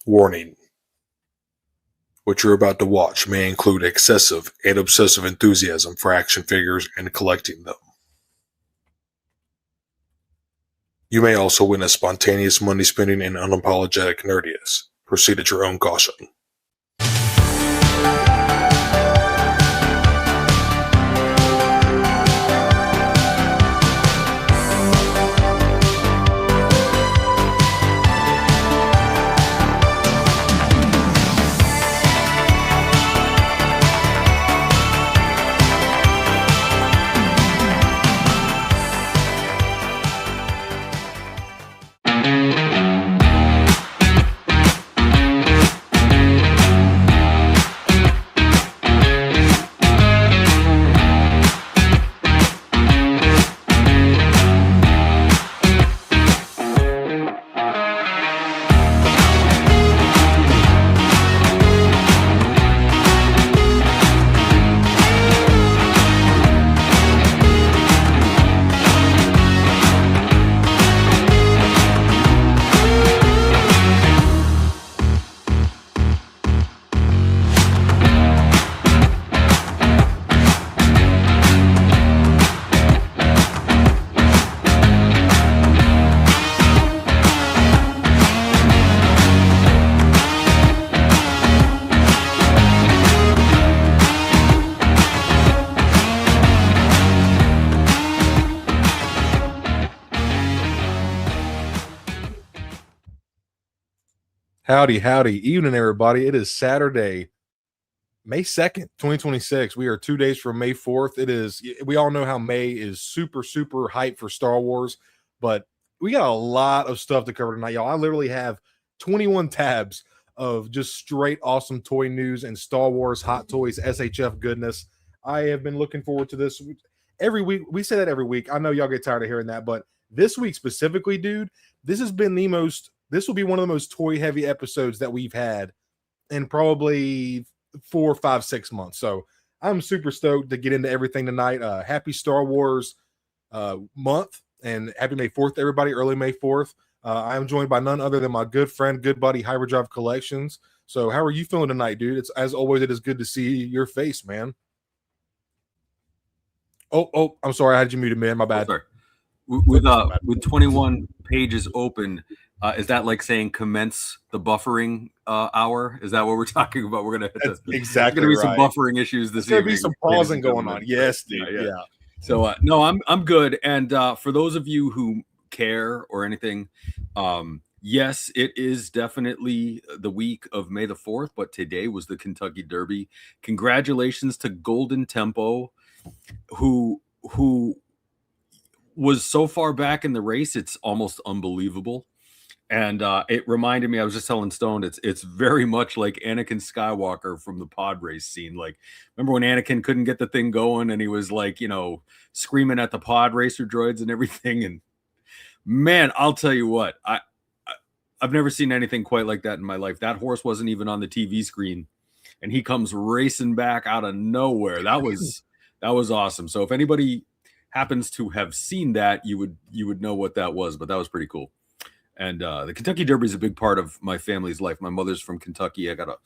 Warning. What you're about to watch may include excessive and obsessive enthusiasm for action figures and collecting them. You may also witness spontaneous money spending and unapologetic nerdiness. Proceed at your own caution. Howdy, evening everybody. It is Saturday, May 2nd, 2026. We are 2 days from May 4th. We all know how May is super hyped for Star Wars, but we got a lot of stuff to cover tonight, y'all. I literally have 21 tabs of just straight awesome toy news and Star Wars hot toys, SHF goodness. I have been looking forward to this every week. We say that every week. I know y'all get tired of hearing that, but this week specifically, dude, this will be one of the most toy heavy episodes that we've had in probably 4, 5, 6 months. So I'm super stoked to get into everything tonight. Happy Star Wars month and happy May 4th, everybody. Early May 4th. I am joined by none other than my good friend, good buddy, Hyperdrive Collections. So how are you feeling tonight, dude? It's as always, it is good to see your face, man. Oh, I'm sorry. I had you muted, man. My bad. With 21 pages open, is that like saying commence the buffering hour? Is that what we're talking about? We're gonna hit exactly gonna be some buffering issues this evening. There's gonna be some pausing going on. Yes, dude. Yeah. So no, I'm good. And for those of you who care or anything, yes, it is definitely the week of May the 4th, but today was the Kentucky Derby. Congratulations to Golden Tempo, who was so far back in the race, it's almost unbelievable. And it reminded me, I was just telling Stone, it's very much like Anakin Skywalker from the pod race scene. Like, remember when Anakin couldn't get the thing going and he was like, screaming at the pod racer droids and everything. And man, I'll tell you what, I've never seen anything quite like that in my life. That horse wasn't even on the TV screen, and he comes racing back out of nowhere. That was awesome. So if anybody happens to have seen that, you would know what that was, but that was pretty cool. And the Kentucky Derby is a big part of my family's life. My mother's from Kentucky. I got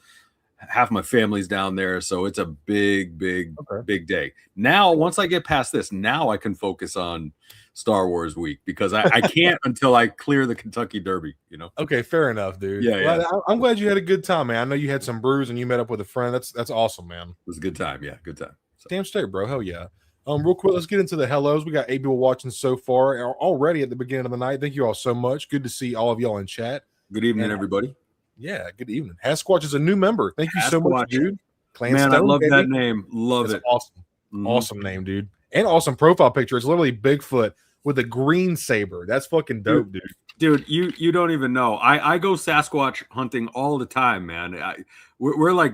half my family's down there, so it's a big day. Now, once I get past this, now I can focus on Star Wars week, because I can't until I clear the Kentucky Derby. Okay, fair enough, dude. Yeah. Well, I'm glad you had a good time, man. I know you had some brews and you met up with a friend. That's awesome, man. It was a good time. Yeah, good time. So. Damn straight, bro. Hell yeah. Real quick, let's get into the hellos. We got 8 people watching so far already at the beginning of the night. Thank you all so much. Good to see all of y'all in chat. Good evening, everybody. Yeah, good evening. Hasquatch is a new member. Thank you so much, dude. Man, Stone, I love that name. Love it. Awesome. Awesome name, dude. And awesome profile picture. It's literally Bigfoot with a green saber. That's fucking dope, dude. Dude, you don't even know. I go Sasquatch hunting all the time, man. We're like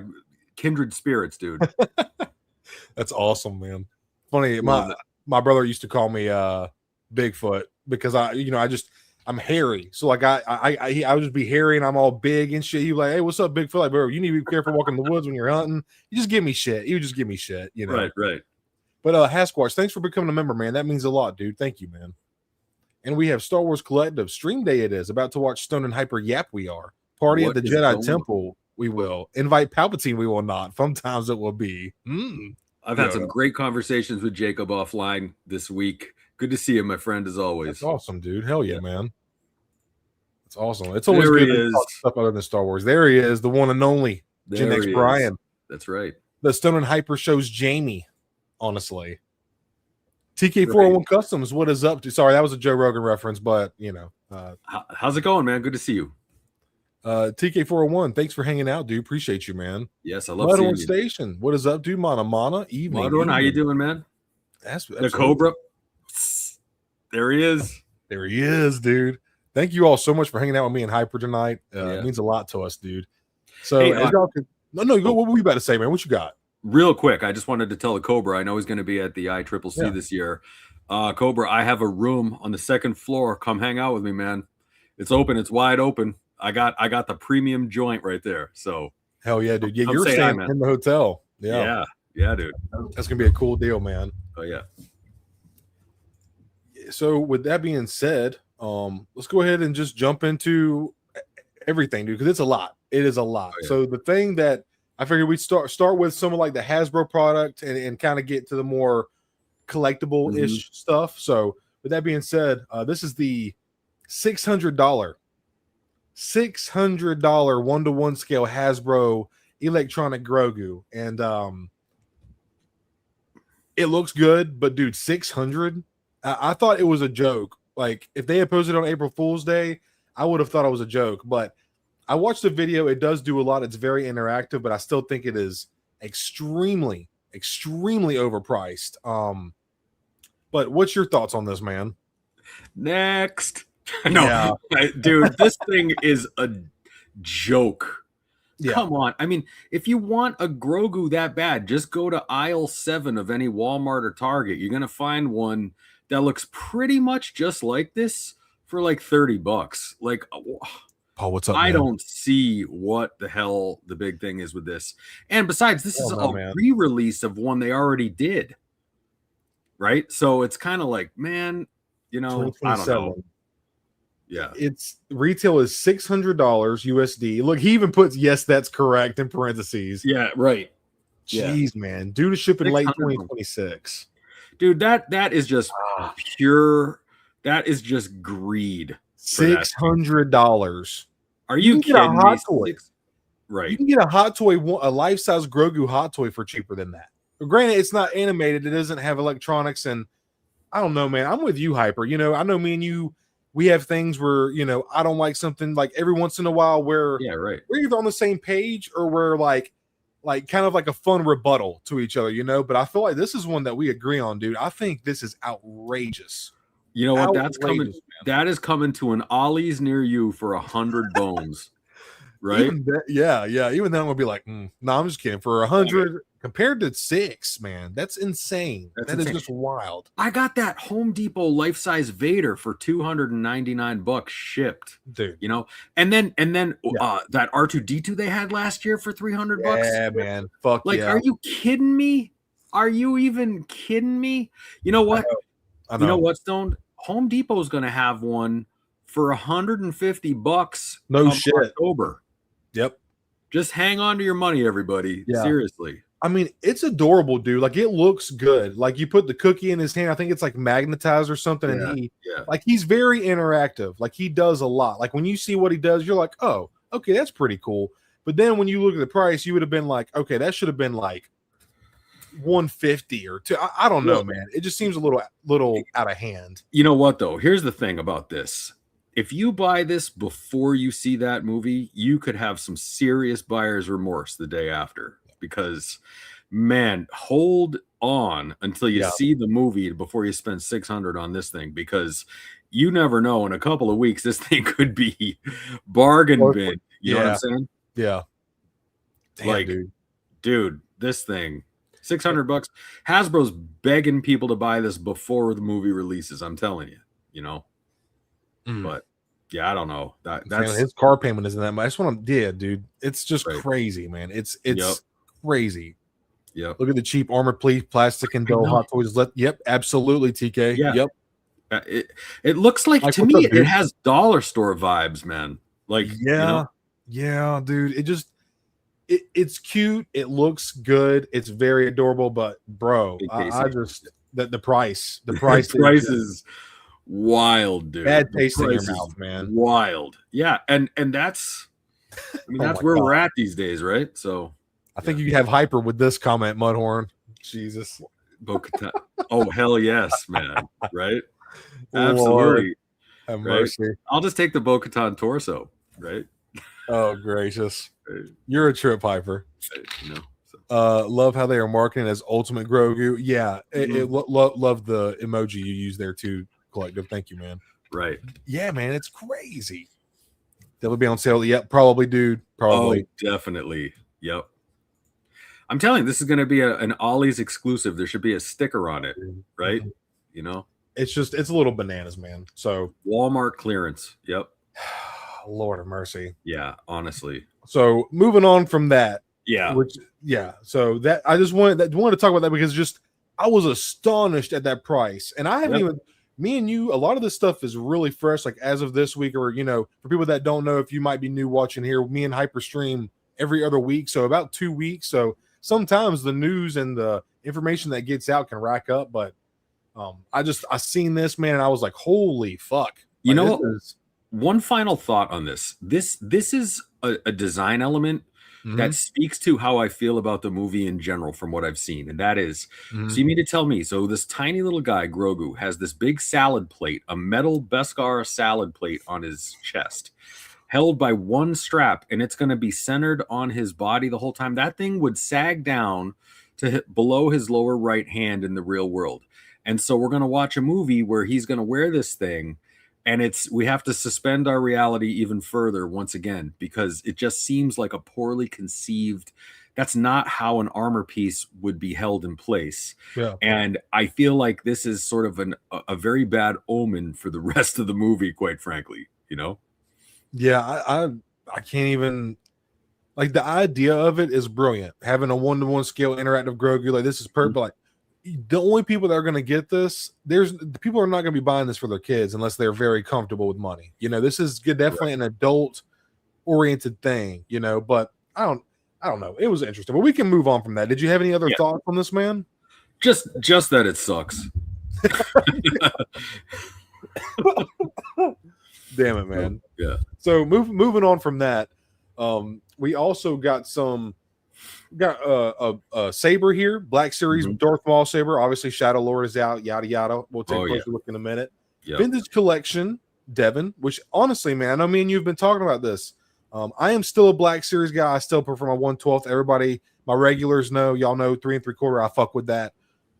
kindred spirits, dude. That's awesome, man. Funny, my brother used to call me Bigfoot because I'm hairy. So like I would just be hairy and I'm all big and shit. He was like, "Hey, what's up, Bigfoot?" Like, bro, you need to be careful walking in the woods when you're hunting. You just give me shit. Right. But Hasquatch, thanks for becoming a member, man. That means a lot, dude. Thank you, man. And we have Star Wars Collective Stream Day. It is about to watch Stone and Hyper Yap. We are. Party at What the is Jedi going on? Temple, we will. Invite Palpatine, we will not. Sometimes it will be. I've had some great conversations with Jacob offline this week. Good to see you, my friend, as always. That's awesome, dude. Hell yeah, man. It's awesome. It's There always good he to is. talk stuff other than Star Wars. There he is, the one and only There he is. GenXBrian. That's right. The Stone and Hyper shows Jamie, honestly. TK401 Customs, what is up to? Sorry, that was a Joe Rogan reference, but you know. How's it going, man? Good to see you. TK401, thanks for hanging out, dude. Appreciate you, man. Yes, I love seeing you. Station, what is up, dude? Mana evening. Modern, how you doing, man? That's the Cobra. There he is. There he is, dude. Thank you all so much for hanging out with me and Hyper tonight. It means a lot to us, dude. So, hey, as y'all can, no, what were you about to say, man? What you got? Real quick, I just wanted to tell the Cobra. I know he's going to be at the ICCC this year. Cobra, I have a room on the second floor. Come hang out with me, man. It's open. It's wide open. I got the premium joint right there. So hell yeah, dude. Yeah, you're staying in the hotel. Yeah, dude. That's gonna be a cool deal, man. Oh yeah. So with that being said, let's go ahead and just jump into everything, dude, because it's a lot. It is a lot. Oh, yeah. So the thing that I figured we'd start with some of like the Hasbro product and kind of get to the more collectible-ish stuff. So with that being said, this is the $600 1-to-1 scale Hasbro electronic Grogu, and it looks good, but dude, 600. I thought it was a joke. Like if they had posted on April Fool's Day, I would have thought it was a joke. But I watched the video. It does do a lot. It's very interactive, but I still think it is extremely overpriced. But what's your thoughts on this, man? Next. No, dude, this thing is a joke. Yeah. Come on. I mean, if you want a Grogu that bad, just go to aisle 7 of any Walmart or Target. You're going to find one that looks pretty much just like this for like $30. Like, Paul, what's up? I don't see what the hell the big thing is with this. And besides, this is a re-release of one they already did. Right? So it's kind of like, man, you know, I don't know. Yeah, it's retail is $600 USD. Look, he even puts yes, that's correct in parentheses. Yeah, right. Jeez, man, due to ship in late 2026. Dude, that is just pure. That is just greed. $600. Are you kidding a hot me? Toy. Right. You can get a hot toy, a life-size Grogu hot toy for cheaper than that. But granted, it's not animated. It doesn't have electronics, and I don't know, man. I'm with you, Hyper. You know, I know me and you. We have things where, you know, I don't like something like every once in a while where we're either on the same page or we're like kind of like a fun rebuttal to each other, you know. But I feel like this is one that we agree on, dude. I think this is outrageous. You know what? That's coming. Man. That is coming to an Ollie's near you for 100 bones, right? Even yeah. Even then, I'm gonna be like, no, I'm just kidding. For 100 compared to 6, man, that's insane. That is just wild. I got that Home Depot life-size Vader for $299 shipped, dude. You know, and then that R2D2 they had last year for $300. Yeah, man. Fuck like, are you kidding me? Are you even kidding me? You know what? I know. You know what, Stone? Home Depot is going to have one for $150. No shit. October. Yep. Just hang on to your money, everybody. Yeah. Seriously. I mean, it's adorable, dude. Like, it looks good. Like, you put the cookie in his hand. I think it's like magnetized or something. Yeah. And like, he's very interactive. Like, he does a lot. Like, when you see what he does, you're like, oh, okay, that's pretty cool. But then when you look at the price, you would have been like, okay, that should have been like 150 or 2. I don't know, man. It just seems a little out of hand. You know what, though? Here's the thing about this. If you buy this before you see that movie, you could have some serious buyer's remorse the day after. Because, man, hold on until you see the movie before you spend $600 on this thing, because you never know. In a couple of weeks, this thing could be bargain bin. You know what I'm saying? Yeah. Damn, like, dude, this thing, $600. Hasbro's begging people to buy this before the movie releases. I'm telling you, you know. But yeah, I don't know. That's his car payment isn't that much. I just want to, dude. It's just crazy, man. It's crazy. Yeah. Look at the cheap armored plastic and dull hot toys. Yep, absolutely, TK. Yeah. Yep. It looks like to me it has dollar store vibes, man. Like, yeah. Yeah, dude. It's cute. It looks good. It's very adorable. But bro, I just the price The price price is wild, dude. Bad The taste in your price is mouth, man. wild. Yeah, and that's, I mean, Oh that's my where God. we're at these days, right? So I think you have hyper with this comment, Mudhorn. Jesus. Bo-Katan. Oh, hell yes, man. Right? Lord, Absolutely. have Right? mercy. I'll just take the Bo-Katan torso, right? Oh, gracious. Right. You're a trip hyper. You know, so. Love how they are marketing as Ultimate Grogu. Yeah, love the emoji you use there too, Collective. Thank you, man. Right. Yeah, man, it's crazy. They'll be on sale. Yep, probably, dude. Probably. Oh, definitely. Yep. I'm telling you, this is going to be an Ollie's exclusive. There should be a sticker on it, right? You know, it's a little bananas, man. So Walmart clearance. Yep. Lord of mercy. Yeah, honestly. So moving on from that. Yeah. So that I just wanted to talk about that because just I was astonished at that price, and I haven't even. Me and you, a lot of this stuff is really fresh, like as of this week, or for people that don't know, if you might be new watching here, me and Hyper stream every other week, so about 2 weeks. So sometimes the news and the information that gets out can rack up, but I seen this, man, and I was like, holy fuck. You know, one final thought on this. This is a design element that speaks to how I feel about the movie in general from what I've seen. And that is, so you mean to tell me, so this tiny little guy, Grogu, has this big salad plate, a metal Beskar salad plate on his chest, held by one strap, and it's going to be centered on his body the whole time. That thing would sag down to below his lower right hand in the real world. And so we're going to watch a movie where he's going to wear this thing, and we have to suspend our reality even further once again, because it just seems like a poorly conceived, that's not how an armor piece would be held in place. Yeah. And I feel like this is sort of a very bad omen for the rest of the movie, quite frankly, Yeah, I can't even, like, the idea of it is brilliant. Having a 1-to-1 scale interactive Grogu, like, this is perfect. Like, the only people that are going to get this, people are not going to be buying this for their kids unless they're very comfortable with money. This is definitely an adult oriented thing, but I don't know. It was interesting, but we can move on from that. Did you have any other thoughts on this, man? Just that it sucks. Damn it, man. Yeah. So moving on from that, we also got a saber here, Black Series Darth Maul saber. Obviously, Shadow Lord is out. Yada yada. We'll take a closer look in a minute. Yep. Vintage Collection, Devin. Which honestly, man, I know me and you've been talking about this. I am still a Black Series guy. I still prefer my 1/12. Everybody, my regulars know. Y'all know 3 3/4. I fuck with that.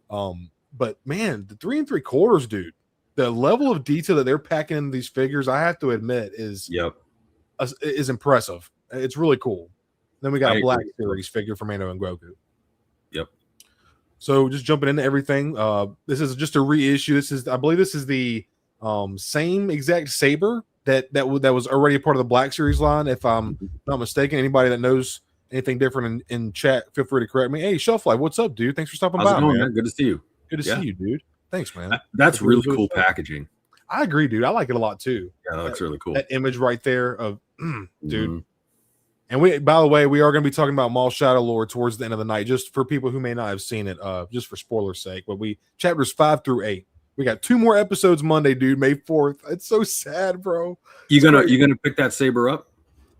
But man, the 3 3/4, dude. The level of detail that they're packing into these figures, I have to admit, is impressive. It's really cool. Then we got a Black Series figure for Mando and Grogu. Yep. So just jumping into everything. This is just a reissue. I believe this is the same exact saber that was already a part of the Black Series line. If I'm not mistaken, anybody that knows anything different in chat, feel free to correct me. Hey, Shelf Life, what's up, dude? Thanks for stopping by, man. Good to see you. Good to see you, dude. Thanks, man. That's really cool packaging. I agree, dude. I like it a lot too. Yeah, that looks really cool. That image right there of dude. And by the way, we are going to be talking about Maul Shadow Lord towards the end of the night, just for people who may not have seen it, just for spoiler's sake. But chapters 5 through 8. We got 2 more episodes Monday, dude. May 4th. It's so sad, bro. You gonna pick that saber up,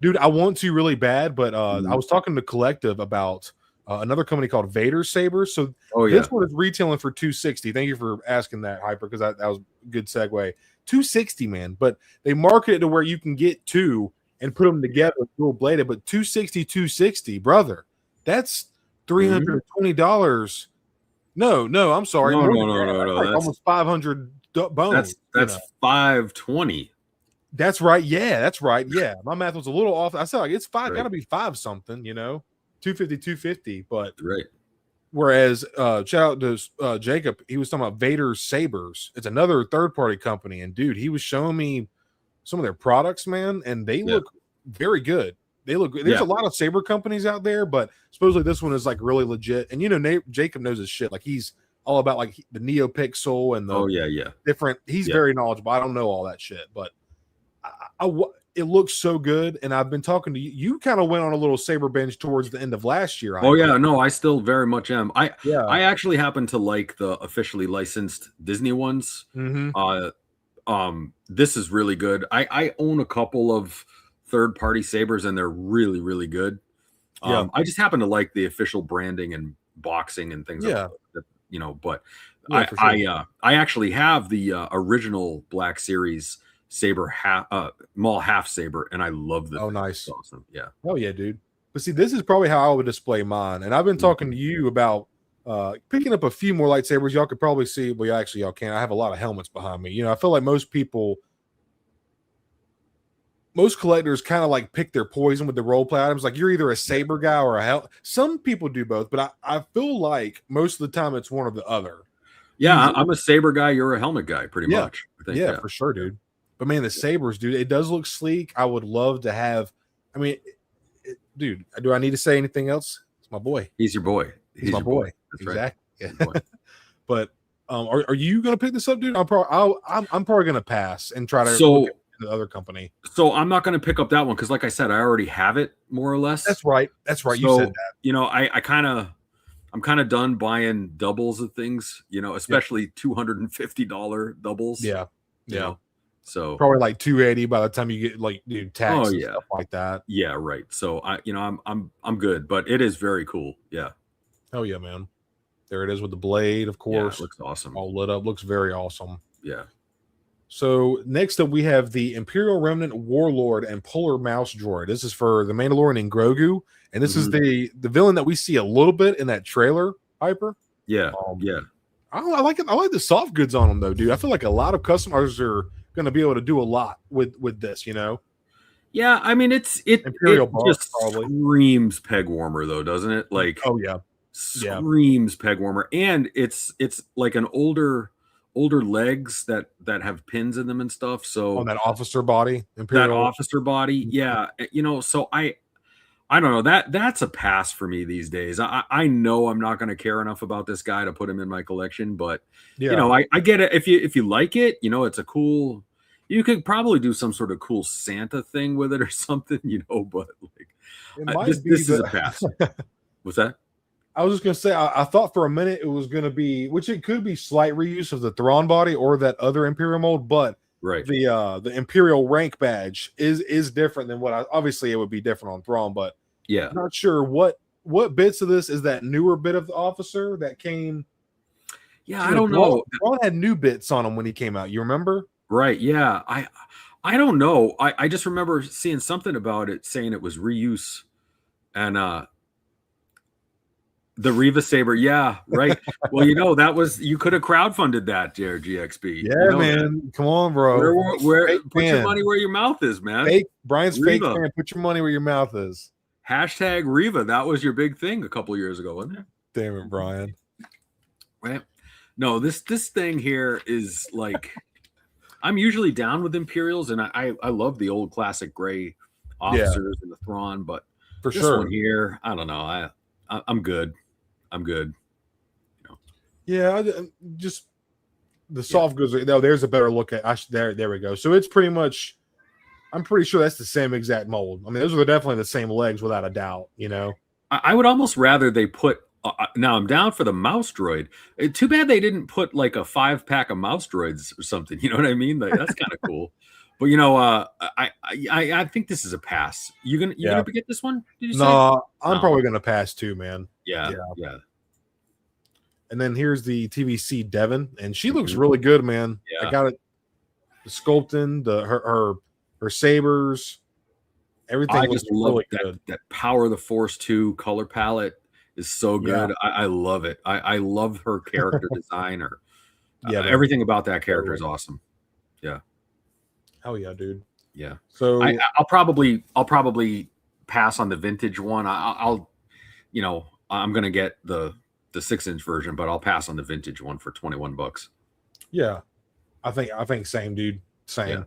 dude? I want to really bad, but I was talking to Collective about another company called Vader Saber. So this one is retailing for $260. Thank you for asking that, Hyper, because that was a good segue. $260, man. But they market it to where you can get 2 and put them together dual bladed, but $260, brother. That's $320. No, I'm sorry. No. That's almost 500 bones. That's $520. That's right. Yeah, that's right. Yeah, my math was a little off. I said like it's five. Got to be 5 something. 250. But right. Whereas shout out to Jacob, he was talking about Vader Sabers. It's another third-party company, and dude, he was showing me some of their products, man, and they look very good. They look good. There's a lot of saber companies out there, but supposedly this one is like really legit. And Jacob knows his shit. Like he's all about like the NeoPixel and the different. He's very knowledgeable. I don't know all that shit, but it looks so good. And I've been talking to you. You kind of went on a little saber binge towards the end of last year. Oh yeah, no, I still very much am. I actually happen to like the officially licensed Disney ones. This is really good. I own a couple of third-party sabers, and they're really, really good. I just happen to like the official branding and boxing and things like that, you know, but I actually have the original Black Series saber Maul half saber, and I love this. Oh, nice. It's awesome. Yeah. Oh yeah, dude. But see, this is probably how I would display mine. And I've been talking to you about picking up a few more lightsabers. Y'all could probably see, well, actually, y'all can't. I have a lot of helmets behind me. You know, I feel like most collectors kind of like pick their poison with the role play items. Like you're either a saber guy or a some people do both, but I feel like most of the time it's one or the other. Yeah, I'm a saber guy. You're a helmet guy, pretty much. I think, yeah, for sure, dude. But man, the sabers, dude, it does look sleek. I would love to have. I mean, dude, do I need to say anything else? It's my boy. He's your boy. He's my boy. That's exactly. Right. But are you gonna pick this up, dude? I'm probably gonna pass and try to look at the other company. So I'm not gonna pick up that one because, like I said, I already have it more or less. That's right. That's right. So, you said that. You know, I'm kind of done buying doubles of things. You know, especially $250 doubles. Yeah. You know? So probably like 280 by the time you get like tax and stuff like that. Yeah, right. So I'm good, but it is very cool. Yeah. Oh yeah, man. There it is with the blade, of course. Yeah, it looks awesome. All lit up. Looks very awesome. Yeah. So next up we have the Imperial Remnant Warlord and Polar Mouse Droid. This is for the Mandalorian and Grogu, and this is the villain that we see a little bit in that trailer, Hyper. Yeah. Yeah. I like it. I like the soft goods on them though, dude. I feel like a lot of customers are going to be able to do a lot with this, you know. Yeah, I mean it Imperial just screams peg warmer though, doesn't it? Like, oh yeah, screams peg warmer, and it's like an older legs that have pins in them and stuff. So on that officer body, yeah, you know. So I don't know, that's a pass for me these days. I know I'm not going to care enough about this guy to put him in my collection, but you know, I get it. If you like it, you know, it's a cool. You could probably do some sort of cool Santa thing with it or something, you know. But like, this is a pass. What's that? I was just gonna say, I thought for a minute it was gonna be, which it could be slight reuse of the Thrawn body or that other Imperial mold, but the Imperial rank badge is different than what obviously it would be different on Thrawn, but yeah, I'm not sure what bits of this is that newer bit of the officer that came. Yeah, I don't know. Thrawn had new bits on him when he came out. You remember? Right. Yeah. I don't know. I just remember seeing something about it saying it was reuse, and the Reva saber. Yeah. Right. Well, you know, you could have crowdfunded that, GXB. Yeah, you know, man. Come on, bro. Where put your money where your mouth is, man. Brian's fake fan. Put your money where your mouth is. Hashtag Reva. That was your big thing a couple of years ago, wasn't it? Damn it, Brian. Right. No, this thing here is like, I'm usually down with Imperials, and I love the old classic gray officers and the Thrawn, but for this sure one here, I don't know. I'm good. I'm good. You know. Yeah, just the soft goods. No, there's a better look at. There we go. So it's pretty much. I'm pretty sure that's the same exact mold. I mean, those are definitely the same legs without a doubt. You know, I would almost rather they put. Now I'm down for the mouse droid. Too bad they didn't put like a 5-pack of mouse droids or something. You know what I mean? Like, that's kind of cool. But you know, I think this is a pass. You gonna get this one? Did you say? I'm probably gonna pass too, man. Yeah. And then here's the TVC Devon, and she looks really good, man. Yeah. I got it. The sculpting, her sabers, everything. I just love really good. That Power of the Force 2 color palette is so good. Yeah. I love it. I love her character design. Everything about that character is awesome. Yeah. Hell yeah, dude. Yeah. So I'll probably pass on the vintage one. I'll you know, I'm gonna get the 6-inch version, but I'll pass on the vintage one for $21. Yeah. I think same, dude. Same. Yeah.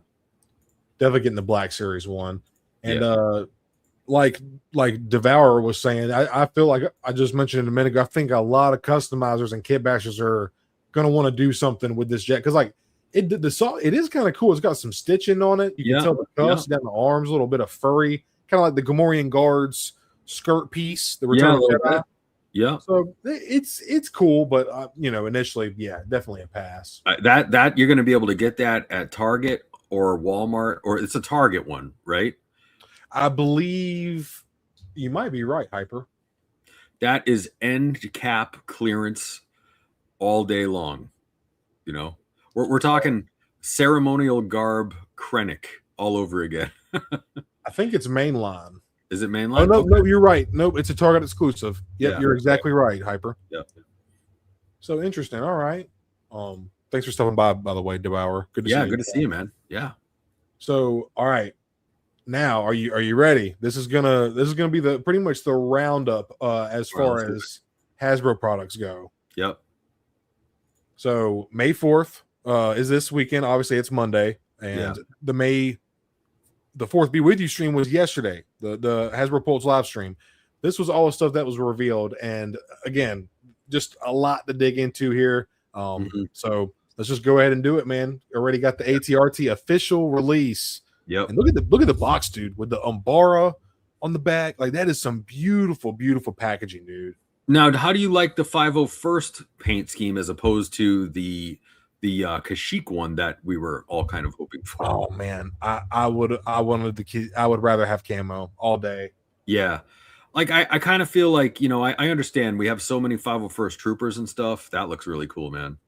Definitely getting the Black Series one. And like Devourer was saying, I feel like I just mentioned a minute ago, I think a lot of customizers and kit bashers are going to want to do something with this jet, because like it is kind of cool. It's got some stitching on it. You can tell the cuffs down the arms, a little bit of furry, kind of like the Gamorrean Guard's skirt piece, the Return of the Jedi. Yeah. So it's cool, but you know, initially, yeah, definitely a pass. That you're going to be able to get that at Target or Walmart, or it's a Target one, right? I believe you might be right, Hyper. That is end cap clearance all day long. You know, we're talking ceremonial garb Krennic all over again. I think it's mainline. Is it mainline? Oh, no, no, you're right. Nope, it's a Target exclusive. Yep, Yeah, you're exactly right, Hyper. Yep. So interesting. All right. Thanks for stopping by the way, Debauer. Good to see you. Good to see you, man. Yeah. So, all right. Now, are you ready? This is gonna be the pretty much the roundup as far as Hasbro products go. Yep. So May 4th is this weekend. Obviously, it's Monday, and the 4th Be With You stream was yesterday. The Hasbro Pulse live stream. This was all the stuff that was revealed, and again, just a lot to dig into here. So let's just go ahead and do it, man. Already got the ATRT official release. Yep. And look at the box, dude, with the Umbara on the back. Like, that is some beautiful, beautiful packaging, dude. Now, how do you like the 501st paint scheme as opposed to the Kashyyyk one that we were all kind of hoping for? Oh man, I would rather have camo all day. Yeah. Like I kind of feel like, you know, I understand we have so many 501st troopers and stuff. That looks really cool, man.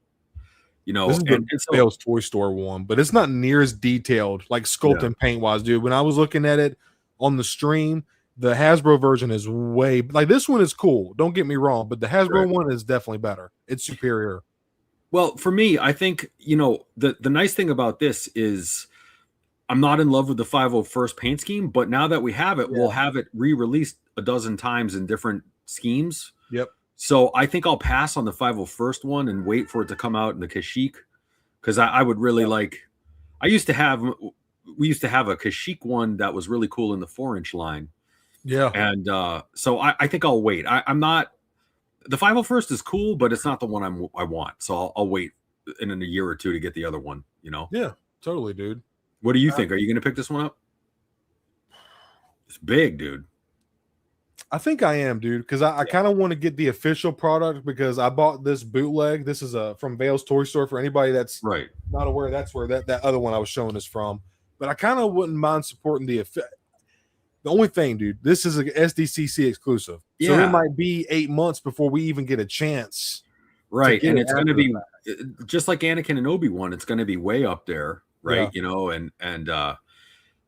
You know, this is the Bale's Toy Store one, but it's not near as detailed, like sculpt and paint wise, dude. When I was looking at it on the stream, the Hasbro version is way like this one is cool. Don't get me wrong, but the Hasbro one is definitely better. It's superior. Well, for me, I think, you know, the nice thing about this is I'm not in love with the 501st paint scheme, but now that we have it, we'll have it re-released a dozen times in different schemes. Yep. So I think I'll pass on the 501st one and wait for it to come out in the Kashyyyk, because I would really like. We used to have a Kashyyyk one that was really cool in the 4-inch line. Yeah, and so I think I'll wait. I'm not. The 501st is cool, but it's not the one I want. So I'll wait in a year or two to get the other one. You know. Yeah, totally, dude. What do you think? Are you going to pick this one up? It's big, dude. I think I am, dude, because I kind of want to get the official product because I bought this bootleg. This is from Bale's Toy Store for anybody that's not aware. That's where that other one I was showing is from. But I kind of wouldn't mind supporting the only thing, dude, this is a SDCC exclusive. So it might be 8 months before we even get a chance. Right. And it's going to be just like Anakin and Obi-Wan. It's going to be way up there. Right. Yeah. You know, and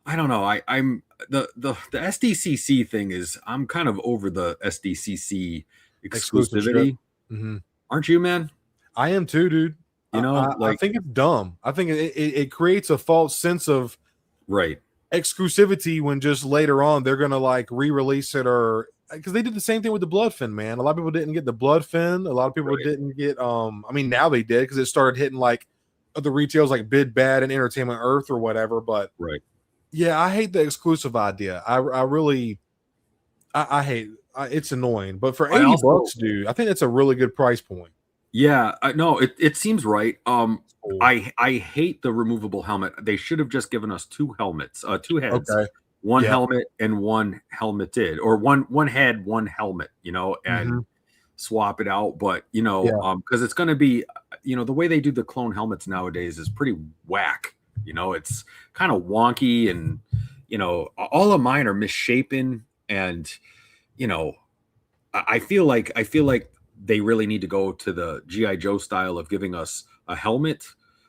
I don't know. I'm the SDCC thing is I'm kind of over the SDCC exclusivity. Aren't you, man? I am too, dude. You know, I think it's dumb. I think it creates a false sense of exclusivity when just later on they're gonna like re-release it, or because they did the same thing with the Bloodfin, man. A lot of people didn't get the Bloodfin. A lot of people didn't get I mean, now they did because it started hitting like other retails like Bid Bad and Entertainment Earth or whatever. But yeah, I hate the exclusive idea. I really hate it's annoying. But for $80, dude, I think that's a really good price point. Yeah, no, it seems right. I hate the removable helmet. They should have just given us two helmets, two heads, one helmet and one helmeted, or one head, one helmet, you know, and swap it out. But you know, because it's going to be, you know, the way they do the clone helmets nowadays is pretty whack. You know, it's kind of wonky, and you know, all of mine are misshapen, and you know, I feel like they really need to go to the G.I. Joe style of giving us a helmet,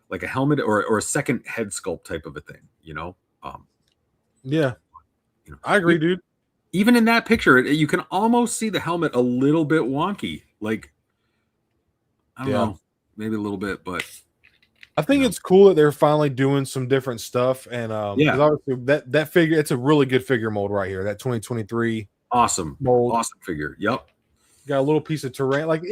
like a helmet or a second head sculpt type of a thing, you know? Yeah, you know, I agree, dude. Even in that picture, you can almost see the helmet a little bit wonky. Like, I don't know, maybe a little bit, but I think it's cool that they're finally doing some different stuff. And obviously that figure, it's a really good figure mold right here. That 2023 awesome mold, awesome figure. Yep. Got a little piece of terrain. Like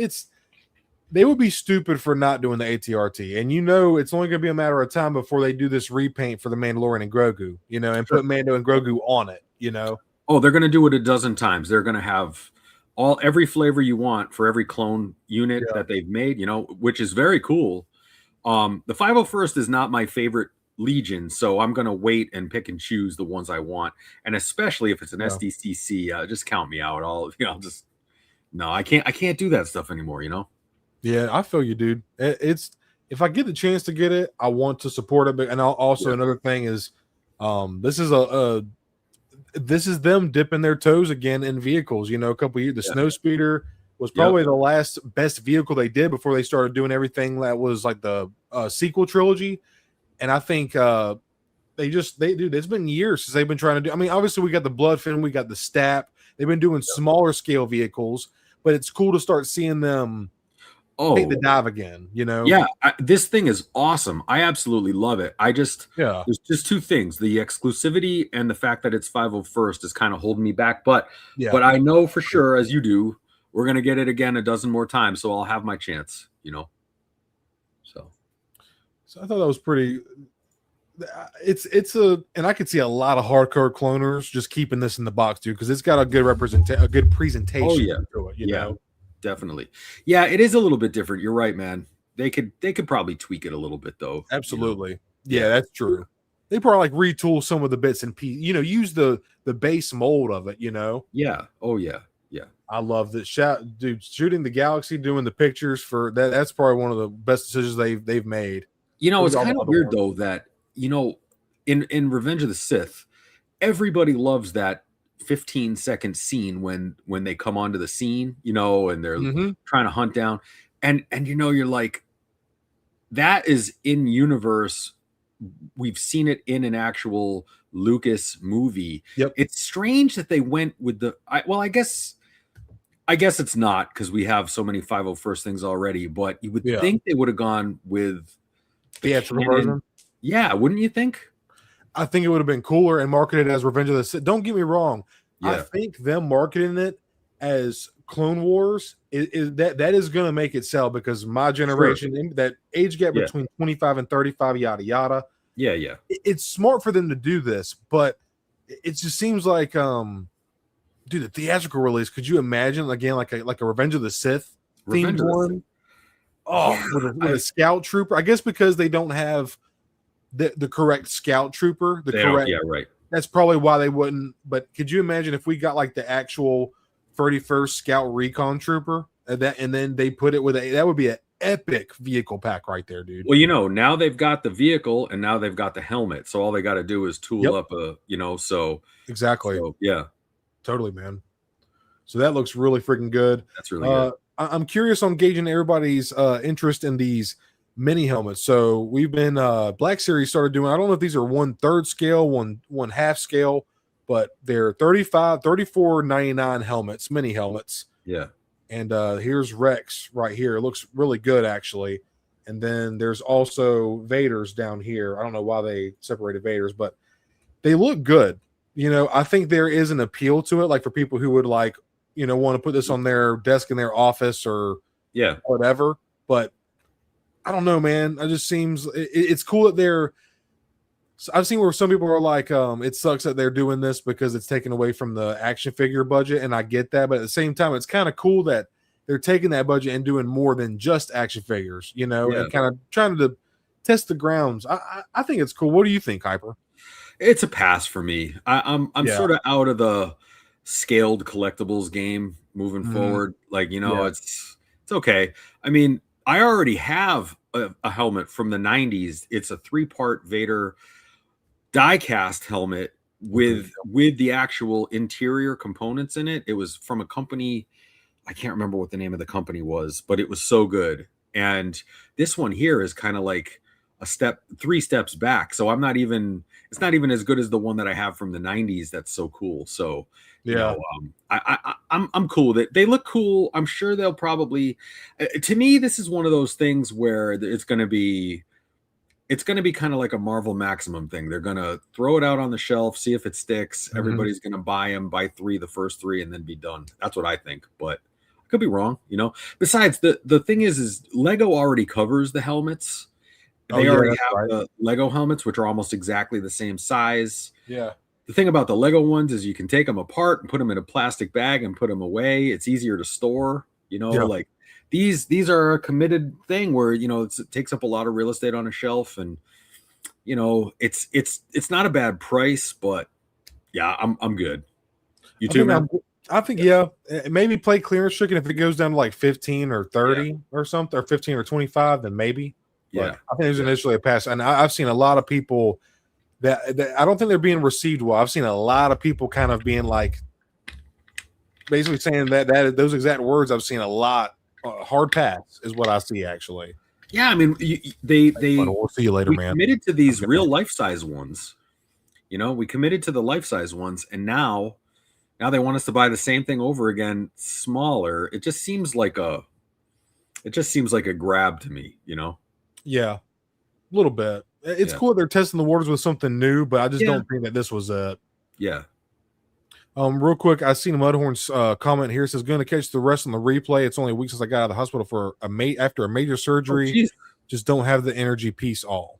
they would be stupid for not doing the ATRT. And you know, it's only going to be a matter of time before they do this repaint for the Mandalorian and Grogu, you know, and put Mando and Grogu on it, you know. Oh, they're going to do it a dozen times. They're going to have every flavor you want for every clone unit that they've made, you know, which is very cool. The 501st is not my favorite Legion, so I'm gonna wait and pick and choose the ones I want, and especially if it's an SDCC, just count me out. I'll just no, I can't do that stuff anymore. Yeah, I feel you, dude. It's if I get the chance to get it, I want to support it. But and also another thing is, this is this is them dipping their toes again in vehicles. A couple of years, the Snow Speeder was probably the last best vehicle they did before they started doing everything that was like the sequel trilogy. And I think dude, it's been years since they've been trying to do. I mean, obviously we got the Bloodfin, we got the Stap. They've been doing smaller scale vehicles, but it's cool to start seeing them take the dive again. Yeah, this thing is awesome. I absolutely love it. There's just two things: the exclusivity and the fact that it's 501st is kind of holding me back. But I know for sure, as you do, we're gonna get it again a dozen more times, so I'll have my chance. So I thought that was pretty. And I could see a lot of hardcore cloners just keeping this in the box, dude, because it's got a good a good presentation. Oh yeah, to it, you know? Definitely. Yeah, it is a little bit different. You're right, man. They could probably tweak it a little bit though. Absolutely. Yeah, that's true. They probably like retool some of the bits and pieces. Use the base mold of it. Yeah. Oh yeah. Yeah. I love this dude. Shooting the Galaxy, doing the pictures for that. That's probably one of the best decisions they've made. It's kind of weird though that in Revenge of the Sith, everybody loves that 15-second scene when they come onto the scene, and they're trying to hunt down, and you're like, that is in universe. We've seen it in an actual Lucas movie. Yep. It's strange that they went with I guess it's not, because we have so many 501st things already, but you would think they would have gone with the actual version. Yeah, wouldn't you think? I think it would have been cooler and marketed as Revenge of the Sith. Don't get me wrong. Yeah. I think them marketing it as Clone Wars that is going to make it sell, because my generation, that age gap between 25 and 35, yada yada. Yeah, yeah. It's smart for them to do this, but it just seems like, dude, the theatrical release. Could you imagine again like a Revenge of the Sith themed one? With a scout trooper. I guess because they don't have the correct scout trooper. Right. That's probably why they wouldn't. But could you imagine if we got like the actual 31st Scout Recon Trooper, and then they put it with that would be an epic vehicle pack right there, dude. Well, now they've got the vehicle and now they've got the helmet, so all they got to do is tool up so exactly. So, yeah, totally, man. So that looks really freaking good. That's really good. I'm curious on gauging everybody's interest in these mini helmets. So we've been Black Series started doing, I don't know if these are 1/3 scale, one half scale, but they're $34.99 helmets, mini helmets. Yeah. And here's Rex right here. It looks really good, actually. And then there's also Vader's down here. I don't know why they separated Vader's, but they look good. I think there is an appeal to it, like for people who would like, want to put this on their desk in their office or whatever. But I don't know, man. It just seems it's cool that I've seen where some people are like, it sucks that they're doing this because it's taken away from the action figure budget, and I get that. But at the same time, it's kind of cool that they're taking that budget and doing more than just action figures, and kind of trying to test the grounds. I think it's cool. What do you think, Hyper? It's a pass for me. I'm sort of out of the scaled collectibles game moving forward. Like, it's okay. I mean, I already have a helmet from the 90s. It's a 3-part Vader die-cast helmet with the actual interior components in it. It was from a company, I can't remember what the name of the company was, but it was so good. And this one here is kind of like 3 steps back. So it's not even as good as the one that I have from the 90s. That's so cool. So I'm cool with it. They look cool. I'm sure they'll probably, to me, this is one of those things where it's going to be kind of like a Marvel Maximum thing. They're going to throw it out on the shelf, see if it sticks. Everybody's going to buy 3, the first 3, and then be done. That's what I think, but I could be wrong. Besides, the thing is Lego already covers the helmets. They already have the Lego helmets, which are almost exactly the same size. Yeah. The thing about the Lego ones is you can take them apart and put them in a plastic bag and put them away. It's easier to store, like these are a committed thing where, you know, it takes up a lot of real estate on a shelf, and you know, it's not a bad price, but yeah, I'm good. You too, man? I think yeah, maybe play clearance chicken if it goes down to like 15 or 30 or something, or 15 or 25, then maybe. But I think there's initially a pass, and I've seen a lot of people that I don't think they're being received well. I've seen a lot of people kind of being like, basically saying that those exact words. I've seen a lot. Hard pass is what I see actually. Yeah, I mean, they we'll see you later, man. Committed to these real life size ones. You know, we committed to the life size ones, and now they want us to buy the same thing over again, smaller. It just seems like a grab to me, you know? Yeah, a little bit. It's cool they're testing the waters with something new, but I just don't think that this was it. Yeah. Real quick, I seen Mudhorn's comment here. It says, going to catch the rest on the replay. It's only a week since I got out of the hospital for after a major surgery. Just don't have the energy piece all.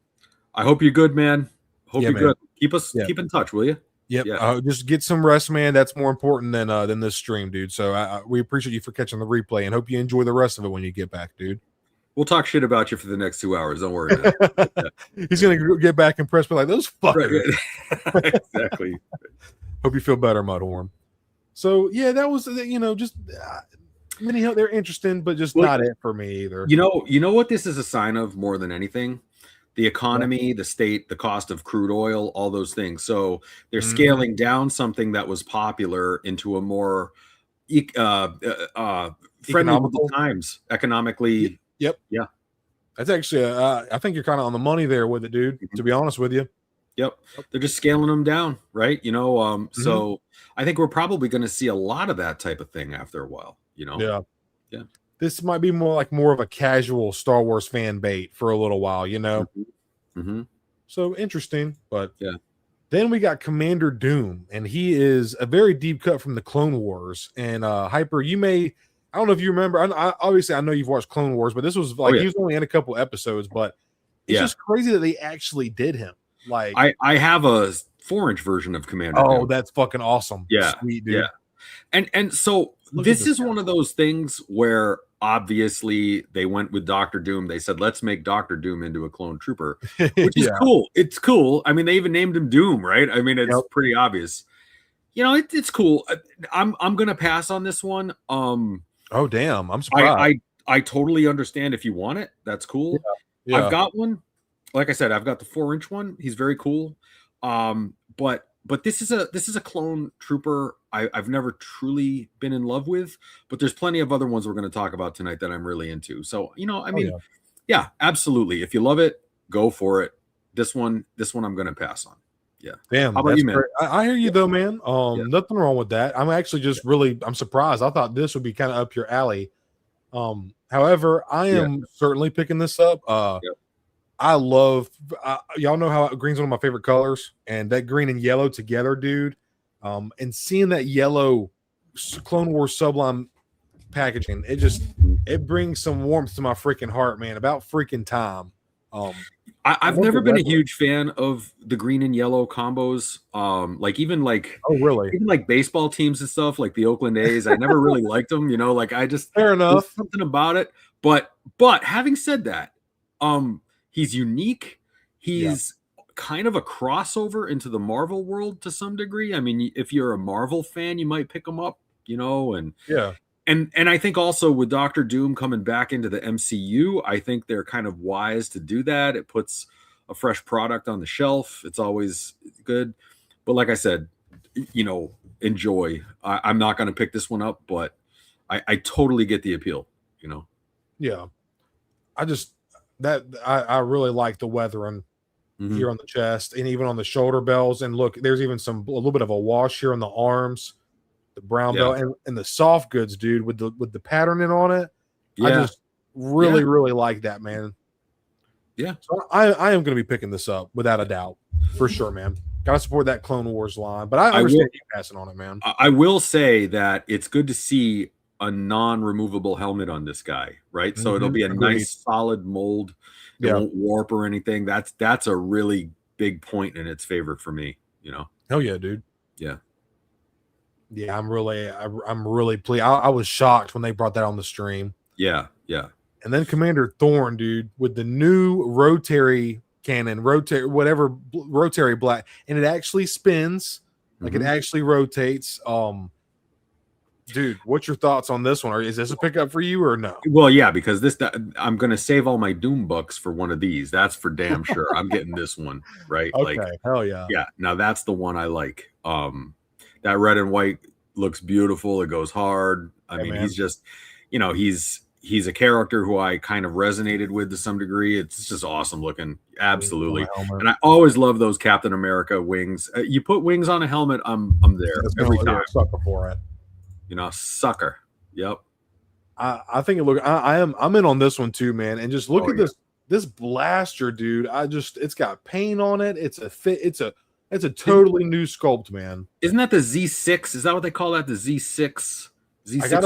I hope you're good, man. Hope you're good. Keep in touch, will you? Yep. Yeah. Just get some rest, man. That's more important than this stream, dude. So we appreciate you for catching the replay, and hope you enjoy the rest of it when you get back, dude. We'll talk shit about you for the next 2 hours. Don't worry. He's gonna get back and press, but like those fuckers. Right. Exactly. Hope you feel better, Mudhorn. So yeah, that was just anyhow, they're interesting, but just not it for me either. You know what this is a sign of more than anything? The economy, the state, the cost of crude oil, all those things. So they're scaling down something that was popular into a more friendly with the times economically. Yep. Yeah. That's actually, I think you're kind of on the money there with it, dude, to be honest with you. Yep. They're just scaling them down, right? You know, so I think we're probably going to see a lot of that type of thing after a while, you know? Yeah. Yeah. This might be more of a casual Star Wars fan bait for a little while, you know? So interesting, but yeah. Then we got Commander Doom, and he is a very deep cut from the Clone Wars. And Hyper, I don't know if you remember. Obviously, I know you've watched Clone Wars, but this was like he was only in a couple episodes. But it's just crazy that they actually did him. Like I have a 4-inch version of Commander. Doom. That's fucking awesome. Yeah, sweet dude. Yeah, and so this is one of those things where obviously they went with Dr. Doom. They said, let's make Dr. Doom into a clone trooper, which is cool. It's cool. I mean, they even named him Doom, right? I mean, it's pretty obvious. You know, it's cool. I'm gonna pass on this one. Oh damn! I'm surprised. I totally understand if you want it. That's cool. Yeah. I've got one. Like I said, I've got the 4-inch one. He's very cool. But this is a clone trooper I've never truly been in love with. But there's plenty of other ones we're going to talk about tonight that I'm really into. So I mean, yeah, absolutely. If you love it, go for it. This one I'm going to pass on. Yeah. Damn. How about you, man? I hear you though, man. Nothing wrong with that. I'm actually just I'm surprised. I thought this would be kind of up your alley. However, I am certainly picking this up. I love y'all know how green's one of my favorite colors, and that green and yellow together, dude. And seeing that yellow Clone Wars Sublime packaging, it brings some warmth to my freaking heart, man. About freaking time. I've never been a huge fan of the green and yellow combos. Even like baseball teams and stuff, like the Oakland A's. I never really liked them, you know. Like I just fair enough. Something about it. But having said that, he's unique. He's kind of a crossover into the Marvel world to some degree. I mean, if you're a Marvel fan, you might pick him up, you know, and And I think also with Dr. Doom coming back into the MCU, I think they're kind of wise to do that. It puts a fresh product on the shelf. It's always good. But like I said, you know, enjoy. I'm not going to pick this one up, but I totally get the appeal, you know? Yeah. I really like the weathering here on the chest and even on the shoulder bells. And look, there's even a little bit of a wash here on the arms. The brown belt and the soft goods, dude, with the patterning on it. I just really like that, man. Yeah. So I am going to be picking this up without a doubt, for sure, man. Got to support that Clone Wars line, but I understand you passing on it, man. I will say that it's good to see a non-removable helmet on this guy, right? So it'll be a nice solid mold. It won't warp or anything. That's a really big point in its favor for me, you know. Hell yeah, dude. Yeah. Yeah, I'm really pleased. I was shocked when they brought that on the stream. Yeah. Yeah. And then Commander Thorn, dude, with the new rotary cannon, rotary black, and it actually spins, like it actually rotates. Dude, what's your thoughts on this one? Or is this a pickup for you or no? Well, yeah, because I'm gonna save all my Doom bucks for one of these. That's for damn sure. I'm getting this one, right? Okay, Like, hell yeah. Yeah, now that's the one I like. That red and white looks beautiful. It goes hard. I mean, he's just, he's a character who I kind of resonated with to some degree. It's just awesome looking. Absolutely. And I always love those Captain America wings. You put wings on a helmet, I'm there every time. Sucker for it. Sucker. Yep. I think it look. I'm in on this one too, man. And just look at this blaster, dude. It's got paint on it. It's a totally new sculpt, man. Isn't that the Z6? Is that what they call that? The Z6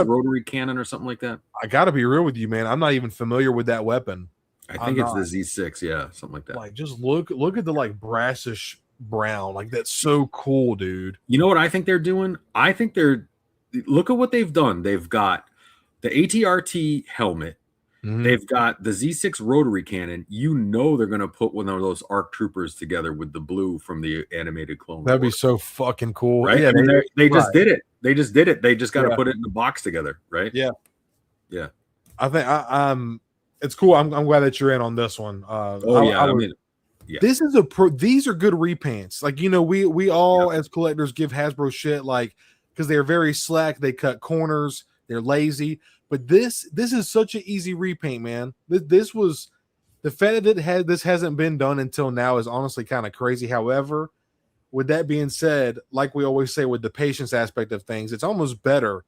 rotary cannon or something like that? I gotta be real with you, man. I'm not even familiar with that weapon. I think it's the Z6, yeah, something like that. Like, just look at the like brassish brown. Like, that's so cool, dude. You know what I think they're doing? I think look at what they've done. They've got the ATRT helmet. They've got the Z6 rotary cannon. They're going to put one of those ARC troopers together with the blue from the animated Clone Wars. That'd be so fucking cool. Right? Yeah, they just did it. They just did it. They just got to put it in the box together, right? Yeah. Yeah. I think it's cool. I'm glad that you're in on this one. This is these are good repaints. Like, we all as collectors give Hasbro shit, like, because they're very slack, they cut corners, they're lazy. But this is such an easy repaint, man. This was the fact that this hasn't been done until now is honestly kind of crazy. However, with that being said, like we always say with the patience aspect of things, it's almost better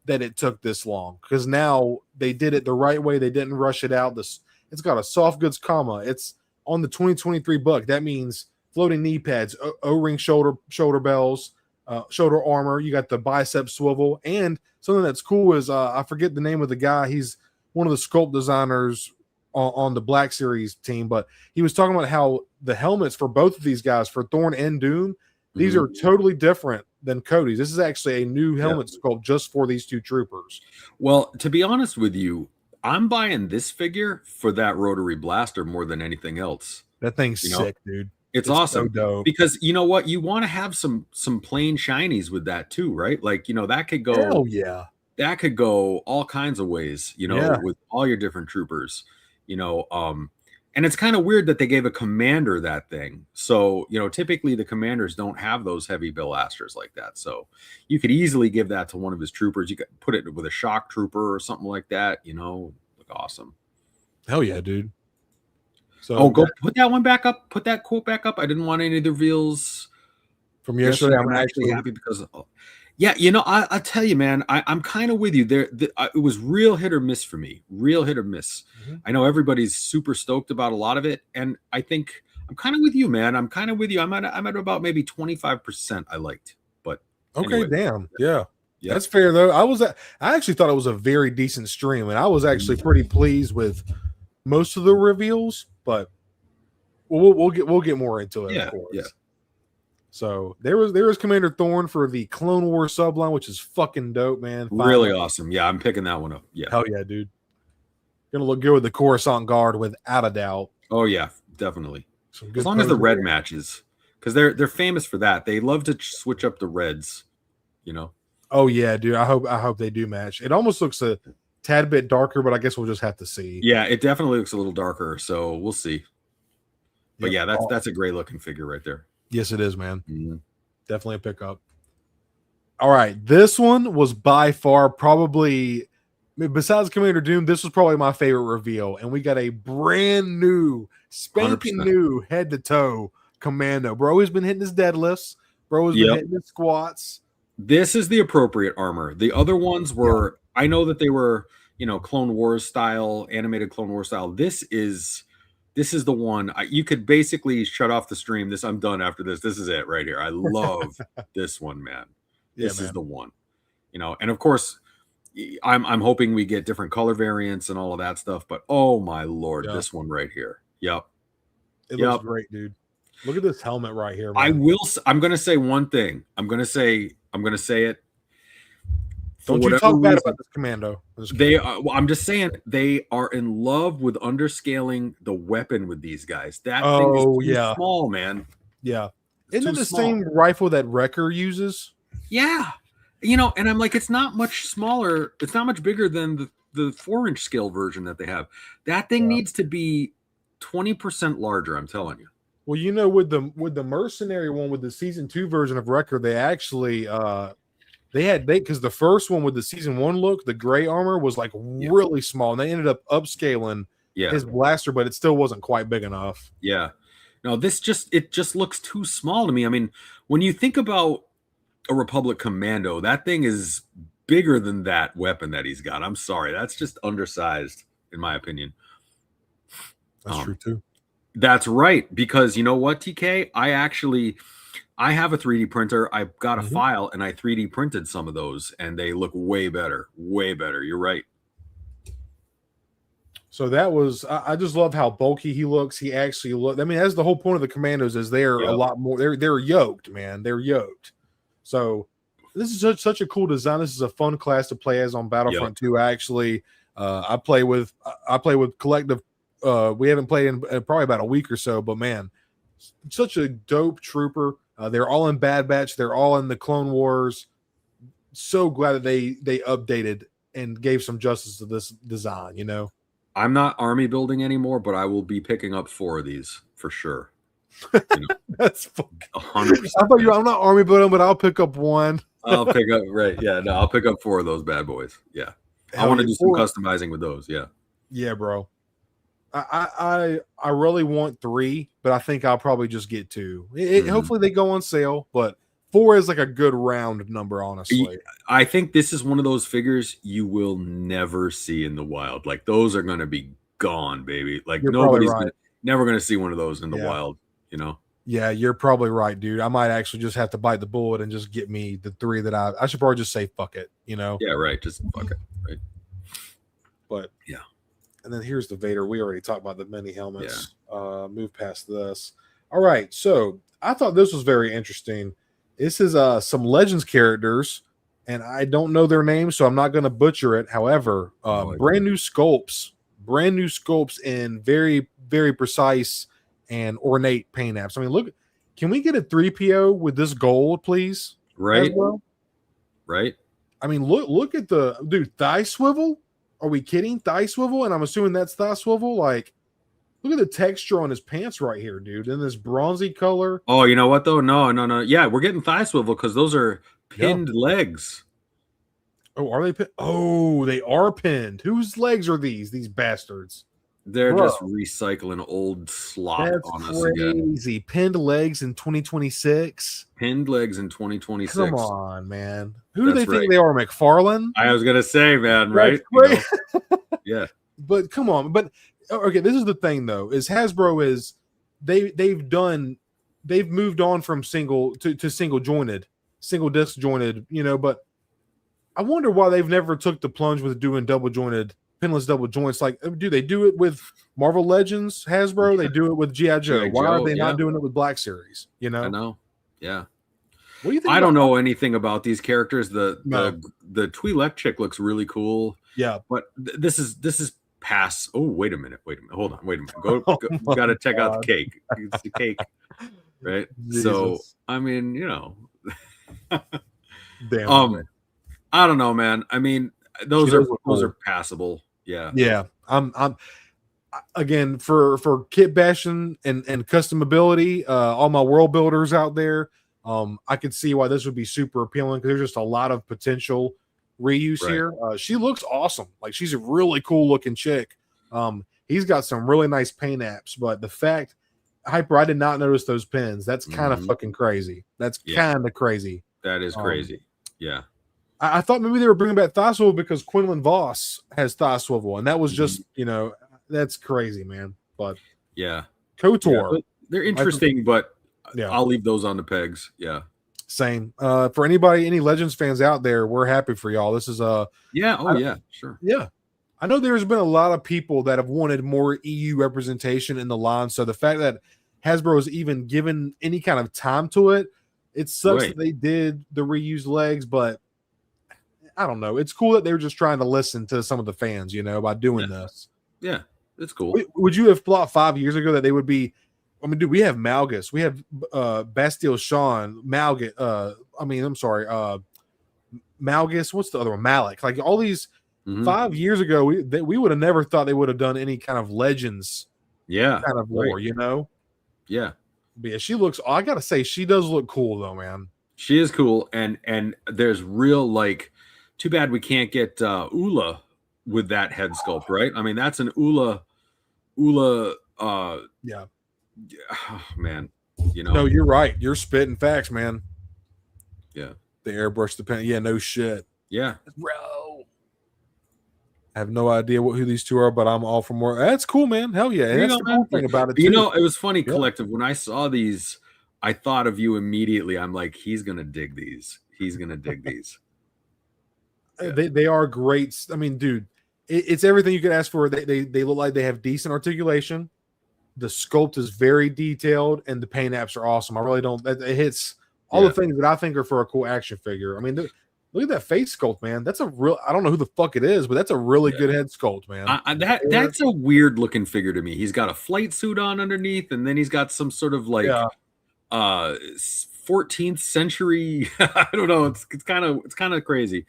that it took this long, because now they did it the right way. They didn't rush it out. It's got a soft goods comma. It's on the 2023 buck. That means floating knee pads, O-ring shoulder bells, shoulder armor. You got the bicep swivel, and something that's cool is I forget the name of the guy. He's one of the sculpt designers on the Black Series team, but he was talking about how the helmets for both of these guys, for Thorn and Doom, these are totally different than Cody's. This is actually a new helmet sculpt just for these two troopers. Well, to be honest with you, I'm buying this figure for that rotary blaster more than anything else. That thing's sick, dude. It's awesome, so dope. Because you know what, you want to have some plain shinies with that too, right? Like, that could go. Hell yeah, that could go all kinds of ways. With all your different troopers. And it's kind of weird that they gave a commander that thing. So typically the commanders don't have those heavy blasters like that. So you could easily give that to one of his troopers. You could put it with a shock trooper or something like that. Look awesome. Hell yeah, dude. So go put that one back up. Put that quote back up. I didn't want any of the reveals from yesterday. I'm actually happy because, I tell you, man, I'm kind of with you there. It was real hit or miss for me. Real hit or miss. I know everybody's super stoked about a lot of it, and I think I'm kind of with you, man. I'm kind of with you. I'm at about maybe 25%. I liked, but okay, anyway. Damn, yeah. That's fair though. I actually thought it was a very decent stream, and I was actually pretty pleased with most of the reveals, but we'll get more into it. Of course. Yeah. So there was Commander Thorn for the Clone Wars subline, which is fucking dope, man. Really awesome. Yeah, I'm picking that one up. Yeah. Hell yeah, dude. Gonna look good with the Coruscant Guard without a doubt. Oh yeah, definitely. As long as the red matches, because they're famous for that. They love to switch up the reds. Oh yeah, dude. I hope they do match. It almost looks a tad bit darker, but I guess we'll just have to see. Yeah, it definitely looks a little darker, so we'll see. But yeah, that's a great looking figure right there. Yes, it is, man. Definitely a pickup. All right, this one was by far probably, besides Commander Doom, this was probably my favorite reveal, and we got a brand new, spanking 100%. New head to toe Commando. Bro has been hitting his deadlifts. Bro has been hitting his squats. This is the appropriate armor. The other ones were, I know that they were, Clone Wars style, animated Clone Wars style. This is the one. You could basically shut off the stream. I'm done after this. This is it right here. I love this one, man. This is the one. And of course, I'm hoping we get different color variants and all of that stuff. But oh my lord, this one right here. Yep. It looks great, dude. Look at this helmet right here, man. I'm gonna say one thing. I'm gonna say it. Don't you talk bad about this commando. They are, well, I'm just saying they are in love with underscaling the weapon with these guys. That thing is too small, man. Yeah. Isn't it the same rifle that Wrecker uses? Yeah. You know, and I'm like, it's not much smaller. It's not much bigger than the 4-inch scale version that they have. That thing needs to be 20% larger, I'm telling you. Well, you know, with the mercenary one, with the season 2 version of Wrecker, they actually because the first one with the season 1 look, the gray armor was like really small, and they ended up upscaling his blaster, but it still wasn't quite big enough. Yeah. No, it just looks too small to me. I mean, when you think about a Republic Commando, that thing is bigger than that weapon that he's got. I'm sorry, that's just undersized in my opinion. That's true too. That's right, because you know what, TK, I have a 3D printer. I've got a file and I 3D printed some of those and they look way better. You're right. So that was, I just love how bulky he looks. He actually look. I mean, that's the whole point of the Commandos, is they're a lot more. They're yoked, man. They're yoked. So this is such a cool design. This is a fun class to play as on Battlefront 2. Actually, I play with Collective. We haven't played in probably about a week or so, but man, such a dope trooper. They're all in Bad Batch. They're all in the Clone Wars. So glad that they updated and gave some justice to this design. You know. I'm not army building anymore, but I will be picking up 4 of these for sure. You know, that's 100%. I thought I'm not army building, but I'll pick up 1. I'll pick up I'll pick up 4 of those bad boys. Yeah, I want to do some customizing with those. Yeah, bro. I really want 3, but I think I'll probably just get 2. Hopefully they go on sale, but 4 is like a good round number, honestly. I think this is one of those figures you will never see in the wild. Like, those are going to be gone, baby. Like, nobody's never going to see one of those in the wild, you know? Yeah, you're probably right, dude. I might actually just have to bite the bullet and just get me the 3 that I should probably just say fuck it, you know? Yeah, right. Just fuck it, right? But, yeah. And then here's the Vader. We already talked about the mini helmets. Move past this. All right, so I thought this was very interesting. This is some Legends characters, and I don't know their names, so I'm not going to butcher it. However, brand new sculpts in very, very precise and ornate paint apps. I mean, look, can we get a 3PO with this gold, please? Right. Right. I mean, look at the dude, thigh swivel. Are we kidding? Thigh swivel, and I'm assuming that's thigh swivel. Like, look at the texture on his pants right here, dude, in this bronzy color. Oh, you know what though? No. Yeah, we're getting thigh swivel because those are pinned legs. Oh, are they pinned? Oh, they are pinned. Whose legs are these? These bastards. They're just recycling old slop on us again. Crazy. Pinned legs in 2026. Pinned legs in 2026. Come on, man. Who do they think they are? McFarlane? I was gonna say, man, right? You know? Yeah. But come on. But okay, this is the thing though, is Hasbro is they've moved on from single to single disc jointed, you know, but I wonder why they've never took the plunge with doing double jointed, pinless double joints. Like, do they do it with Marvel Legends, Hasbro? They do it with G.I. Joe. Why are they not doing it with Black Series? You know? I know. Yeah. What do you think? I don't know anything about these characters. The Twi'lek chick looks really cool. Yeah. But this is past. Oh, wait a minute. Hold on. Wait a minute. Go got to check out the cake. It's the cake. Right? Jesus. So, I mean, you know. Damn. I don't know, man. I mean, those are passable. Yeah. Yeah. I'm again for kit bashing and customability, all my world builders out there, I could see why this would be super appealing, because there's just a lot of potential reuse here. She looks awesome. Like, she's a really cool looking chick. He's got some really nice paint apps, but the fact, Hyper, I did not notice those pins. That's kind of fucking crazy. That's kind of crazy. That is crazy. Yeah. I thought maybe they were bringing back thigh swivel because Quinlan Voss has thigh swivel, and that was just, you know, that's crazy, man. But yeah, KOTOR, yeah, they're interesting, but I'll leave those on the pegs. Yeah, same. For any Legends fans out there, we're happy for y'all. This is sure. Yeah, I know there's been a lot of people that have wanted more EU representation in the line. So the fact that Hasbro has even given any kind of time to it, it sucks that they did the reused legs, but I don't know. It's cool that they were just trying to listen to some of the fans, you know, by doing this. Yeah, it's cool. Would you have thought 5 years ago that they would be? I mean, dude, we have Malgus, we have Bastille Sean, Malgus. I'm sorry, Malgus. What's the other one? Malik. Like all these 5 years ago, we would have never thought they would have done any kind of Legends, kind of lore, you know? Yeah. But yeah, she looks. I gotta say, she does look cool though, man. She is cool, and there's real like. Too bad we can't get Ula with that head sculpt, right? I mean, that's an Ula. Yeah. Oh, man, you know. No, you're right. You're spitting facts, man. Yeah. The airbrush, the pen. Yeah, no shit. Yeah, bro. I have no idea who these two are, but I'm all for more. That's cool, man. Hell yeah. And that's the cool thing about it, too. You know, it was funny, Collective. When I saw these, I thought of you immediately. I'm like, he's gonna dig these. He's gonna dig these. Yeah. They are great. I mean, dude, it's everything you could ask for. They look like they have decent articulation. The sculpt is very detailed, and the paint apps are awesome. I really don't. It hits all the things that I think are for a cool action figure. I mean, look at that face sculpt, man. That's a real. I don't know who the fuck it is, but that's a really good head sculpt, man. That's a weird looking figure to me. He's got a flight suit on underneath, and then he's got some sort of like 14th century. I don't know. It's kind of crazy.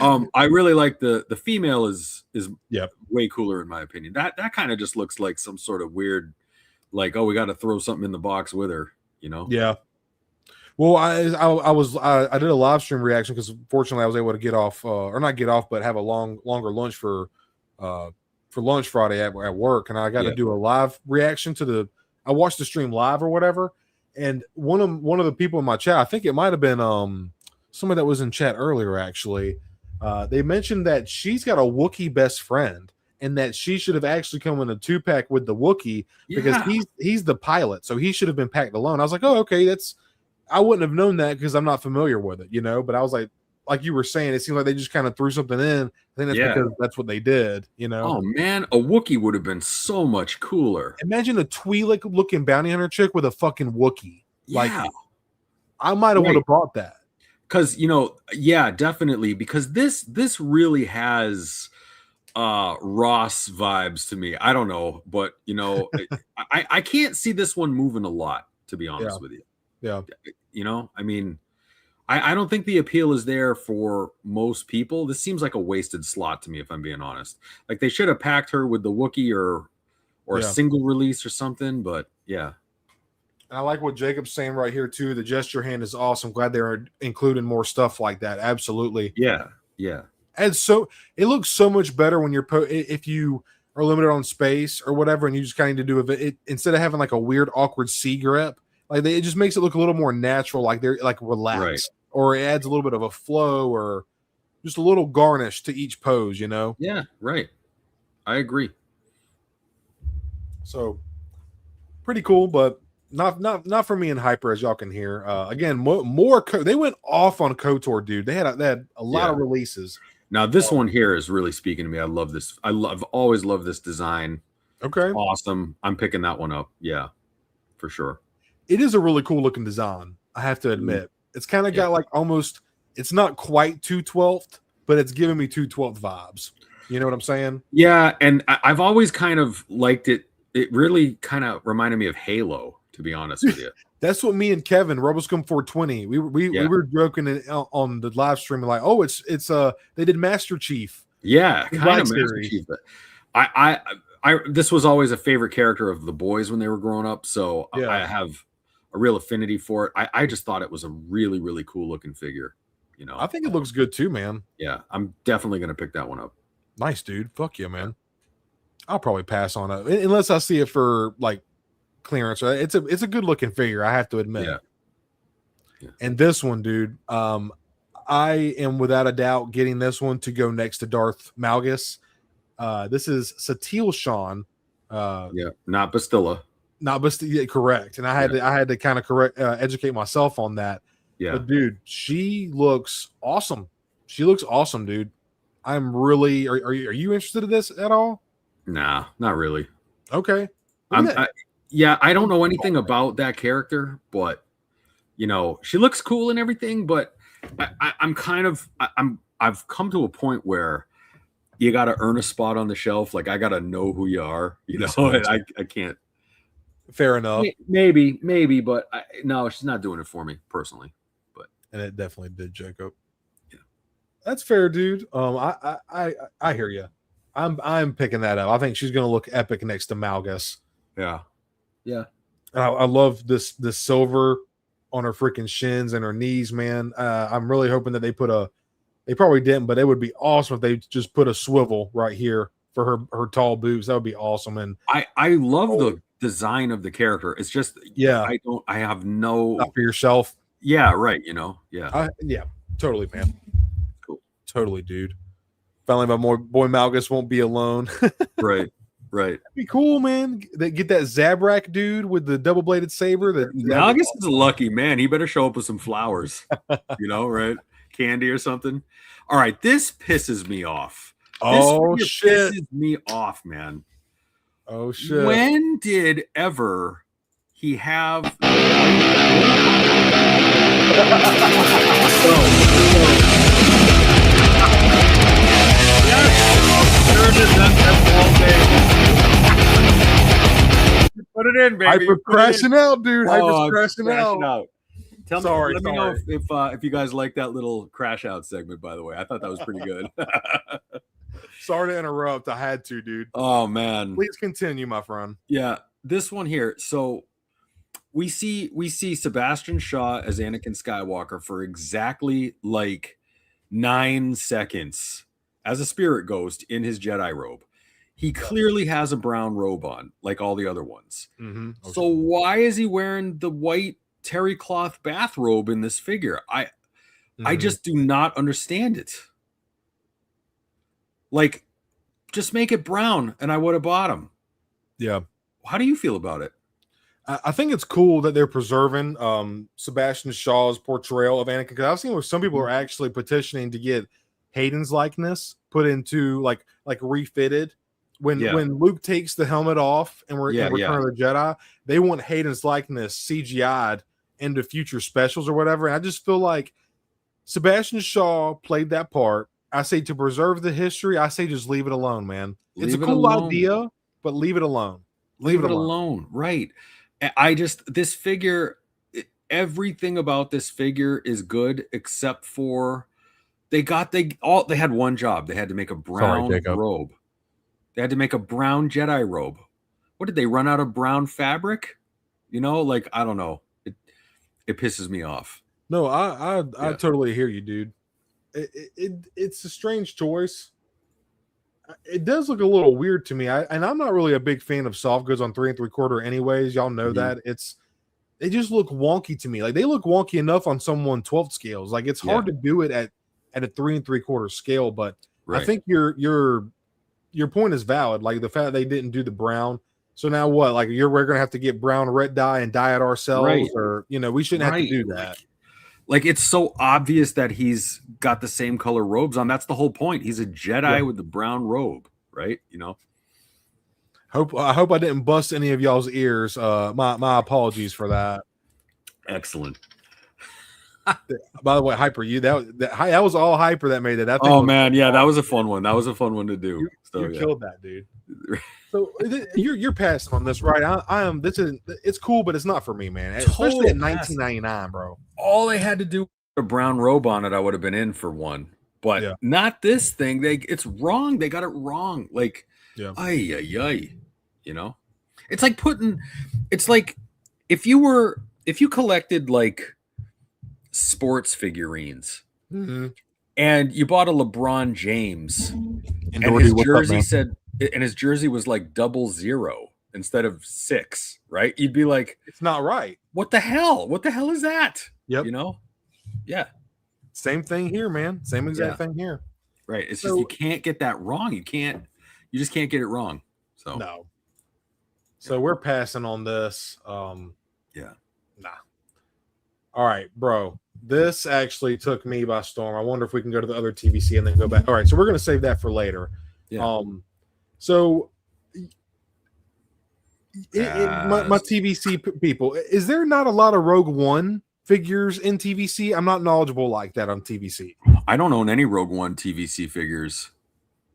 I really like the female is way cooler in my opinion. That kind of just looks like some sort of weird, like, oh, we got to throw something in the box with her, you know? Yeah. Well, I did a live stream reaction because fortunately I was able to get off or not get off, but have a longer lunch for lunch Friday at work, and I got to do a live reaction to I watched the stream live or whatever. And one of the people in my chat, I think it might have been somebody that was in chat earlier, actually. They mentioned that she's got a Wookiee best friend, and that she should have actually come in a 2-pack with the Wookiee because he's the pilot, so he should have been packed alone. I was like, oh, okay, I wouldn't have known that because I'm not familiar with it, you know. But I was like you were saying, it seemed like they just kind of threw something in. I think that's because that's what they did, you know. Oh man, a Wookiee would have been so much cooler. Imagine a Twi'lek looking bounty hunter chick with a fucking Wookiee. Like, I might have would have bought that. Because, you know, definitely. Because this really has Ross vibes to me. I don't know, but you know, I can't see this one moving a lot, to be honest with you. Yeah. You know, I mean, I don't think the appeal is there for most people. This seems like a wasted slot to me, if I'm being honest. Like they should have packed her with the Wookiee or a single release or something, but yeah. And I like what Jacob's saying right here too. The gesture hand is awesome. Glad they're including more stuff like that. Absolutely. Yeah. And so it looks so much better when you're if you are limited on space or whatever, and you just kind of need to do it instead of having like a weird awkward C grip. Like it just makes it look a little more natural, like they're like relaxed, or it adds a little bit of a flow or just a little garnish to each pose, you know? Yeah, right. I agree. So pretty cool, but not for me in hyper, as y'all can hear. Again, they went off on KOTOR, dude. They had a lot of releases. Now this one here is really speaking to me. I love this. I've always loved this design. Okay, it's awesome. I'm picking that one up. Yeah, for sure. It is a really cool looking design, I have to admit. It's kind of got like almost, it's not quite 212th, but it's giving me 212th vibes. You know what I'm saying? Yeah, and I've always kind of liked it. It really kind of reminded me of Halo, to be honest with you. That's what me and Kevin, RebelScum420, we were joking on the live stream, like, oh, it's they did Master Chief. Yeah, kind of Master Chief. But I this was always a favorite character of the boys when they were growing up, so I have a real affinity for it. I just thought it was a really, really cool looking figure. You know, I think it looks good too, man. Yeah, I'm definitely gonna pick that one up. Nice, dude. Fuck yeah, man. I'll probably pass on it unless I see it for like clearance. It's a good looking figure, I have to admit. Yeah. And this one, dude, I am without a doubt getting this one to go next to Darth Malgus. This is Satil Sean. Not Bastilla. Not Bastilla, correct. And I had to kind of educate myself on that. Yeah. But dude, she looks awesome. She looks awesome, dude. I'm really are you interested in this at all? Nah, not really. Okay. I don't know anything about that character, but you know, she looks cool and everything, but I've come to a point where you got to earn a spot on the shelf. Like I got to know who you are, you know. And I can't. Fair enough. Maybe, but no, she's not doing it for me personally. But and it definitely did, Jacob. Yeah, that's fair, dude. I hear you. I'm picking that up. I think she's gonna look epic next to Malgus. Yeah. And I love this silver on her freaking shins and her knees, man. I'm really hoping that they probably didn't, but it would be awesome if they just put a swivel right here for her tall boobs. That would be awesome. And I love the design of the character. It's just I have no not for yourself. Yeah, right. You know, yeah, totally, man. Cool, totally, dude. Finally, my boy Malgus won't be alone. Right. That'd be cool, man. Get that Zabrak dude with the double-bladed saber. Malgus is a lucky man. He better show up with some flowers, you know, right? Candy or something. All right, this pisses me off. This shit pisses me off, man. Oh shit! When did ever he have? Put it in, baby. Hyper crashing out, dude. Hyper crashing out. Let me know if you guys like that little crash out segment. By the way, I thought that was pretty good. Sorry to interrupt. I had to, dude. Oh man, please continue, my friend. Yeah, this one here. So we see Sebastian Shaw as Anakin Skywalker for exactly like 9 seconds as a spirit ghost in his Jedi robe. He clearly has a brown robe on, like all the other ones. Mm-hmm. Okay. So why is he wearing the white terry cloth bathrobe in this figure? I just do not understand it. Like, just make it brown, and I would have bought him. Yeah. How do you feel about it? I think it's cool that they're preserving Sebastian Shaw's portrayal of Anakin. Because I've seen where some people are actually petitioning to get Hayden's likeness put into like refitted. When Luke takes the helmet off and we're in Return of the Jedi, they want Hayden's likeness CGI'd into future specials or whatever. And I just feel like Sebastian Shaw played that part. I say to preserve the history, I say just leave it alone, man. It's a cool idea, but leave it alone. Leave it alone. Right. This figure, everything about this figure is good except for they had one job. They had to make a brown robe. They had to make a brown Jedi robe. What did they run out of brown fabric? You know, like, I don't know. It pisses me off. No, I totally hear you, dude. It's a strange choice. It does look a little weird to me. And I'm not really a big fan of soft goods on 3 3/4 anyways. Y'all know that. They just look wonky to me. Like, they look wonky enough on some 1/12 scales. Like, it's hard to do it at a 3 3/4 scale, but I think your point is valid. Like, the fact that they didn't do the brown. So now what? Like, we're gonna have to get brown red dye and dye it ourselves, or we shouldn't have to do that. Like, it's so obvious that he's got the same color robes on. That's the whole point. He's a Jedi with the brown robe, right? You know. I hope I didn't bust any of y'all's ears. My apologies for that. Excellent. By the way, Hyper, that was all Hyper that made it. That thing man, yeah, that was a fun one. That was a fun one to do. You killed that, dude. So you're passing on this, right? I am. It's cool, but it's not for me, man. Especially at $19.99, bro. All they had to do a brown robe on it, I would have been in for one, but not this thing. It's wrong. They got it wrong. Like, you know, it's like if you collected like sports figurines and you bought a LeBron James and his jersey was like 00 instead of 6, right? You'd be like, it's not right. What the hell is that? Yep. You know? Yeah. Same thing here, man. Same exact thing here. Right. It's just, you can't get that wrong. You just can't get it wrong. So no. So we're passing on this. Nah. All right, bro. This actually took me by storm. I wonder if we can go to the other TVC and then go back. All right, so we're gonna save that for later. Yeah. So my TVC people, is there not a lot of Rogue One figures in TVC. I'm not knowledgeable like that on TVC. I don't own any Rogue One TVC figures.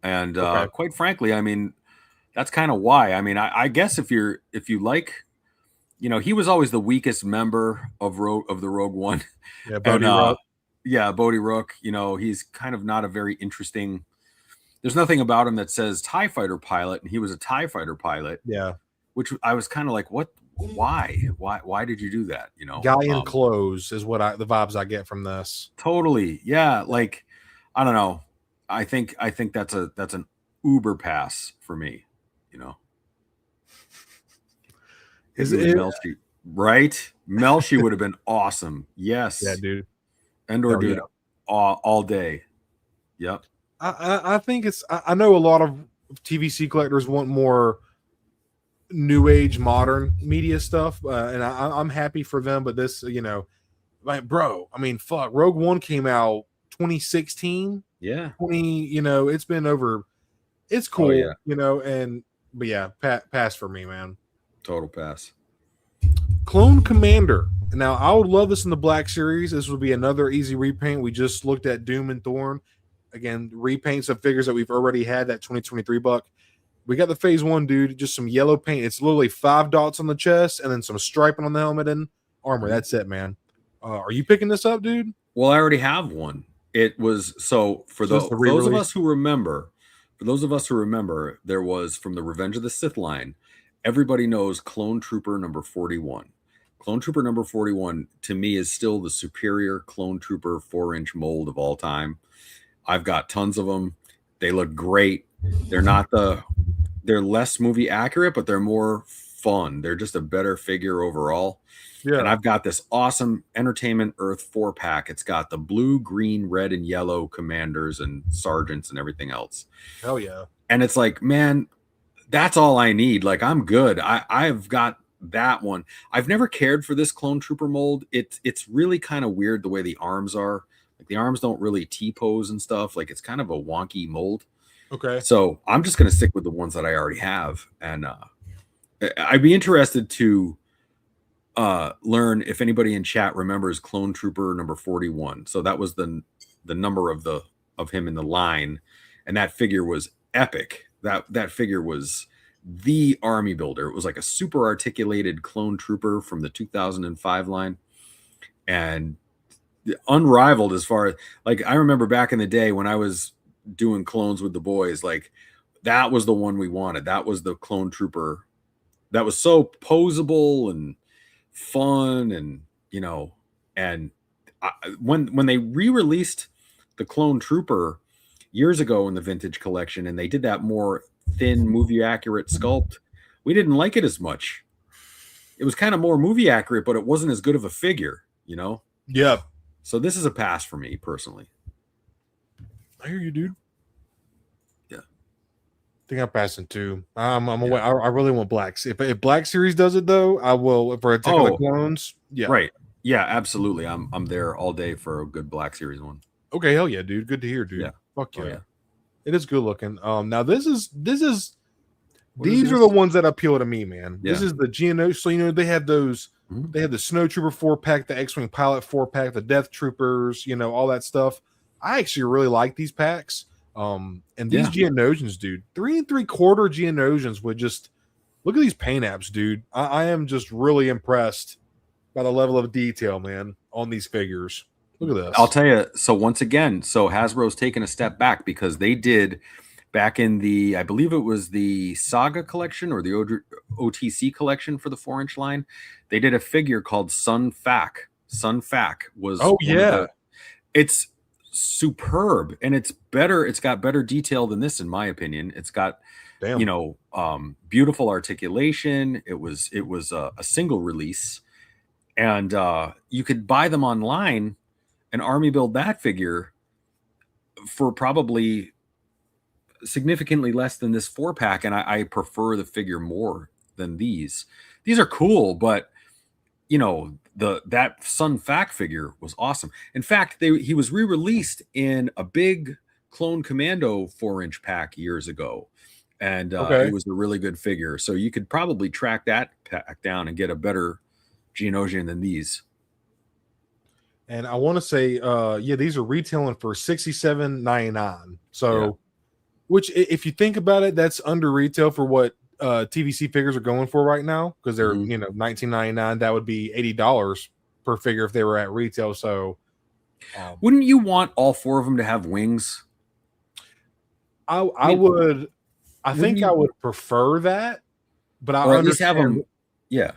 And quite frankly, I mean, that's kind of why. I mean, I guess if you like, you know, he was always the weakest member of the Rogue One. Yeah, Rook. Yeah, Bodhi Rook. You know, he's kind of not a very interesting. There's nothing about him that says TIE fighter pilot, and he was a TIE fighter pilot. Yeah, which I was kind of like, what? Why did you do that? You know, guy in clothes is what the vibes I get from this. Totally, yeah. Like, I don't know. I think that's an Uber pass for me. You know, is it Melshi, right? Melshi would have been awesome. Yes, yeah, dude. Endor dude, yeah. all day. Yep. I think it's. I know a lot of TVC collectors want more new age modern media stuff, and I'm happy for them. But this, you know, like, bro, I mean, fuck, Rogue One came out 2016. Yeah, 20. You know, it's been over. It's cool. Oh, yeah. You know, but yeah, pass for me, man. Total pass. Clone Commander. Now, I would love this in the Black Series. This would be another easy repaint. We just looked at Doom and Thorn. Again, repaints of figures that we've already had, that 2023 buck. We got the phase 1, dude. Just some yellow paint. It's literally 5 dots on the chest and then some striping on the helmet and armor. That's it, man. Are you picking this up, dude? Well, I already have one. It was for those of us who remember, there was from the Revenge of the Sith line. Everybody knows Clone Trooper number 41. Clone Trooper number 41 to me is still the superior Clone Trooper 4-inch mold of all time. I've got tons of them. They look great. They're less movie accurate, but they're more fun. They're just a better figure overall. Yeah. And I've got this awesome Entertainment Earth 4-pack. It's got the blue, green, red, and yellow commanders and sergeants and everything else. Hell yeah. And it's like, man, that's all I need. Like, I'm good. I've got that one. I've never cared for this Clone Trooper mold. It's really kind of weird the way the arms are. Like, the arms don't really T-pose and stuff. Like, it's kind of a wonky mold. Okay. So I'm just going to stick with the ones that I already have. And I'd be interested to learn if anybody in chat remembers Clone Trooper number 41. So that was the number of him in the line. And that figure was epic. That figure was the army builder. It was like a super articulated Clone Trooper from the 2005 line. And unrivaled as far as, like, I remember back in the day when I was doing clones with the boys, like, that was the one we wanted. That was the Clone Trooper that was so posable and fun. And, you know, and when they re-released the Clone Trooper years ago in the vintage collection, and they did that more thin movie accurate sculpt, we didn't like it as much. It was kind of more movie accurate, but it wasn't as good of a figure, you know? Yeah. So this is a pass for me personally. I hear you, dude. Yeah. I think I'm passing too. I'm away. I really want Blacks. If Black Series does it though, I will for Attack of the Clones. Yeah. Right. Yeah, absolutely. I'm there all day for a good Black Series one. Okay, hell yeah, dude. Good to hear, dude. Yeah. Fuck yeah. Oh, yeah. It is good looking. Now these are the ones that appeal to me, man. Yeah. This is the GNO. So, you know, they have those. Mm-hmm. They have the Snow Trooper 4-pack, the X-Wing Pilot 4-pack, the Death Troopers, you know, all that stuff. I actually really like these packs. And these Geonosians, dude, 3 3/4 Geonosians would just look at these paint apps, dude. I am just really impressed by the level of detail, man, on these figures. Look at this. I'll tell you. So once again, Hasbro's taken a step back because they did back in the, I believe it was the Saga collection or the OTC collection for the 4-inch line. They did a figure called Sun Fac. Sun Fac was it's superb, and it's better. It's got better detail than this, in my opinion. It's got you know, beautiful articulation. It was a single release, and you could buy them online and army build that figure for probably significantly less than this 4-pack, and I prefer the figure more than these. These are cool, but you know, that Sun Fac figure was awesome. In fact, he was re-released in a big Clone Commando 4-inch pack years ago, and it was a really good figure. So you could probably track that pack down and get a better Geonosian than these. And I want to say, yeah, these are retailing for $67.99. So, Yeah. which if you think about it, that's under retail for what TVC figures are going for right now, because they're $19.99. That would be $80 per figure if they were at retail. So, wouldn't you want all 4 of them to have wings? I would. I think I would prefer that, but I at least have them. Yeah,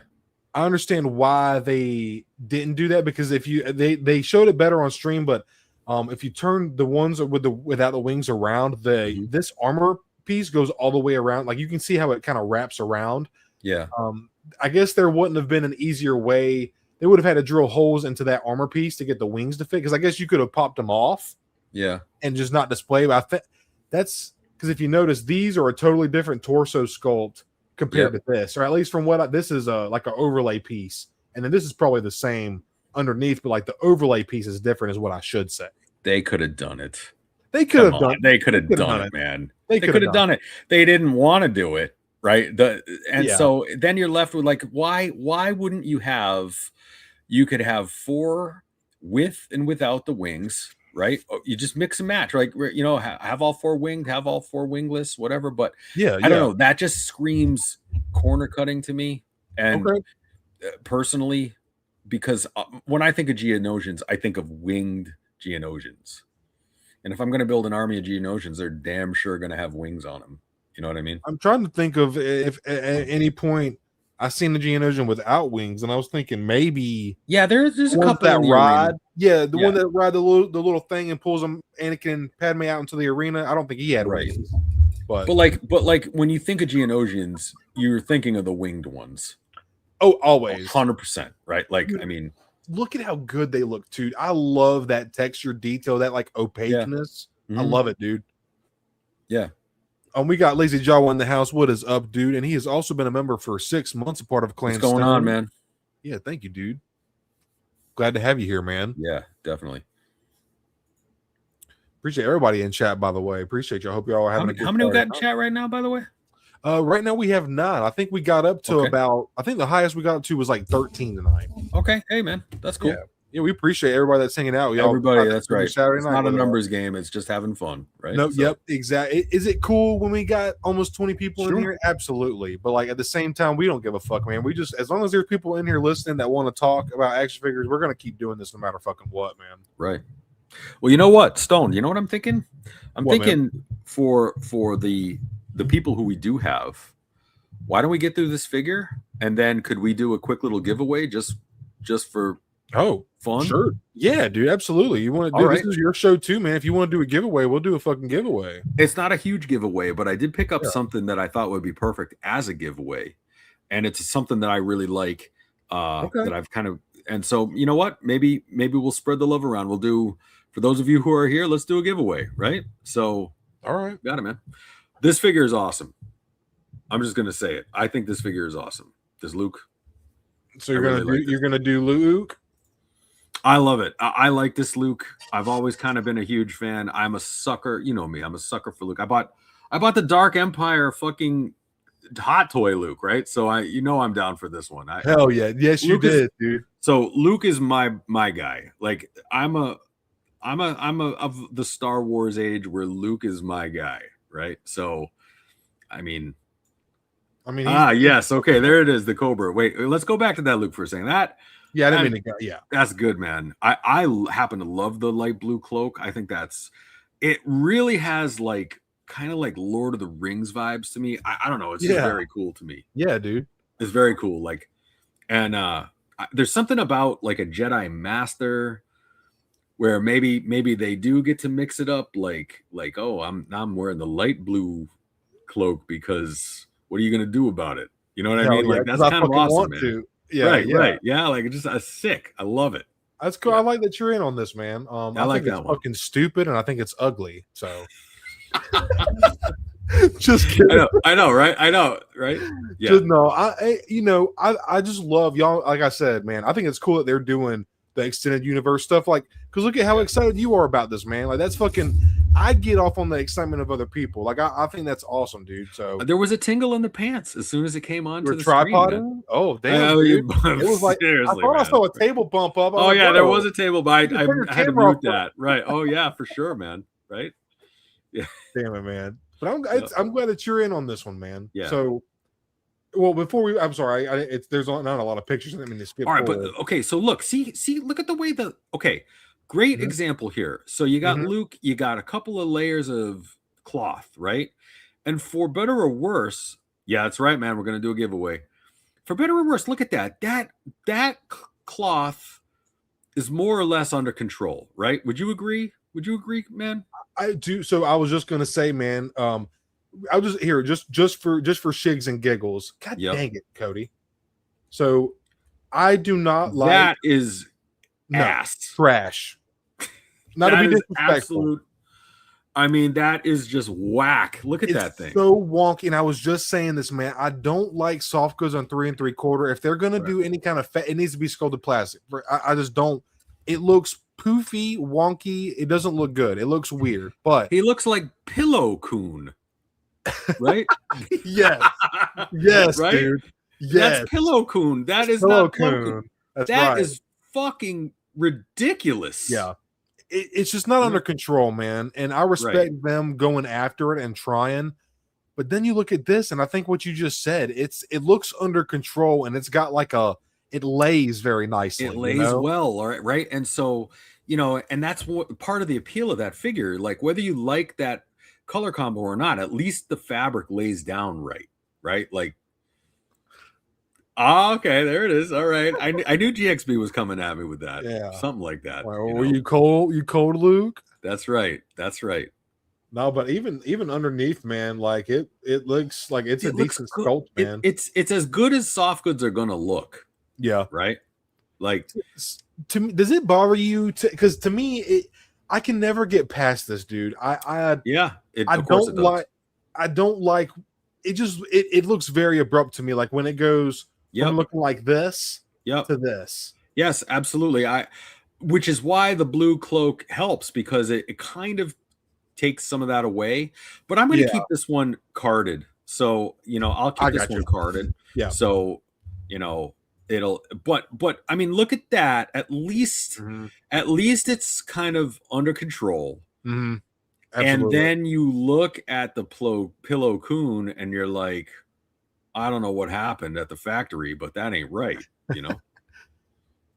I understand why they didn't do that, because if you they showed it better on stream, but if you turn the ones without the wings around, this armor piece goes all the way around. Like you can see how it kind of wraps around. Yeah. I guess there wouldn't have been an easier way. They would have had to drill holes into that armor piece to get the wings to fit, because I guess you could have popped them off. Yeah. And just not display. But I think that's because if you notice, these are a totally different torso sculpt compared to this, or at least from what this is like an overlay piece, and then this is probably the same underneath, but like the overlay piece is different, is what I should say. They could have done it. They could have done. They could have done it, man. They could have done it. They didn't want to do it, right? So then you're left with like, why wouldn't you have? You could have 4 with and without the wings, right? You just mix and match, right? You know, have all 4 winged, have all 4 wingless, whatever. But I don't know. That just screams corner cutting to me. And personally, because when I think of Geonosians, I think of winged Geonosians. And if I'm going to build an army of Geonosians, they're damn sure going to have wings on them. You know what I mean? I'm trying to think of if at any point I seen the Geonosian without wings, and I was thinking maybe there's a couple that ride. Arena. The one that ride the little thing and pulls them, Anakin and Padme out into the arena. I don't think he had wings. But like when you think of Geonosians, you're thinking of the winged ones. Oh, always 100%, right? Like, I mean, look at how good they look, dude. I love that texture detail, that like opaqueness. I love it, dude. Yeah. We got Lazy Jawa in the house. What is up, dude? And he has also been a member for 6 months, a part of Clan. What's going on, man? Yeah, thank you, dude. Glad to have you here, man. Yeah, definitely. Appreciate everybody in chat, by the way. Appreciate you. I hope you all are having a good. How many we got in chat right now, by the way? Right now we have 9. I think we got up to about. I think the highest we got up to was like 13 tonight. Okay, hey man, that's cool. Yeah, we appreciate everybody that's hanging out. Everybody, that's right. Saturday it's night, not a numbers game. It's just having fun, right? No, yep, exactly. Is it cool when we got almost 20 people in here? Absolutely. But like at the same time, we don't give a fuck, man. We just, as long as there's people in here listening that want to talk about action figures, we're gonna keep doing this no matter fucking what, man. Right. Well, you know what, Stone? You know what I'm thinking? I'm thinking for the people who we do have. Why don't we get through this figure, and then could we do a quick little giveaway just for fun? Sure. Yeah, dude, absolutely. You want to do this is your show too, man. If you want to do a giveaway, we'll do a fucking giveaway. It's not a huge giveaway, but I did pick up something that I thought would be perfect as a giveaway. And it's something that I really like. That I've kind of, and so you know what? Maybe we'll spread the love around. We'll do, for those of you who are here, let's do a giveaway, right? So all right. Got it, man. This figure is awesome. I'm just gonna say it. I think this figure is awesome. This Luke. So you're gonna do Luke? I love it. I like this Luke. I've always kind of been a huge fan. I'm a sucker. You know me. I'm a sucker for Luke. I bought the Dark Empire fucking hot toy Luke, right? So I'm down for this one. Hell yeah. Yes, you did, dude. So Luke is my guy. Like I'm a of the Star Wars age where Luke is my guy, right? So I mean yes, okay, there it is, the Cobra. Wait, let's go back to that Luke for a second. I didn't mean to go. Yeah, that's good, man. I happen to love the light blue cloak. I think it really has like kind of like Lord of the Rings vibes to me. I don't know. It's just very cool to me. Yeah, dude, it's very cool. Like, and there's something about like a Jedi Master where maybe they do get to mix it up. Like I'm wearing the light blue cloak because. What are you gonna do about it? You know what I mean? Like that's kind of awesome, man. Yeah, right. Yeah, like it's just sick. I love it. That's cool. I like that you're in on this, man. I like think that it's fucking stupid, and I think it's ugly. So, just kidding. I know, right? Yeah. Just, no, I just love y'all. Like I said, man, I think it's cool that they're doing the extended universe stuff. Like, because look at how excited you are about this, man. Like that's fucking. I get off on the excitement of other people. Like I think that's awesome, dude. So There was a tingle in the pants as soon as it came on to the tripoding. screen. Oh damn, dude. It was like I thought I saw a table bump up. Oh like, yeah, there was a table, but I had to mute that. that. Right. Oh yeah, for sure, man. Right. Yeah. Damn it, man. But I'm glad that you're in on this one, man. Yeah. So, well, before I'm sorry, there's not a lot of pictures. I mean, to skip. All right, but okay. So look, look at the way great example here. So you got Luke, you got a couple of layers of cloth, right? And for better or worse, yeah, that's right, man. We're gonna do a giveaway. For better or worse, look at that. That cloth is more or less under control, right? Would you agree? Would you agree, man? I do. So I was just gonna say, man. I'll just for shigs and giggles. God dang it, Cody. So I do not like that is ass trash. Not to be disrespectful. Absolute. I mean, that is just whack. Look at that thing. So wonky. And I was just saying this, man. I don't like soft goods on 3 3/4. If they're gonna do any kind of it needs to be sculpted plastic. I just don't. It looks poofy, wonky. It doesn't look good. It looks weird. But he looks like Pillow Coon, right? Yes, yes, right? Dude. Yes, that's Pillow Coon. That is Pillow not Coon. That's that right. is fucking ridiculous. Yeah. It's just not under control, man. And I respect them going after it and trying. But then you look at this, and I think what you just said, it looks under control, and it's got like it lays very nicely. It lays well, all right. And so, and that's what part of the appeal of that figure. Like whether you like that color combo or not, at least the fabric lays down right? Like, okay, there it is. All right. I knew GXB was coming at me with that. Yeah. Something like that. Well, were you cold? You cold, Luke? That's right. That's right. No, but even underneath, man, like it looks like it's a decent sculpt, man. It's as good as soft goods are gonna look. Yeah. Right. Like, to me, does it bother you? Because to me, I can never get past this, dude. I don't like it. Just it looks very abrupt to me. Like when it goes from looking like this to this. Yes, absolutely. Which is why the blue cloak helps, because it kind of takes some of that away. But I'm going to keep this one carded. So, I'll keep this one carded. Yeah. So, but I mean, look at that. At least it's kind of under control. Mm-hmm. And then you look at the Pillow Coon and you're like, I don't know what happened at the factory, but that ain't right.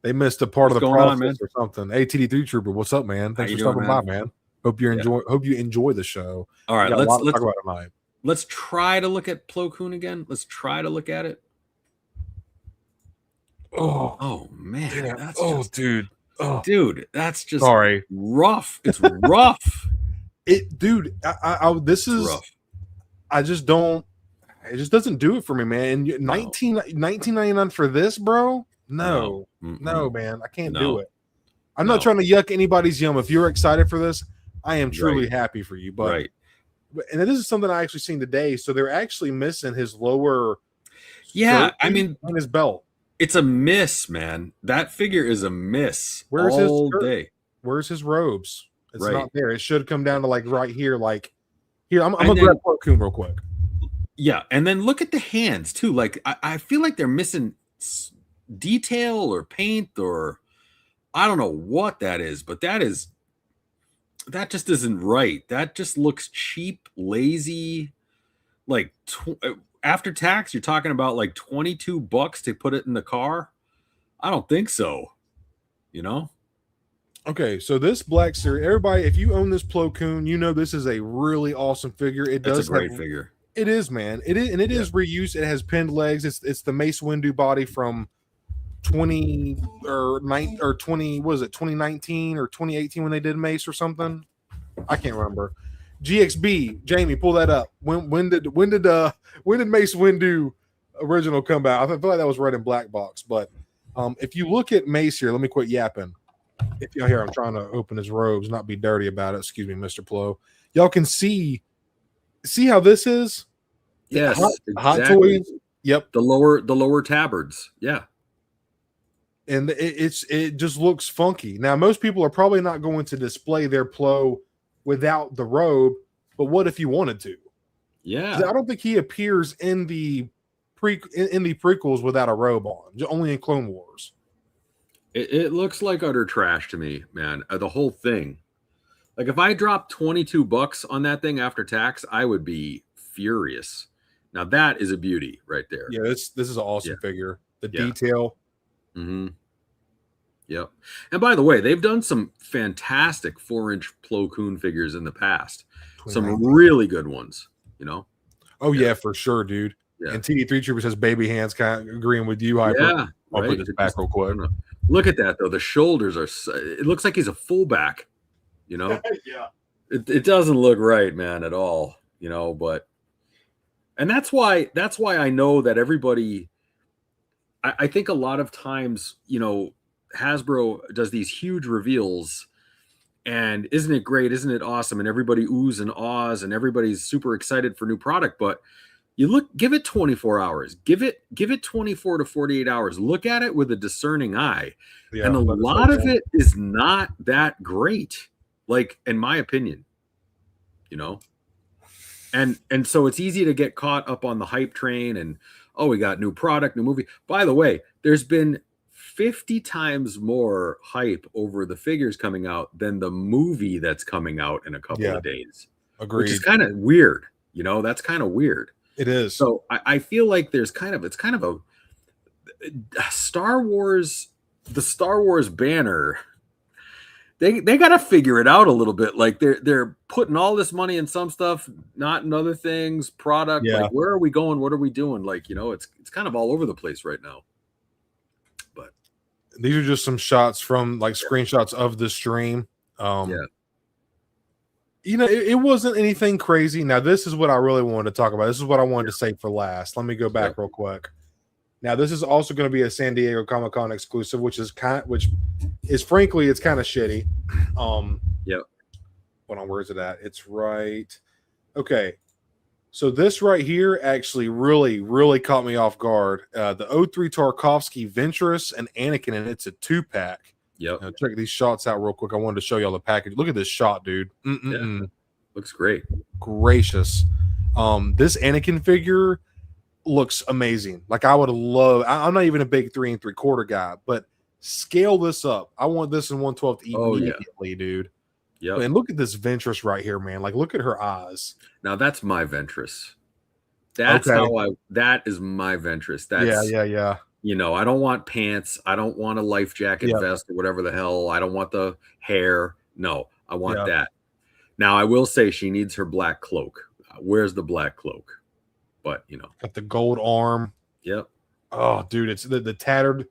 They missed a part of the process or something. ATD3 Trooper, what's up, man? Thanks for stopping by, man. Hope you enjoy the show. All right, let's talk about it tonight. Let's try to look at Plo Koon again. Let's try to look at it. Oh man, that's dude. Dude, that's just rough. It's rough. Dude, this is rough. I just don't. It just doesn't do it for me, man. And $19.99 for this, bro? No, man, I can't do it. I'm not trying to yuck anybody's yum. If you're excited for this, I am truly happy for you. But and this is something I actually seen today. So they're actually missing his lower. Yeah, I mean, on his belt. It's a miss, man. That figure is a miss. Where's all his day? Where's his robes? It's not there. It should come down to like right here. Like here, I'm gonna grab Plo Koon real quick. Yeah, and then look at the hands too. Like I feel like they're missing detail or paint, or I don't know what that is, but that just isn't right. That just looks cheap, lazy. Like after tax, you're talking about like $22 to put it in the car. I don't think so. Okay, so this Black Series, everybody, if you own this Plo Koon, this is a really awesome figure. It's a great figure. It is, man. It is, and it is reused. It has pinned legs. It's the Mace Windu body from 2019 or 2018 when they did Mace or something. I can't remember. GXB, Jamie, pull that up. When did Mace Windu original come out? I feel like that was red and black box. But if you look at Mace here, let me quit yapping. If y'all hear, I'm trying to open his robes, not be dirty about it. Excuse me, Mr. Plo. Y'all can see how this is. Yes, hot toys. Yep, the lower tabards. Yeah, and it just looks funky. Now, most people are probably not going to display their Plo without the robe, but what if you wanted to? Yeah. I don't think he appears in the prequels without a robe on, only in Clone Wars. It looks like utter trash to me, man. The whole thing. Like if I dropped $22 on that thing after tax, I would be furious. Now that is a beauty right there. Yeah, this is an awesome figure. The detail. Mm-hmm. Yep. And by the way, they've done some fantastic 4-inch Plo Koon figures in the past. Some really good ones, you know? Oh, yeah, for sure, dude. Yeah. And TD3 Trooper says baby hands, kind of agreeing with you, Hyper. Yeah. I'll put this back real quick. Look at that, though. The shoulders are, it looks like he's a fullback, you know? Yeah. It doesn't look right, man, at all, you know, but, and that's why I know that everybody, I think a lot of times, you know, Hasbro does these huge reveals and isn't it great? Isn't it awesome? And everybody oohs and ahs and everybody's super excited for new product, but give it 24 hours, give it 24 to 48 hours, look at it with a discerning eye. Yeah, and a lot of it is not that great. Like, in my opinion, you know, and so it's easy to get caught up on the hype train and, oh, we got new product, new movie. By the way, there's been 50 times more hype over the figures coming out than the movie that's coming out in a couple of days. Agreed. Which is kind of weird. You know, that's kind of weird. It is. So I feel like it's kind of a Star Wars, the Star Wars banner. They got to figure it out a little bit. Like they're putting all this money in some stuff, not in other things. Product, like where are we going? What are we doing? Like, you know, it's kind of all over the place right now. But these are just some shots from like screenshots of the stream. You know, it wasn't anything crazy. Now, this is what I really wanted to talk about. This is what I wanted to say for last. Let me go back real quick. Now, this is also going to be a San Diego Comic-Con exclusive, which is frankly, it's kind of shitty. Hold on, where is it at? It's right. Okay. So this right here actually really, really caught me off guard. The O3 Tarkovsky Ventress and Anakin, and it's a 2-pack. Yep. Now check these shots out real quick. I wanted to show y'all the package. Look at this shot, dude. Yeah. Looks great. Gracious. This Anakin figure looks amazing. Like I would love. I'm not even a big 3 3/4 guy, but scale this up. I want this in 1/12 immediately, dude. Yeah. And look at this Ventress right here, man. Like look at her eyes. Now that's my Ventress. That's that is my Ventress. That's yeah. You know, I don't want pants. I don't want a life jacket vest or whatever the hell. I don't want the hair. No, I want that. Now, I will say she needs her black cloak. Where's the black cloak? But, you know. Got the gold arm. Yep. Oh, dude, it's the tattered.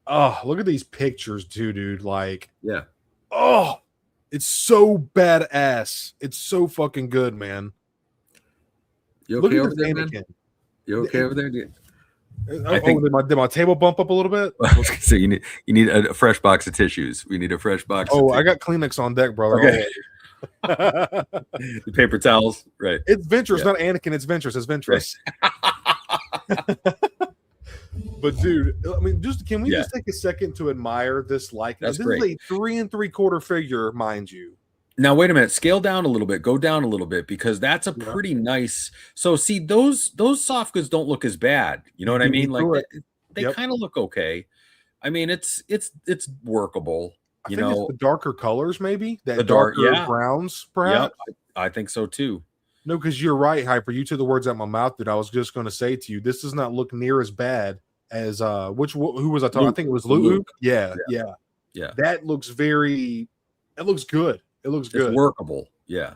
Oh, look at these pictures too, dude. Like, oh, it's so badass. It's so fucking good, man. You okay over there, man? You okay over there? I think did my table bump up a little bit? I was gonna say you need a fresh box of tissues. We need a fresh box. Oh, I got Kleenex on deck, brother. Okay. The paper towels, right? It's Ventress, not Anakin. It's Ventress. It's Ventress. Right. But dude, I mean, can we just take a second to admire this likeness? This is a 3 3/4 figure, mind you. Now, wait a minute. Scale down a little bit. Go down a little bit because that's a pretty nice. So, see, those soft goods don't look as bad. You know what I mean? Like they kind of look okay. I mean, it's workable. You know, it's the darker colors, maybe the darker browns, perhaps. Yep, I think so too. No, because you're right, Hyper. You took the words out of my mouth, dude. I was just going to say to you, this does not look near as bad as who was I talking? Luke. I think it was Luke. Yeah. That looks it looks good. It looks good. It's workable. Yeah.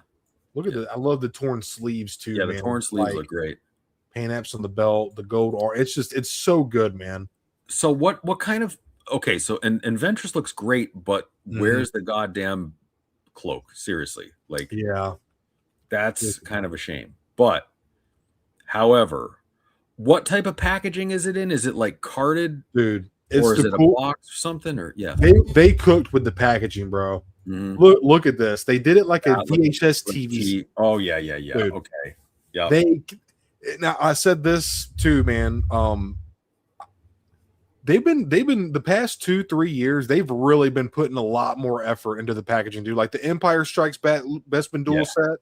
Look at I love the torn sleeves too. Yeah, man. the torn sleeves look great. Paint apps on the belt, the gold arm. It's so good, man. So what kind of so and Ventress looks great, but where's the goddamn cloak? Seriously. Like that's kind of a shame. But however, what type of packaging is it in? Is it like carded? Dude, or is it a box or something? Or they cooked with the packaging, bro. Look at this. They did it like a VHS TV. Oh yeah. Dude, okay. Yeah. Now I said this too, man. they've been the past 2-3 years, they've really been putting a lot more effort into the packaging, dude. Like the Empire Strikes Bespin dual set,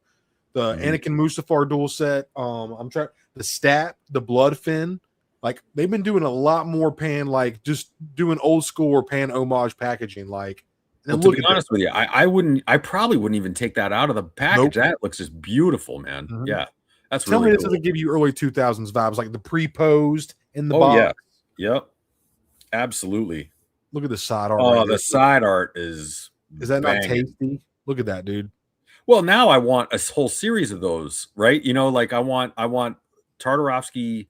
the Anakin Mustafar dual set, the stat, the Blood Fin. Like they've been doing a lot more pan, like just doing old school or pan homage packaging. Like, well, to be honest with you, I probably wouldn't even take that out of the package. Nope. That looks just beautiful, man. Yeah, that's Tell really me this doesn't give you early 2000s vibes, like the pre-posed in the box. Yeah, yep, absolutely. Look at the side art. Oh, the side art is that not tasty? Look at that, dude. Well, now I want a whole series of those, right? You know, like I want Tartarovsky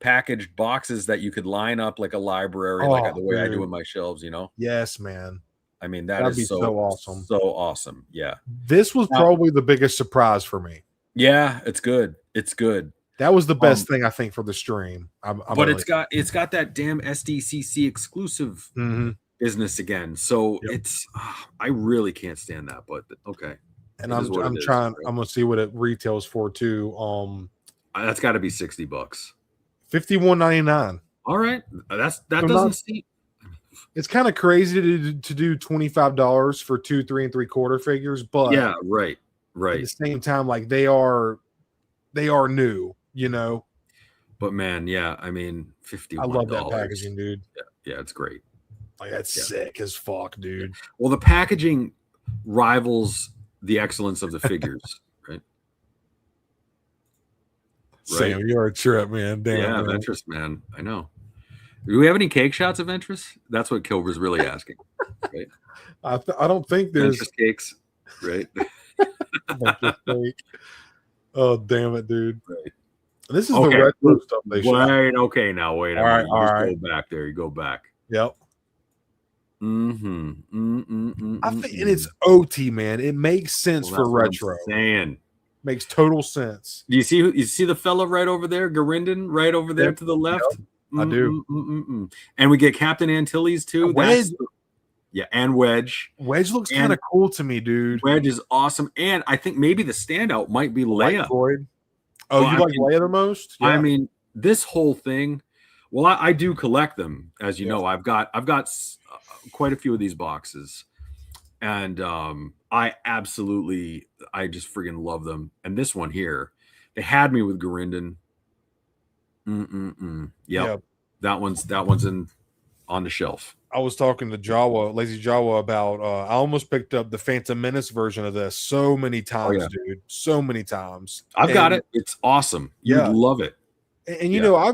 packaged boxes that you could line up like a library, like the way I do in my shelves, you know? Yes, man. I mean, that'd be so awesome. So awesome. Yeah. This was probably the biggest surprise for me. Yeah, it's good. It's good. That was the best thing I think for the stream. But it's got that damn SDCC exclusive business again. So it's I really can't stand that, but okay. And I'm trying. Right? I'm gonna see what it retails for too. That's got to be $60. $51.99. All right, that doesn't seem. It's kind of crazy to do $25 for 2, 3, and 3/4 figures, but yeah, right. At the same time, like they are new, you know. But man, yeah, I mean, $51. I love that packaging, dude. Yeah, it's great. Like that's sick as fuck, dude. Well, the packaging rivals the excellence of the figures, right? Sam, you're a trip, man. Damn, yeah, man. Ventress, man. I know. Do we have any cake shots of Ventress? That's what Kilber's really asking, right? I don't think there's Ventress cakes, right? Oh, damn it, dude. Right. This is the retro stuff they show. Wait, okay, now wait a minute. All right. Go back there. You go back. Yep. I think, and it's OT, man. It makes sense for retro. Makes total sense. Do you see the fella right over there, Garindon, right over there to the left? Yep. I do. And we get Captain Antilles too. Wedge. And Wedge. Wedge looks kind of cool to me, dude. Wedge is awesome. And I think maybe the standout might be Leia. Oh, you like Leia the most? Yeah. I mean, this whole thing. Well, I do collect them, as you know. I've got quite a few of these boxes, and I just friggin' love them. And this one here, they had me with Garindon. Yep. That one's on the shelf. I was talking to Lazy Jawa about I almost picked up the Phantom Menace version of this so many times, dude. So many times. I've got it. It's awesome. You love it. And you know, I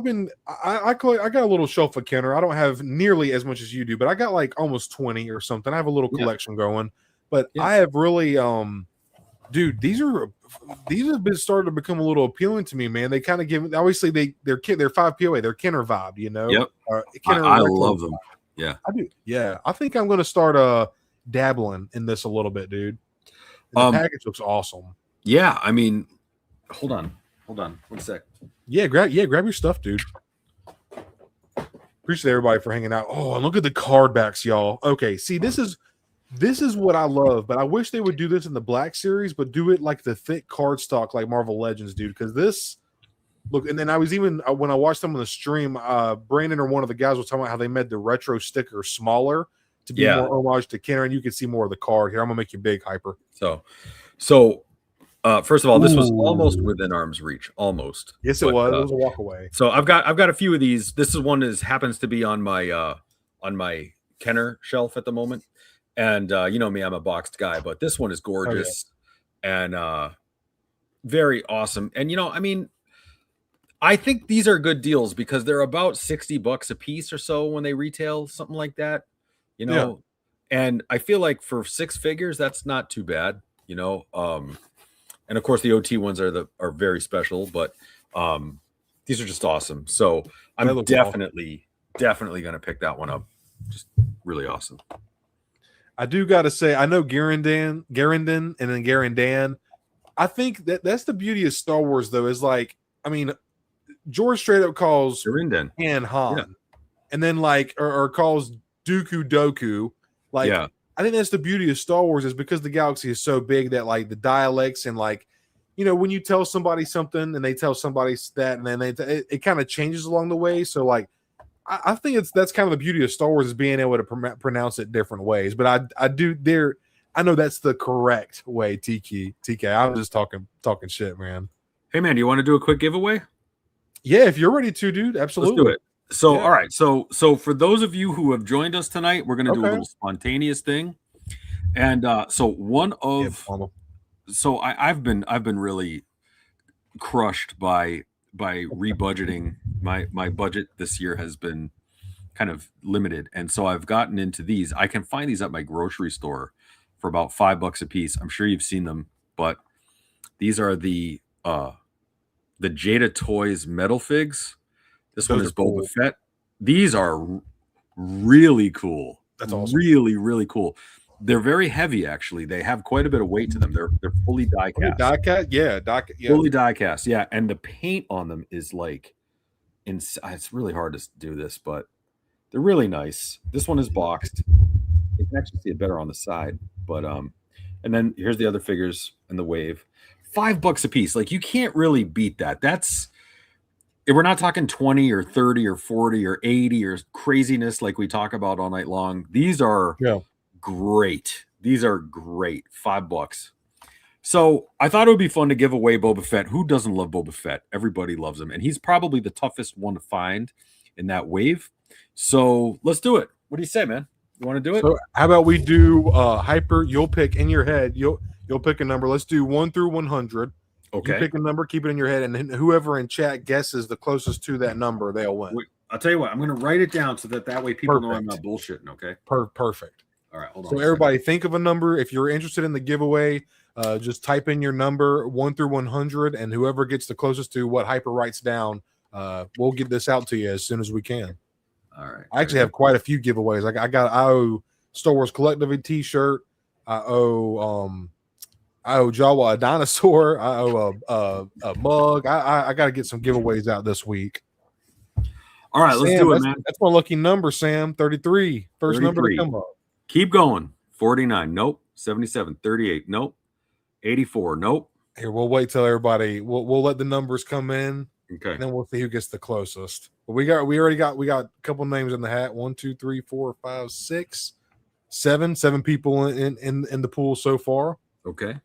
got a little shelf of Kenner. I don't have nearly as much as you do, but I got like almost 20 or something. I have a little collection going. But I have really dude, these have been starting to become a little appealing to me, man. They kind of give, obviously they're 5 POA, they're Kenner vibe, you know. Yep. I love them. Yeah, I do. Yeah, I think I'm going to start dabbling in this a little bit, dude. And the package looks awesome. Yeah, I mean, hold on, 1 sec. Yeah, grab your stuff, dude. Appreciate everybody for hanging out. Oh, and look at the card backs, y'all. Okay, see, this is what I love, but I wish they would do this in the Black Series, but do it like the thick cardstock like Marvel Legends, dude. Because this. Look, and then I was even when I watched them on the stream, Brandon or one of the guys was talking about how they made the retro sticker smaller to be more homage to Kenner, and you can see more of the card here. I'm gonna make you big, Hyper. So first of all, this was almost within arm's reach, almost. Yes, it was. It was a walk away. So I've got a few of these. This is one that happens to be on my Kenner shelf at the moment, and you know me, I'm a boxed guy, but this one is gorgeous and very awesome. And you know, I mean. I think these are good deals because they're about $60 a piece or so when they retail, something like that, you know. And I feel like for 6 figures, that's not too bad, you know. And of course, the OT ones are very special, but these are just awesome. So I'm definitely going to pick that one up. Just really awesome. I do got to say, I know Garindon, and then Garindan. I think that's the beauty of Star Wars, though, is like, I mean. George straight up calls Han, and then like or calls Dooku Doku. Like, I think that's the beauty of Star Wars is because the galaxy is so big that like the dialects and like, you know, when you tell somebody something and they tell somebody that, and then it kind of changes along the way. So like, I think that's kind of the beauty of Star Wars is being able to pronounce it different ways. But I know that's the correct way. TK. I'm just talking shit, man. Hey man, do you want to do a quick giveaway? Yeah, if you're ready to, dude. Absolutely. Let's do it. So, yeah. All right. So for those of you who have joined us tonight, we're going to do a little spontaneous thing. And so I've been really crushed by rebudgeting. My budget this year has been kind of limited, and so I've gotten into these. I can find these at my grocery store for about $5 a piece. I'm sure you've seen them, but these are the Jada Toys metal figs. This one is Boba Fett. These are really cool. That's awesome. Really, really cool. They're very heavy, actually. They have quite a bit of weight to them. They're fully die cast. Fully die cast, yeah. And the paint on them is like, it's really hard to do this, but they're really nice. This one is boxed. You can actually see it better on the side, but and then here's the other figures and the wave. $5 a piece. Like, you can't really beat that. We're not talking 20 or 30 or 40 or 80 or craziness like we talk about all night long. These are great. These are great. $5. So I thought it would be fun to give away Boba Fett. Who doesn't love Boba Fett? Everybody loves him. And he's probably the toughest one to find in that wave. So let's do it. What do you say, man? You want to do it? So how about we do hyper? You'll pick in your head. You'll pick a number. Let's do 1 through 100. Okay. You pick a number, keep it in your head, and then whoever in chat guesses the closest to that number, they'll win. I'll tell you what. I'm going to write it down so that way people know I'm not bullshitting. Okay. Perfect. All right. Hold on. So everybody, think of a number. If you're interested in the giveaway, just type in your number 1 through 100, and whoever gets the closest to what Hyper writes down, we'll get this out to you as soon as we can. All right. I actually have quite a few giveaways. I owe Star Wars Collective a T-shirt. I owe Jawa a dinosaur. I owe a mug. I got to get some giveaways out this week. All right, Sam, let's do it, man. That's my lucky number, Sam. 33. First 33. Number to come up. Keep going. 49. Nope. 77. 38. Nope. 84. Nope. Here, we'll wait till everybody. We'll let the numbers come in. Okay. And then we'll see who gets the closest. But we got a couple names in the hat. 1, 2, 3, 4, 5, 6, 7. 7 people in the pool so far. Okay.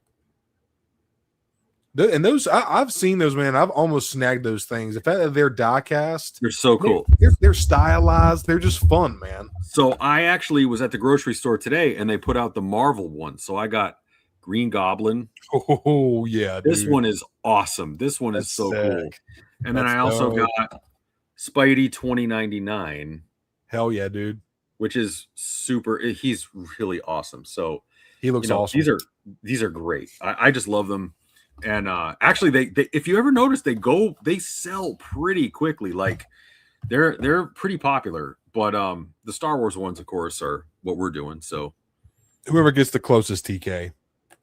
And those, I've seen those, man. I've almost snagged those things. The fact that they're die cast, they're so cool. They're stylized. They're just fun, man. So I actually was at the grocery store today, and they put out the Marvel one. So I got Green Goblin. Oh yeah, this one is awesome. This one is so cool. And then I also got Spidey 2099. Hell yeah, dude! Which is super. He's really awesome. So he looks awesome. These are great. I just love them. And actually, they if you ever notice, they sell pretty quickly. Like they're pretty popular. But the Star Wars ones, of course, are what we're doing. So whoever gets the closest, TK.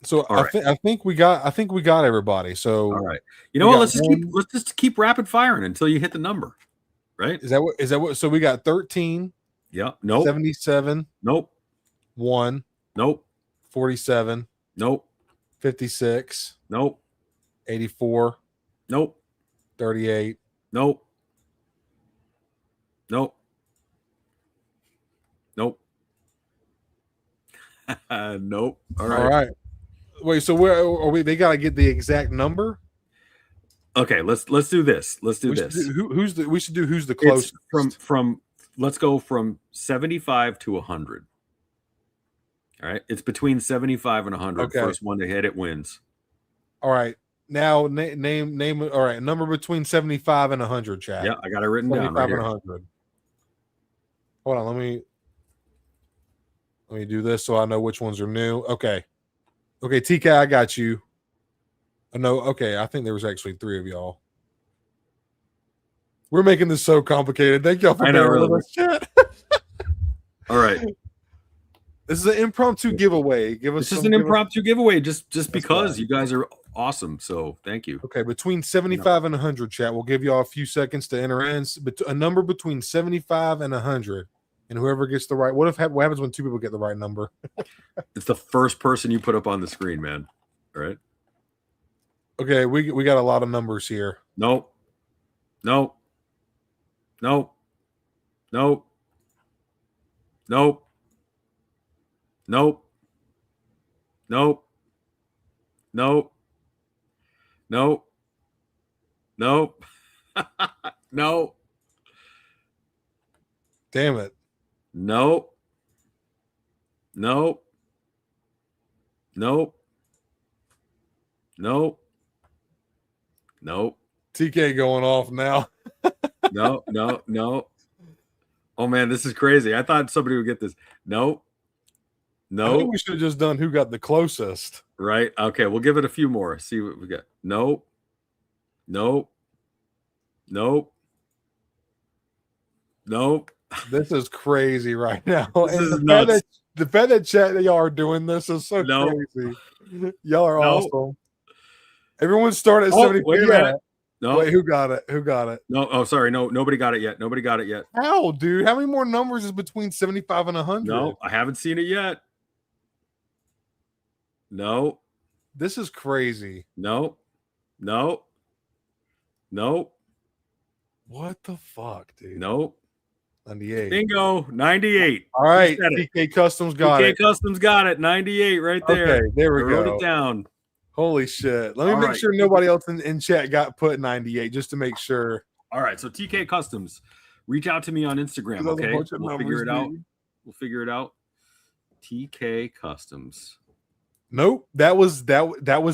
So I think we got everybody. So all right, you know what? Let's just keep rapid firing until you hit the number. Right? Is that what? So we got 13. Yeah. Nope. 77. Nope. 1. Nope. 47. Nope. 56. Nope. 84. Nope. 38. Nope. Nope. Nope. Nope. All right. Wait, so where are we? They gotta get the exact number. Okay, let's do this. Let's do this. We should do who's the closest from let's go from 75 to 100. All right, it's between 75 and 100. Okay. First one to hit it wins. All right. Now name. All right, number between 75 and 100, chat. Yeah, I got it written down. 75 and 100. Hold on, let me do this so I know which ones are new. Okay, TK, I got you. Oh, no, okay, I think there was actually 3 of y'all. We're making this so complicated. Thank y'all for bearing with us, chat. All right. This is an impromptu giveaway. This is an impromptu giveaway just because you guys are awesome. So thank you. Okay, between 75 and 100, chat. We'll give y'all a few seconds to enter in. A number between 75 and 100. And whoever gets the right, what happens when 2 people get the right number? It's the first person you put up on the screen, man. All right. Okay, we got a lot of numbers here. Nope. Nope. Nope. Nope. Nope. Nope. Nope. Nope. Nope. Nope. No. Damn it. Nope. Nope. Nope. Nope. Nope. TK going off now. No, no, no. Oh man, this is crazy. I thought somebody would get this. Nope. I think Nope. we should have just done who got the closest. Right. Okay, we'll give it a few more. See what we got. Nope. Nope. Nope. Nope. This is crazy right now. This is And nuts. the fact that chat that y'all are doing this is so Nope. crazy. Y'all are Nope. awesome. Everyone's starting at Oh, 70. wait a minute. No. Wait, who got it? Who got it? No. Oh, sorry. No, nobody got it yet. Nobody got it yet. How, dude? How many more numbers is between 75 and 100? No, I haven't seen it yet. No. This is crazy. No. No. No. What the fuck, dude? No. 98. Bingo. 98. All right. said it. TK Customs got TK it. Customs got it. 98 right there. Okay, there we I wrote go. it down. Holy shit. Let me All make right. sure nobody else in chat got put 98 just to make sure. All right. So TK Customs, reach out to me on Instagram. There's a Okay. bunch of We'll figure it numbers, out. dude. We'll figure it out. TK Customs. Nope. That was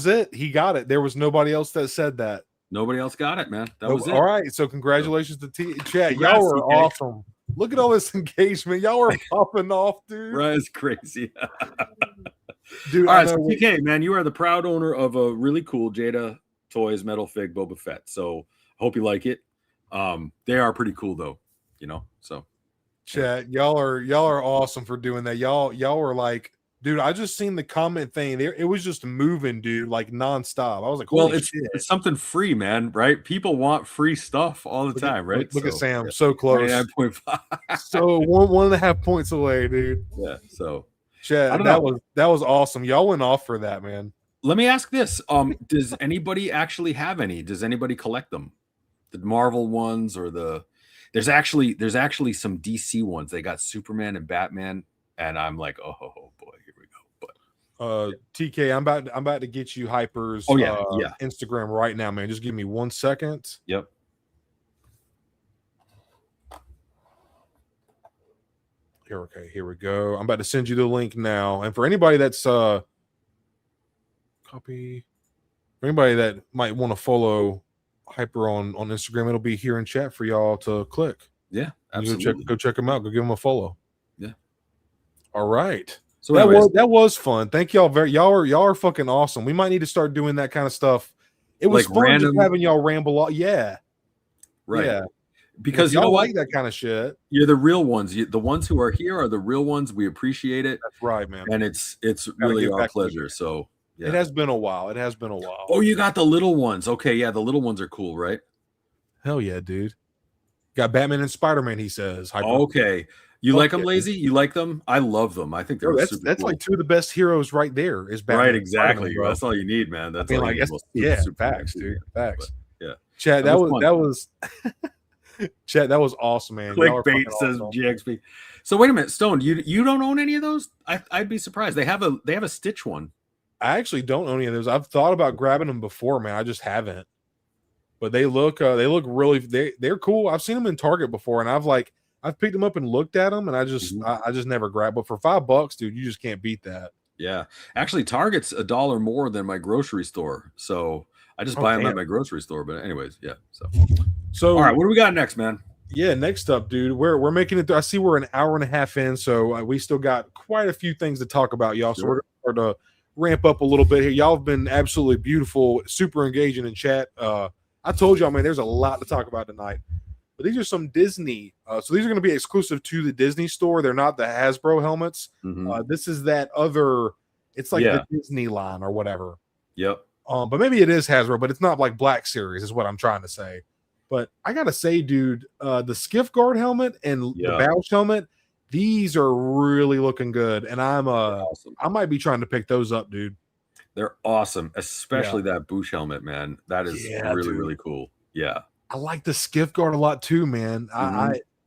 it. He got it. There was nobody else that said that. Nobody else got it, man. That Nope. was it. All right. So congratulations to chat. Congrats, Y'all are TK. awesome. Look at all this engagement. Y'all are popping off, dude. Right, it's crazy. Dude, All I right, so know- TK, man, you are the proud owner of a really cool Jada Toys Metal Fig Boba Fett. So I hope you like it. They are pretty cool though, you know. So chat, y'all are awesome for doing that. Y'all were like, dude, I just seen the comment thing there. It was just moving, dude, like nonstop. I was like, well, holy it's shit. something free, man, right? People want free stuff all the time, right? Look at So, Sam, yeah. so close. 99.5. So 1.5 points away, dude. Yeah. So Chat, I don't that was awesome. Y'all went off for that, man. let me ask this. Does anybody actually have any? Does anybody collect them? The Marvel ones or there's actually some DC ones. They got Superman and Batman, and I'm like, oh boy, here we go. But TK, I'm about to get you Hyper's yeah. Instagram right now, man. Just give me 1 second. Yep. Here we go. I'm about to send you the link now. And for anybody that's copy, for anybody that might want to follow Hyper on Instagram, it'll be here in chat for y'all to click. Yeah, You absolutely. go check them out. Go give them a follow. Yeah. All right. So anyways, that was fun. Thank y'all y'all are fucking awesome. We might need to start doing that kind of stuff. It was Like fun random- just having y'all ramble all. Yeah. right. Yeah. Because you y'all know what? like that kind of shit. You're the real ones. The ones who are here are the real ones. We appreciate it. That's right, man. And it's really get our back to pleasure. it. So yeah. It has been a while. Oh, you got the little ones. Okay, yeah, the little ones are cool, right? Hell yeah, dude. Got Batman and Spider-Man, he says. Hyper. Okay. You like them, Okay. Lazy? You like them? I love them. I think they're Bro, super that's cool. like two of the best heroes right there. Is Batman right, and Spider-Man, exactly. bro. That's all you need, man. That's I mean, all like, you need. that's, Well, yeah, super facts, cool, dude. man. Facts. But, yeah. Chad, That that was was Chad, that was awesome, man. Y'all are Clickbait fucking says awesome. GXP. So wait a minute, Stone, you don't own any of those? I'd be surprised. They have a Stitch one. I actually don't own any of those. I've thought about grabbing them before, man. I just haven't. But they look really they're cool. I've seen them in Target before, and I've picked them up and looked at them, and I just never grabbed. But for $5, dude, you just can't beat that. Yeah, actually, Target's $1 more than my grocery store, so I just buy them at my grocery store. But anyways, yeah. So all right, what do we got next, man? Yeah, next up, dude, we're making it through. I see we're an hour and a half in, so we still got quite a few things to talk about, y'all. Sure. So we're going to ramp up a little bit here. Y'all have been absolutely beautiful, super engaging in chat. I told y'all, man, there's a lot to talk about tonight. But these are some Disney. So these are going to be exclusive to the Disney store. They're not the Hasbro helmets. This is that other. It's like the Disney line or whatever. Yep. But maybe it is Hasbro, but it's not like Black Series, is what I'm trying to say. But I gotta say, dude, the Skiff Guard helmet and the Bausch helmet, these are really looking good. And awesome. I might be trying to pick those up, dude. They're awesome, especially that Bouch helmet, man. That is really, really cool. Yeah. I like the Skiff Guard a lot too, man.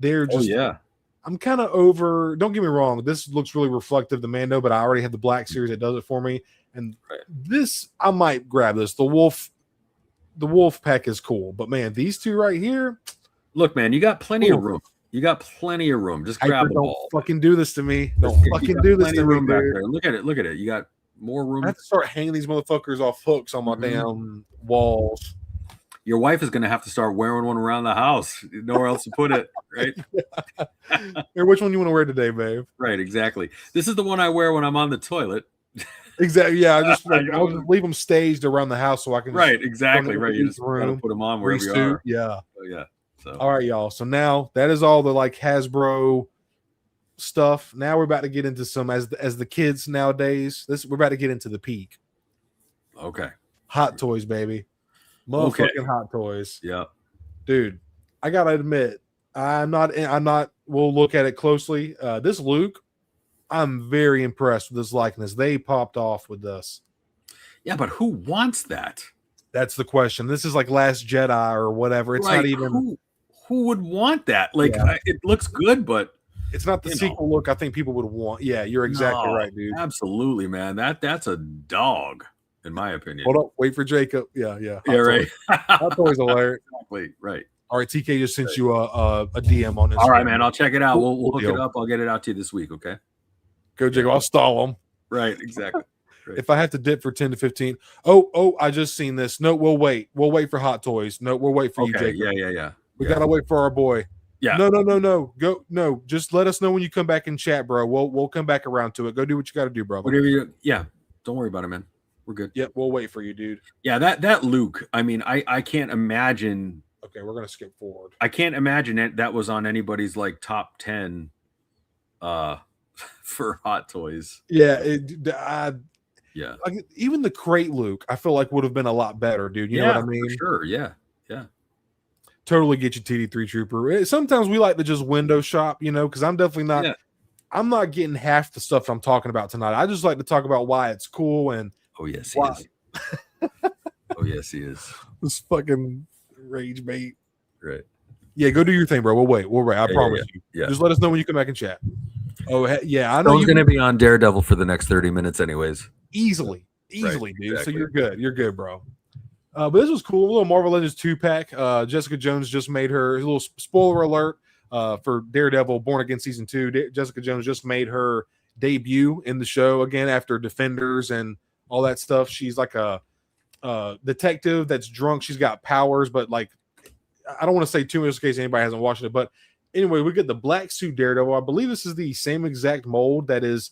They're just, yeah. I'm kind of over. Don't get me wrong. This looks really reflective to Mando, but I already have the Black Series that does it for me. And this, I might grab this. The Wolf Pack is cool, but man, these two right here. Look, man, you got plenty of room. You got plenty of room. Just grab them all. Don't fucking do this to me. Don't fucking do this to me, dude. Look at it. Look at it. You got more room. I have to start hanging these motherfuckers off hooks on my damn walls. Your wife is going to have to start wearing one around the house. Nowhere else to put it, right? Here, which one you want to wear today, babe? Right, exactly. This is the one I wear when I'm on the toilet. Exactly. Yeah, I'll just leave them staged around the house so I can. Right, exactly. Right, you just gotta put them on wherever you are. Yeah, yeah. So, all right, y'all. So now that is all the like Hasbro stuff. Now we're about to get into some as the kids nowadays. We're about to get into the peak. Okay. Hot toys, baby. Motherfucking hot toys. Yeah. Dude, I gotta admit, I'm not. We'll look at it closely. This Luke, I'm very impressed with this likeness. They popped off with this. Yeah, but who wants that? That's the question. This is like Last Jedi or whatever. It's not even. Who would want that? Like, it looks good, but it's not the sequel look I think people would want. Yeah, you're exactly right, dude. Absolutely, man. That's a dog, in my opinion. Hold up, wait for Jacob. Yeah. Right. Hot toys alert. Exactly, right. All right, TK just sent you a DM on this. All right, man. I'll check it out. We'll look it up. I'll get it out to you this week. Okay. Go, Jacob. I'll stall them. Right. Exactly. Right. If I have to dip for 10 to 15. Oh, I just seen this. No, we'll wait. We'll wait for Hot Toys. No, we'll wait for you, Jacob. Yeah. We gotta wait for our boy. Yeah. No. Go. No, just let us know when you come back in chat, bro. We'll come back around to it. Go do what you got to do, bro. Whatever you. Yeah. Don't worry about it, man. We're good. Yep. We'll wait for you, dude. Yeah. That Luke. I mean, I can't imagine. Okay, we're gonna skip forward. I can't imagine that was on anybody's like top 10. For Hot Toys. Yeah. Yeah. Like, even the crate Luke, I feel like would have been a lot better, dude. You know what I mean? For sure. Yeah. Totally get you, TD3 Trooper. Sometimes we like to just window shop, because I'm definitely not. Yeah. I'm not getting half the stuff I'm talking about tonight. I just like to talk about why it's cool and. Oh yes, he is. Oh yes, he is. This fucking rage bait. Right. Yeah, go do your thing, bro. We'll wait. I promise you. Yeah. Just let us know when you come back and chat. Oh yeah, I know you're going to be on Daredevil for the next 30 minutes, anyways. Easily, right, dude. Exactly. So you're good. You're good, bro. But this was cool. A little Marvel Legends 2-pack. Jessica Jones just made her, a little spoiler alert for Daredevil Born Again Season 2. Jessica Jones just made her debut in the show again after Defenders and all that stuff. She's like a detective that's drunk. She's got powers, but like, I don't want to say too much in case anybody hasn't watched it. But anyway, we get the black suit Daredevil. I believe this is the same exact mold that is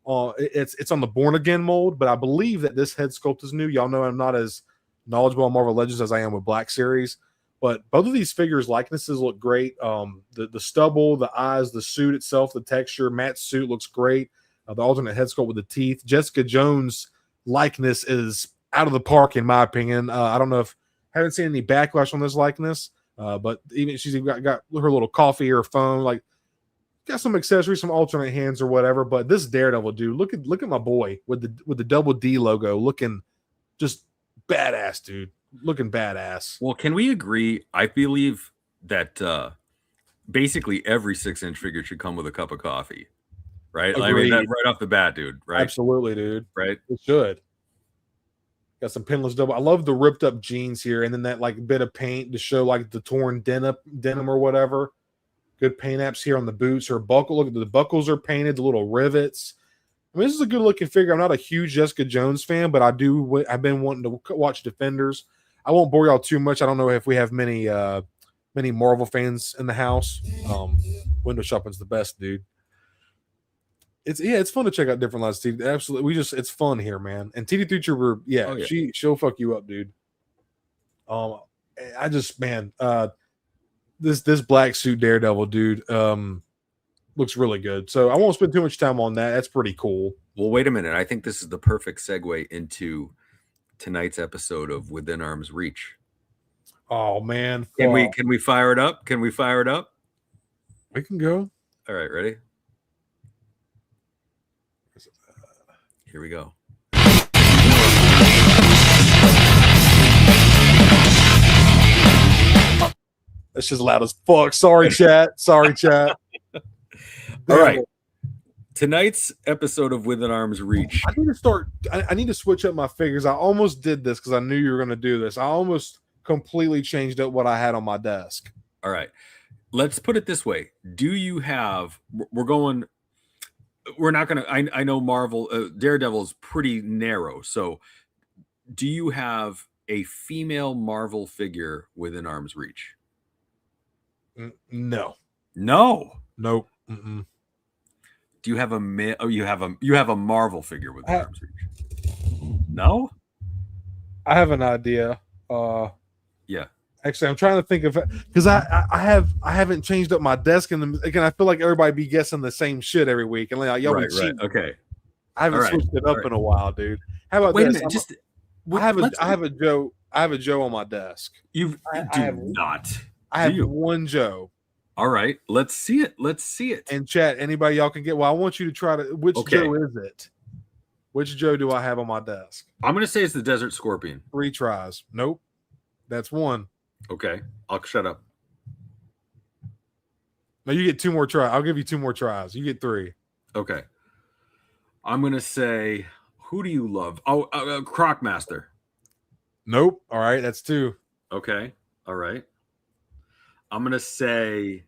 it's on the Born Again mold, but I believe that this head sculpt is new. Y'all know I'm not as knowledgeable on Marvel Legends as I am with Black Series, but both of these figures likenesses look great. The stubble, the eyes, the suit itself, the texture, Matt's suit looks great. The alternate head sculpt with the teeth. Jessica Jones likeness is out of the park in my opinion. I don't know if haven't seen any backlash on this likeness, but even she's got her little coffee or phone, like got some accessories, some alternate hands or whatever. But this Daredevil dude, look at my boy with the double D logo, looking just badass, dude. Looking badass. Well, can we agree? I believe that basically every 6-inch figure should come with a cup of coffee, right? Agreed. I mean, that right off the bat, dude. Right? Absolutely, dude. Right? It should. Got some pinless double. I love the ripped up jeans here, and then that like bit of paint to show like the torn denim or whatever. Good paint apps here on the boots. Her buckle. Look at the buckles are painted. The little rivets. I mean, this is a good looking figure. I'm not a huge Jessica Jones fan, but I've been wanting to watch Defenders. I won't bore y'all too much. I don't know if we have many Marvel fans in the house. Window shopping's the best, dude. It's fun to check out different lines. Absolutely, it's fun here, man. And TD3 Trooper, she'll fuck you up, dude. This black suit Daredevil, dude, looks really good. So I won't spend too much time on that. That's pretty cool. Well, wait a minute. I think this is the perfect segue into tonight's episode of Within Arm's Reach. Oh man, can we fire it up? Can we fire it up? We can go. All right, ready? Here we go. That's just loud as fuck. Sorry, chat. Sorry, chat. All right. Tonight's episode of Within Arm's Reach. I need to start. I need to switch up my figures. I almost did this because I knew you were going to do this. I almost completely changed up what I had on my desk. All right. Let's put it this way. Do you have, we're not going to, I know Marvel, Daredevil is pretty narrow. So do you have a female Marvel figure within arm's reach? No. No. Nope. Mm-mm. Do you have you have a Marvel figure within arm's reach? No. I have an idea. Yeah. Actually, I'm trying to think of because I haven't changed up my desk and again I feel like everybody be guessing the same shit every week and like y'all be cheating. Okay. I haven't switched it up in a while, dude. How about Wait this? a minute, I have a Joe on my desk. I have one Joe. All right, let's see it. Let's see it. And chat, anybody y'all can get. Well, I want you to try to. Which Joe is it? Which Joe do I have on my desk? I'm gonna say it's the Desert Scorpion. 3 tries. Nope, that's one. Okay, I'll shut up. No, you get 2 more tries. I'll give you 2 more tries. You get 3. Okay. I'm gonna say, who do you love? Oh, Crocmaster. Nope. All right, that's 2. Okay. All right. I'm gonna say.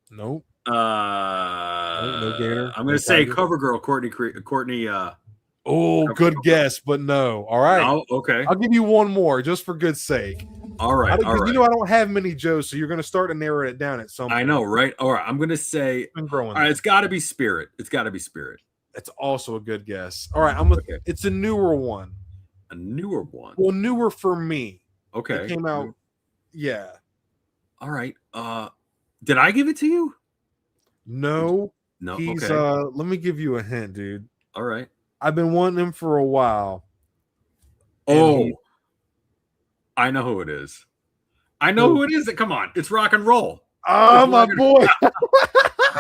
Nope. No Gator. I'm gonna say CoverGirl, Courtney. Good guess, but no. All right. Oh, okay. I'll give you one more just for good sake. All right. You know I don't have many Joes, so you're gonna start to narrow it down at some point. I know, right? All right. I'm gonna say. All right. It's got to be Spirit. It's got to be Spirit. That's also a good guess. All right. It's a newer one. A newer one. Well, newer for me. Okay. It came out. Yeah. All right. Did I give it to you? No. He's let me give you a hint, dude. All right. I've been wanting him for a while. Oh. I know who it is. I know who it is. Come on. It's Rock and Roll. Oh, my boy.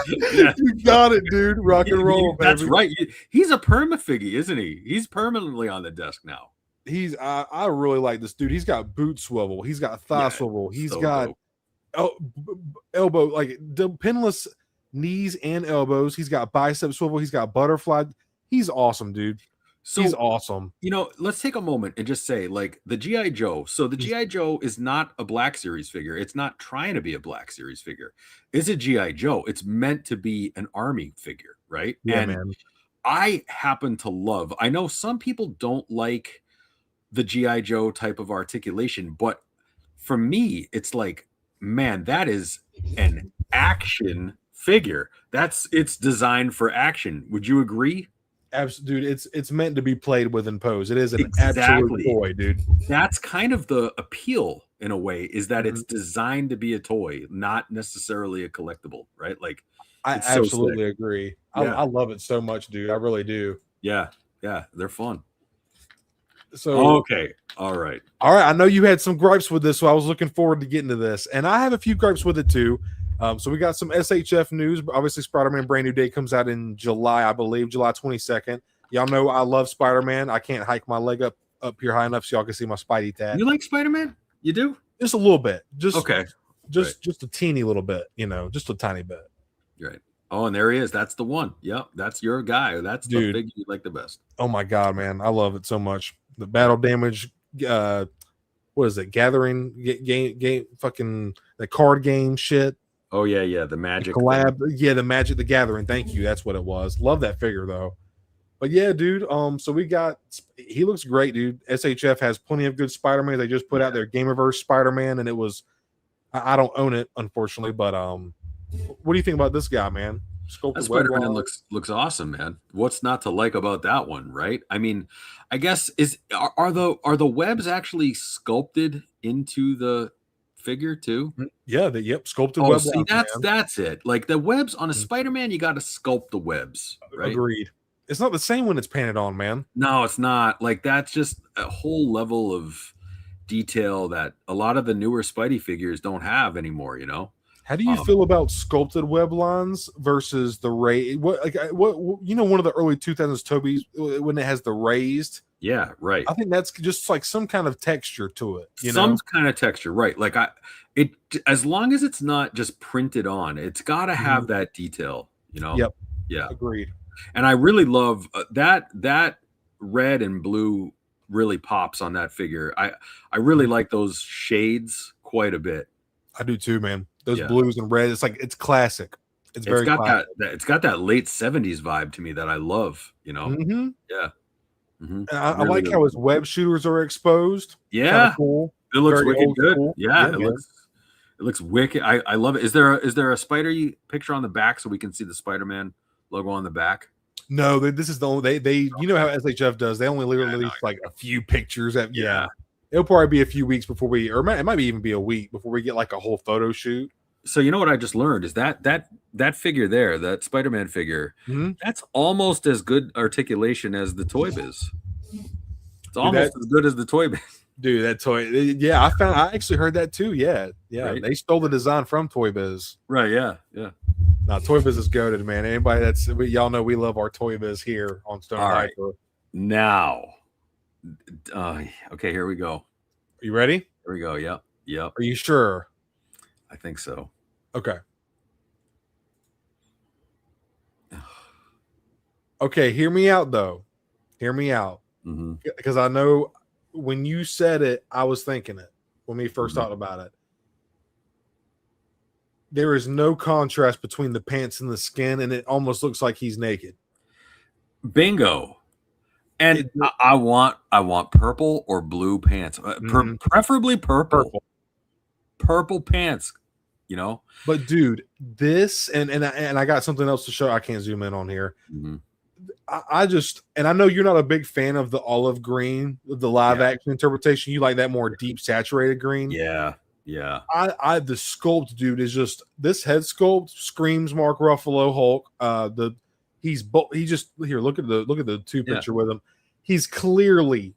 Yeah. You got it, dude. Rock and Roll. That's right. He's a perma-figgy, isn't he? He's permanently on the desk now. I really like this dude. He's got boot swivel. He's got thigh swivel. He's got elbow, like the pinless knees and elbows. He's got bicep swivel. He's got butterfly. He's awesome, dude. So, he's awesome. You know, let's take a moment and just say, like, the G.I. Joe. So the G.I. Joe is not a Black Series figure. It's not trying to be a Black Series figure. It's a G.I. Joe. It's meant to be an Army figure, right? Yeah, and man. I happen to love, I know some people don't like the G.I. Joe type of articulation, but for me, it's like, man, that is an action figure. It's designed for action. Would you agree? Absolutely, dude. It's meant to be played with and pose. It is an absolute toy, dude. That's kind of the appeal in a way, is that it's designed to be a toy, not necessarily a collectible, right? Like, I absolutely agree. I love it so much, dude. I really do. Yeah, they're fun. So okay, all right. I know you had some gripes with this, so I was looking forward to getting to this, and I have a few gripes with it too. So we got some SHF news. Obviously, Spider-Man Brand New Day comes out in July, I believe, July 22nd. Y'all know I love Spider-Man. I can't hike my leg up here high enough so y'all can see my Spidey tag. You like Spider-Man? You do? Just a little bit. Just a teeny little bit. You know, just a tiny bit. Right. Oh, and there he is. That's the one. Yep, that's your guy. That's the figure you like the best. Oh my god, man, I love it so much. The battle damage. What is it? Gathering game. Fucking the card game shit. Oh yeah, the Magic collab. Yeah, the Magic the Gathering. Thank you. That's what it was. Love that figure though. But yeah, dude. So he looks great, dude. SHF has plenty of good Spider-Man. They just put out their Gamerverse Spider-Man, and it was. I don't own it, unfortunately, but what do you think about this guy, man? Spider-Man looks awesome, man. What's not to like about that one, right? I mean, I guess are the webs actually sculpted into the figure too? Yeah, sculpted web. See, that's it. Like the webs on a Spider-Man, you got to sculpt the webs, right? Agreed. It's not the same when it's painted on, man. No, it's not. Like that's just a whole level of detail that a lot of the newer Spidey figures don't have anymore, you know? How do you feel about sculpted web lines versus the raised? What one of the early 2000s Toby's when it has the raised? Yeah, right. I think that's just like some kind of texture to it. Some kind of texture, right? Like as long as it's not just printed on, it's got to have that detail. Yep. Yeah. Agreed. And I really love that red and blue really pops on that figure. I really like those shades quite a bit. I do too, man. Those blues and reds, it's classic. It's very got it's got that late 70s vibe to me that I love, Yeah. I like how his web shooters are exposed. Yeah. Cool. It looks wicked good. Cool. Yeah, it looks wicked. I love it. Is there a spider picture on the back so we can see the Spider-Man logo on the back? No, this is the only they you know how SHF does. They only release like a few pictures. It'll probably be a few weeks before it might even be a week before we get like a whole photo shoot. So you know what I just learned is that figure there, that Spider-Man figure, that's almost as good articulation as the Toy Biz. It's almost as good as the Toy Biz. Dude, that toy, I actually heard that too. Yeah. Right? They stole the design from Toy Biz. Right, yeah. Nah, Toy Biz is goated, man. Anybody y'all know we love our Toy Biz here on Stone Hyper. Right. Now, okay, here we go. You ready? Here we go. Yep. Are you sure? I think so. Okay. Okay, hear me out though. Hear me out. Because I know when you said it, I was thinking it when we first thought about it. There is no contrast between the pants and the skin, and it almost looks like he's naked. Bingo. And I want purple or blue pants, preferably purple. Purple pants, But dude, this and I got something else to show. I can't zoom in on here. I know you're not a big fan of the olive green, the live action interpretation. You like that more deep saturated green. Yeah. The sculpt, dude, is just this head sculpt screams Mark Ruffalo Hulk. He just here. Look at the two picture with him. He's clearly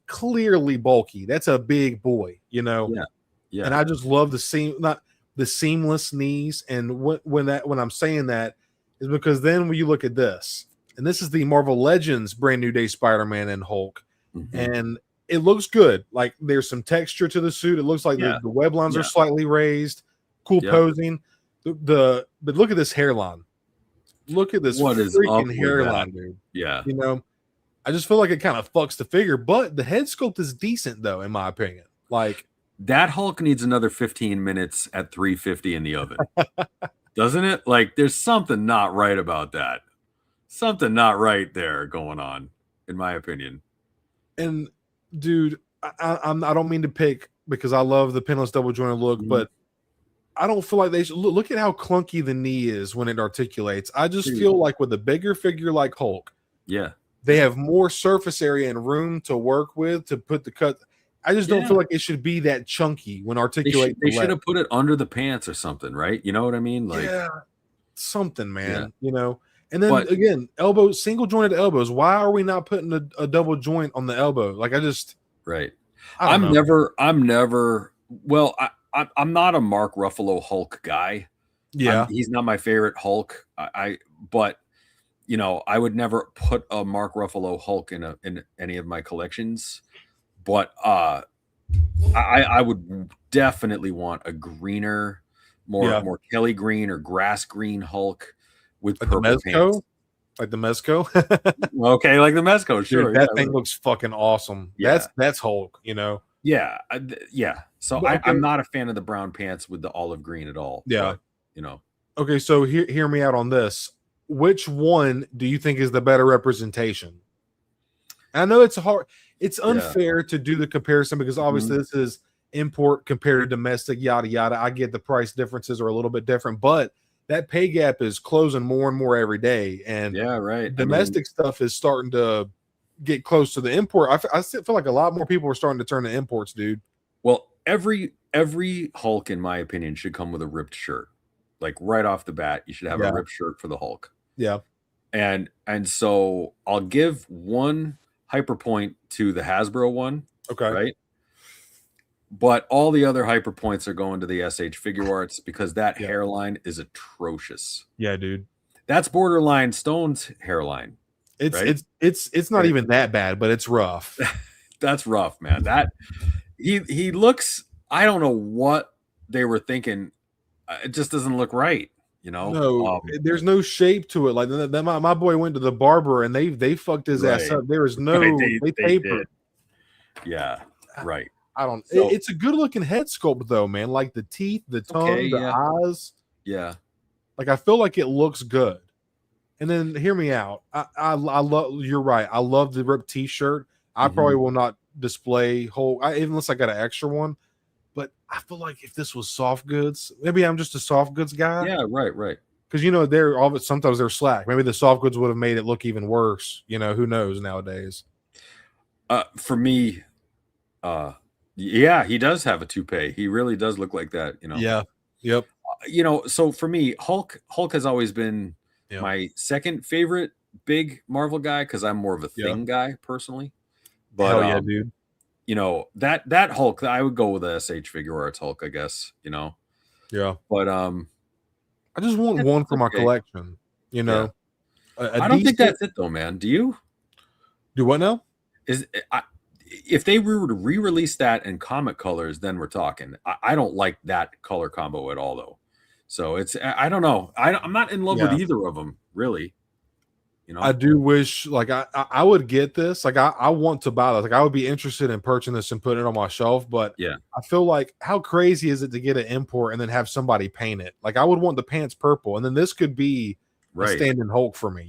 bulky. That's a big boy, Yeah. And I just love the seamless knees. And when I'm saying that is because then when you look at this, and this is the Marvel Legends Brand New Day Spider-Man and Hulk, and it looks good. Like there's some texture to the suit. It looks like the web lines are slightly raised. Cool posing. But look at this hairline. Look at this freaking hairline, dude. Yeah. I just feel like it kind of fucks the figure, but the head sculpt is decent though, in my opinion. Like that Hulk needs another 15 minutes at 350 in the oven. Doesn't it? Like there's something not right about that. Something not right there going on, in my opinion. And dude, I don't mean to pick because I love the pinless double jointed look, but I don't feel like they should look at how clunky the knee is when it articulates. I just feel like with a bigger figure like Hulk, they have more surface area and room to work with to put the cut. I just don't feel like it should be that chunky when articulating. They should have put it under the pants or something, right? You know what I mean? Like something, man. And then again, single jointed elbows. Why are we not putting a double joint on the elbow? Like I'm not a Mark Ruffalo Hulk guy. Yeah. He's not my favorite Hulk. But I would never put a Mark Ruffalo Hulk in any of my collections. But I would definitely want a greener, more Kelly green or grass green Hulk. With like purple pants. Like the Mezco. Okay, like the Mezco, sure. Dude, that thing looks fucking awesome. Yeah. That's Hulk, Yeah. So I'm not a fan of the brown pants with the olive green at all. Yeah. But, Okay, so hear me out on this. Which one do you think is the better representation? I know it's hard. It's unfair to do the comparison because obviously this is import compared to domestic, yada yada. I get the price differences are a little bit different, but that pay gap is closing more and more every day. And domestic stuff is starting to get close to the import. I feel like a lot more people are starting to turn to imports, dude. Well, every Hulk, in my opinion, should come with a ripped shirt. Like right off the bat, you should have a ripped shirt for the Hulk. Yeah. And so I'll give one hyper point to the Hasbro one. Okay. Right. But all the other hyper points are going to the SH Figure Arts because that hairline is atrocious. Yeah, dude. That's borderline Stone's hairline. It's right? it's not even that bad, but it's rough. That's rough, man. That he looks. I don't know what they were thinking. It just doesn't look right. You know, no, there's no shape to it. Like my boy went to the barber and they fucked his ass up. There is no they papered. Yeah, right. I don't. So, it's a good looking head sculpt though, man. Like the teeth, the tongue, the eyes. Yeah. Like I feel like it looks good. And then hear me out. I love. You're right. I love the ripped T-shirt. I probably will not display unless I got an extra one. But I feel like if this was soft goods, maybe I'm just a soft goods guy. Yeah, right. Because they're sometimes they're slack. Maybe the soft goods would have made it look even worse. Who knows nowadays? For me, yeah, he does have a toupee. He really does look like that. Yeah. Yep. So for me, Hulk has always been my second favorite big Marvel guy because I'm more of a Thing guy personally. But hell yeah, dude. That Hulk, I would go with the SH Figure Arts Hulk, I guess. Yeah. But I just want one for my collection. I don't think that's it though, man. Do you? Do what now? If they were to re-release that in comic colors, then we're talking. I don't like that color combo at all, though. So I don't know. I'm not in love with either of them, really. I do wish, like, I would get this. Like, I want to buy this. Like, I would be interested in purchasing this and putting it on my shelf. But I feel like, how crazy is it to get an import and then have somebody paint it? Like, I would want the pants purple, and then this could be a standing Hulk for me.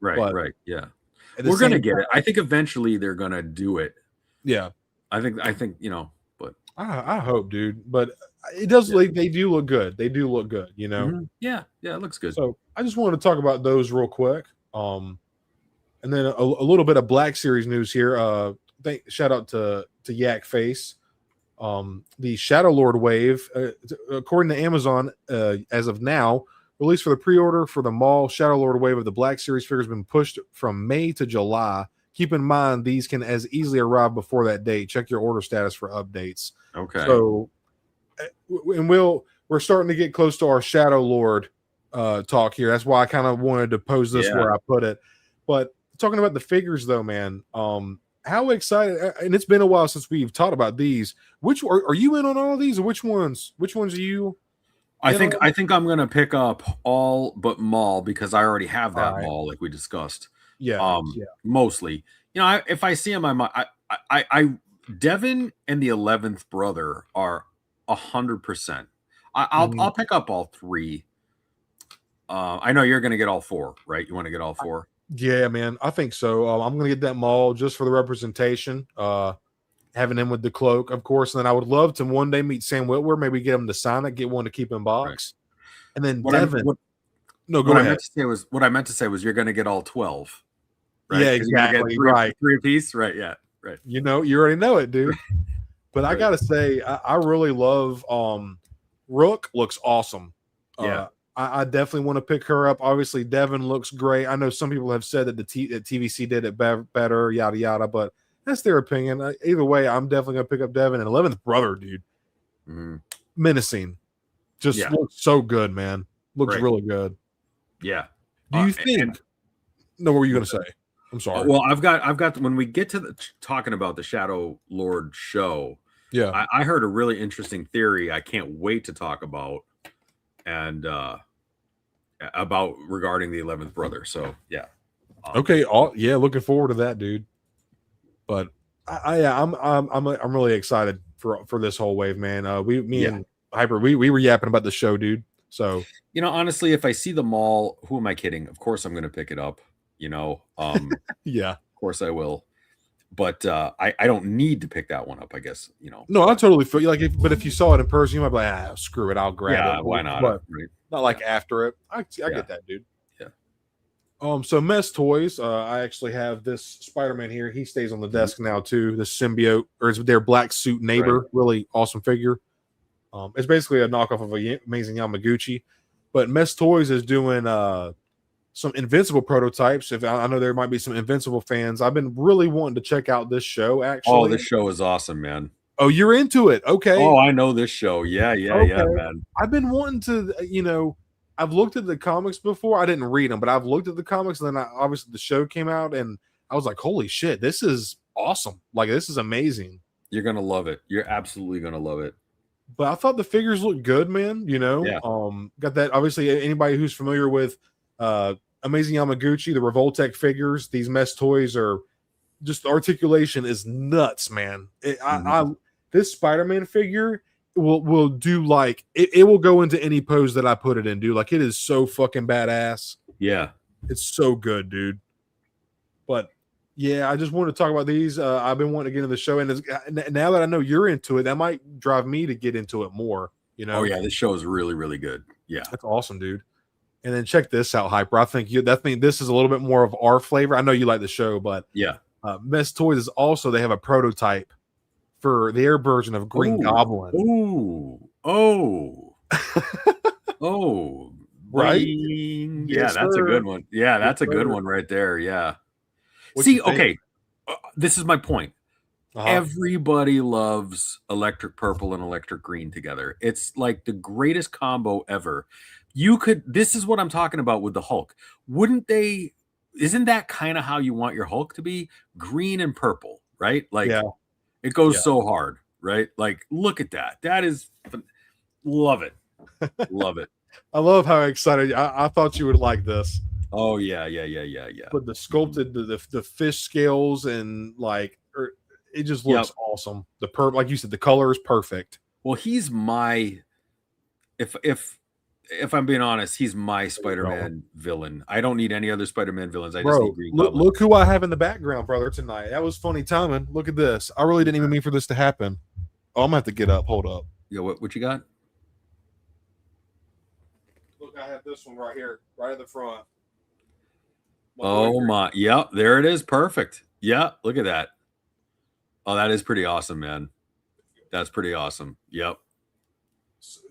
Right. Yeah, we're gonna get it. I think eventually they're gonna do it. Yeah, I think but I hope, dude. But it does like they do look good. They do look good, Yeah, it looks good. So I just wanted to talk about those real quick. And then a little bit of Black Series news here. Shout out to Yak Face. The Shadow Lord wave, according to Amazon, as of now, released for the pre-order for the mall Shadow Lord wave of the Black Series figures been pushed from May to July. Keep in mind, these can as easily arrive before that date. Check your order status for updates. Okay. So, and we're starting to get close to our Shadow Lord talk here. That's why I kind of wanted to pose this where I put it. But talking about the figures, though, man, how excited! And it's been a while since we've talked about these. Which are you in on all of these, or which ones? Which ones are you? I think I'm gonna pick up all but Maul because I already have that Maul, like we discussed. Mostly, if I see him, I Devin and the 11th brother are 100%. I'll pick up all three. I know you're gonna get all four, right? You want to get all four? Yeah, man, I think so. I'm gonna get that Maul just for the representation. Having him with the cloak, of course, and then I would love to one day meet Sam Witwer. Maybe get him to sign it, get one to keep in box, and then Devin. Go ahead. What I meant to say was you're going to get all 12. Right? Yeah, exactly. Three apiece, right? Yeah, right. You already know it, dude. But I gotta say, I really love Rook. Looks awesome. I definitely want to pick her up. Obviously, Devin looks great. I know some people have said that that TVC did it better, yada yada, but that's their opinion. Either way, I'm definitely gonna pick up Devin. And 11th brother, dude, menacing, just looks so good, man. Looks really good. Yeah. Do you think? No, what were you gonna say? I'm sorry. Well, I've got when we get to talking about the Shadow Lord show. Yeah, I heard a really interesting theory. I can't wait to talk about and about regarding the 11th brother. So yeah. Okay. Looking forward to that, dude. But I'm really excited for this whole wave, man. Me and Hyper, we were yapping about the show, dude. So honestly, if I see the Maul, who am I kidding? Of course I'm gonna pick it up. Yeah, of course I will. But I don't need to pick that one up, I guess. No, I totally feel you. Like, but if you saw it in person, you might be like, screw it, I'll grab it. Why not? But not like after it. I get that, dude. Yeah. So Mess Toys, I actually have this Spider-Man here. He stays on the desk now too. This symbiote, or is their black suit neighbor? Really awesome figure. It's basically a knockoff of a Amazing Yamaguchi, but Mess Toys is doing some Invincible prototypes. If I know there might be some Invincible fans, I've been really wanting to check out this show. Actually, this show is awesome, man. Oh, you're into it. Okay. Oh, I know this show. Yeah, Okay. man. I've been wanting to, I've looked at the comics before. I didn't read them, but I've looked at the comics, and then obviously the show came out, and I was like, holy shit, this is awesome. Like, this is amazing. You're gonna love it. You're absolutely gonna love it. But I thought the figures looked good, man. Yeah. Got that. Obviously, anybody who's familiar with Amazing Yamaguchi, the Revoltech figures, these mesh toys are just, the articulation is nuts, man. This Spider-Man figure will do like it will go into any pose that I put it in, dude. Like, it is so fucking badass. Yeah. It's so good, dude. But yeah, I just wanted to talk about these. I've been wanting to get into the show, and now that I know you're into it, that might drive me to get into it more. Oh yeah, this show is really, really good. Yeah, that's awesome, dude. And then check this out, Hyper. I think this is a little bit more of our flavor. I know you like the show, but yeah, Mesh Toys is also, they have a prototype for their version of Green Goblin. Oh, right? Yeah, that's a good one. Yeah, that's a good one right there. Yeah. See, okay, this is my point. Everybody loves electric purple and electric green together. It's like the greatest combo ever. This is what I'm talking about with the Hulk. Isn't that kind of how you want your Hulk to be? Green and purple, right? Like, it goes so hard, right? Like, look at that. That is, love it. Love it. I love how excited I thought you would like this. Oh yeah. But the sculpted, the fish scales, and like, it just looks awesome. The purple, like you said, the color is perfect. Well, he's my, if I'm being honest, he's my Spider-Man villain. I don't need any other Spider-Man villains. I just need Green Goblin. Look who I have in the background, brother, tonight. That was funny timing. Look at this. I really didn't even mean for this to happen. Oh, I'm gonna have to get up. Hold up. Yo, what you got? Look, I have this one right here, right at the front. Oh my, yep, there it is. Perfect. Yeah, look at that. Oh, that is pretty awesome, man. That's pretty awesome. Yep.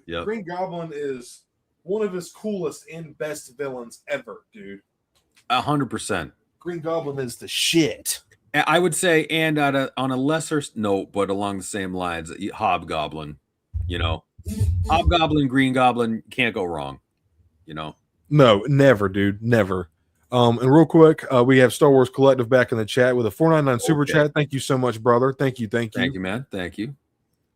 Green Goblin is one of his coolest and best villains ever, dude. 100%. Green Goblin is the shit. I would say, and on a lesser note, but along the same lines, Hobgoblin. Hobgoblin, Green Goblin, can't go wrong. No, never, dude, never. And real quick, we have Star Wars Collective back in the chat with a 499 super chat. Thank you so much, brother. Thank you. Thank you, man. Thank you.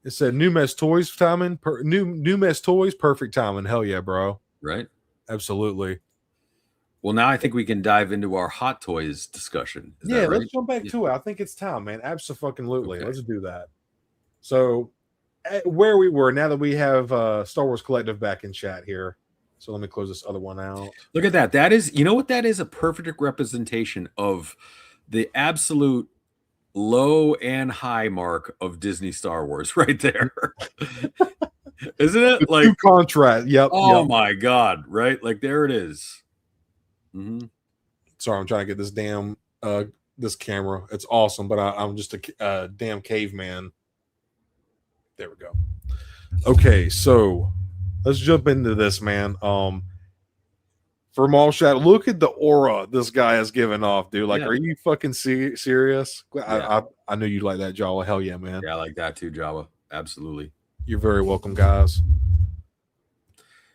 It said new Mesh Toys timing. New Mesh Toys, perfect timing. Hell yeah, bro. Right. Absolutely. Well, now I think we can dive into our Hot Toys discussion. Is that right? Let's jump back to it. I think it's time, man. Absolutely. Okay. Let's do that. So, where we were, now that we have Star Wars Collective back in chat here. So let me close this other one out. Look at that. That is, you know what? That is a perfect representation of the absolute low and high mark of Disney Star Wars right there. Isn't it? Like, contrast. Yep. Oh my God. Right? Like, there it is. Sorry, I'm trying to get this damn this camera. It's awesome, but I'm just a damn caveman. There we go. Okay, so let's jump into this, man. For Mall Shot, look at the aura this guy has given off, dude. Like, are you fucking serious? I knew you'd like that, Jawa. Hell yeah, man. Yeah, I like that too, Jawa. Absolutely. You're very welcome, guys.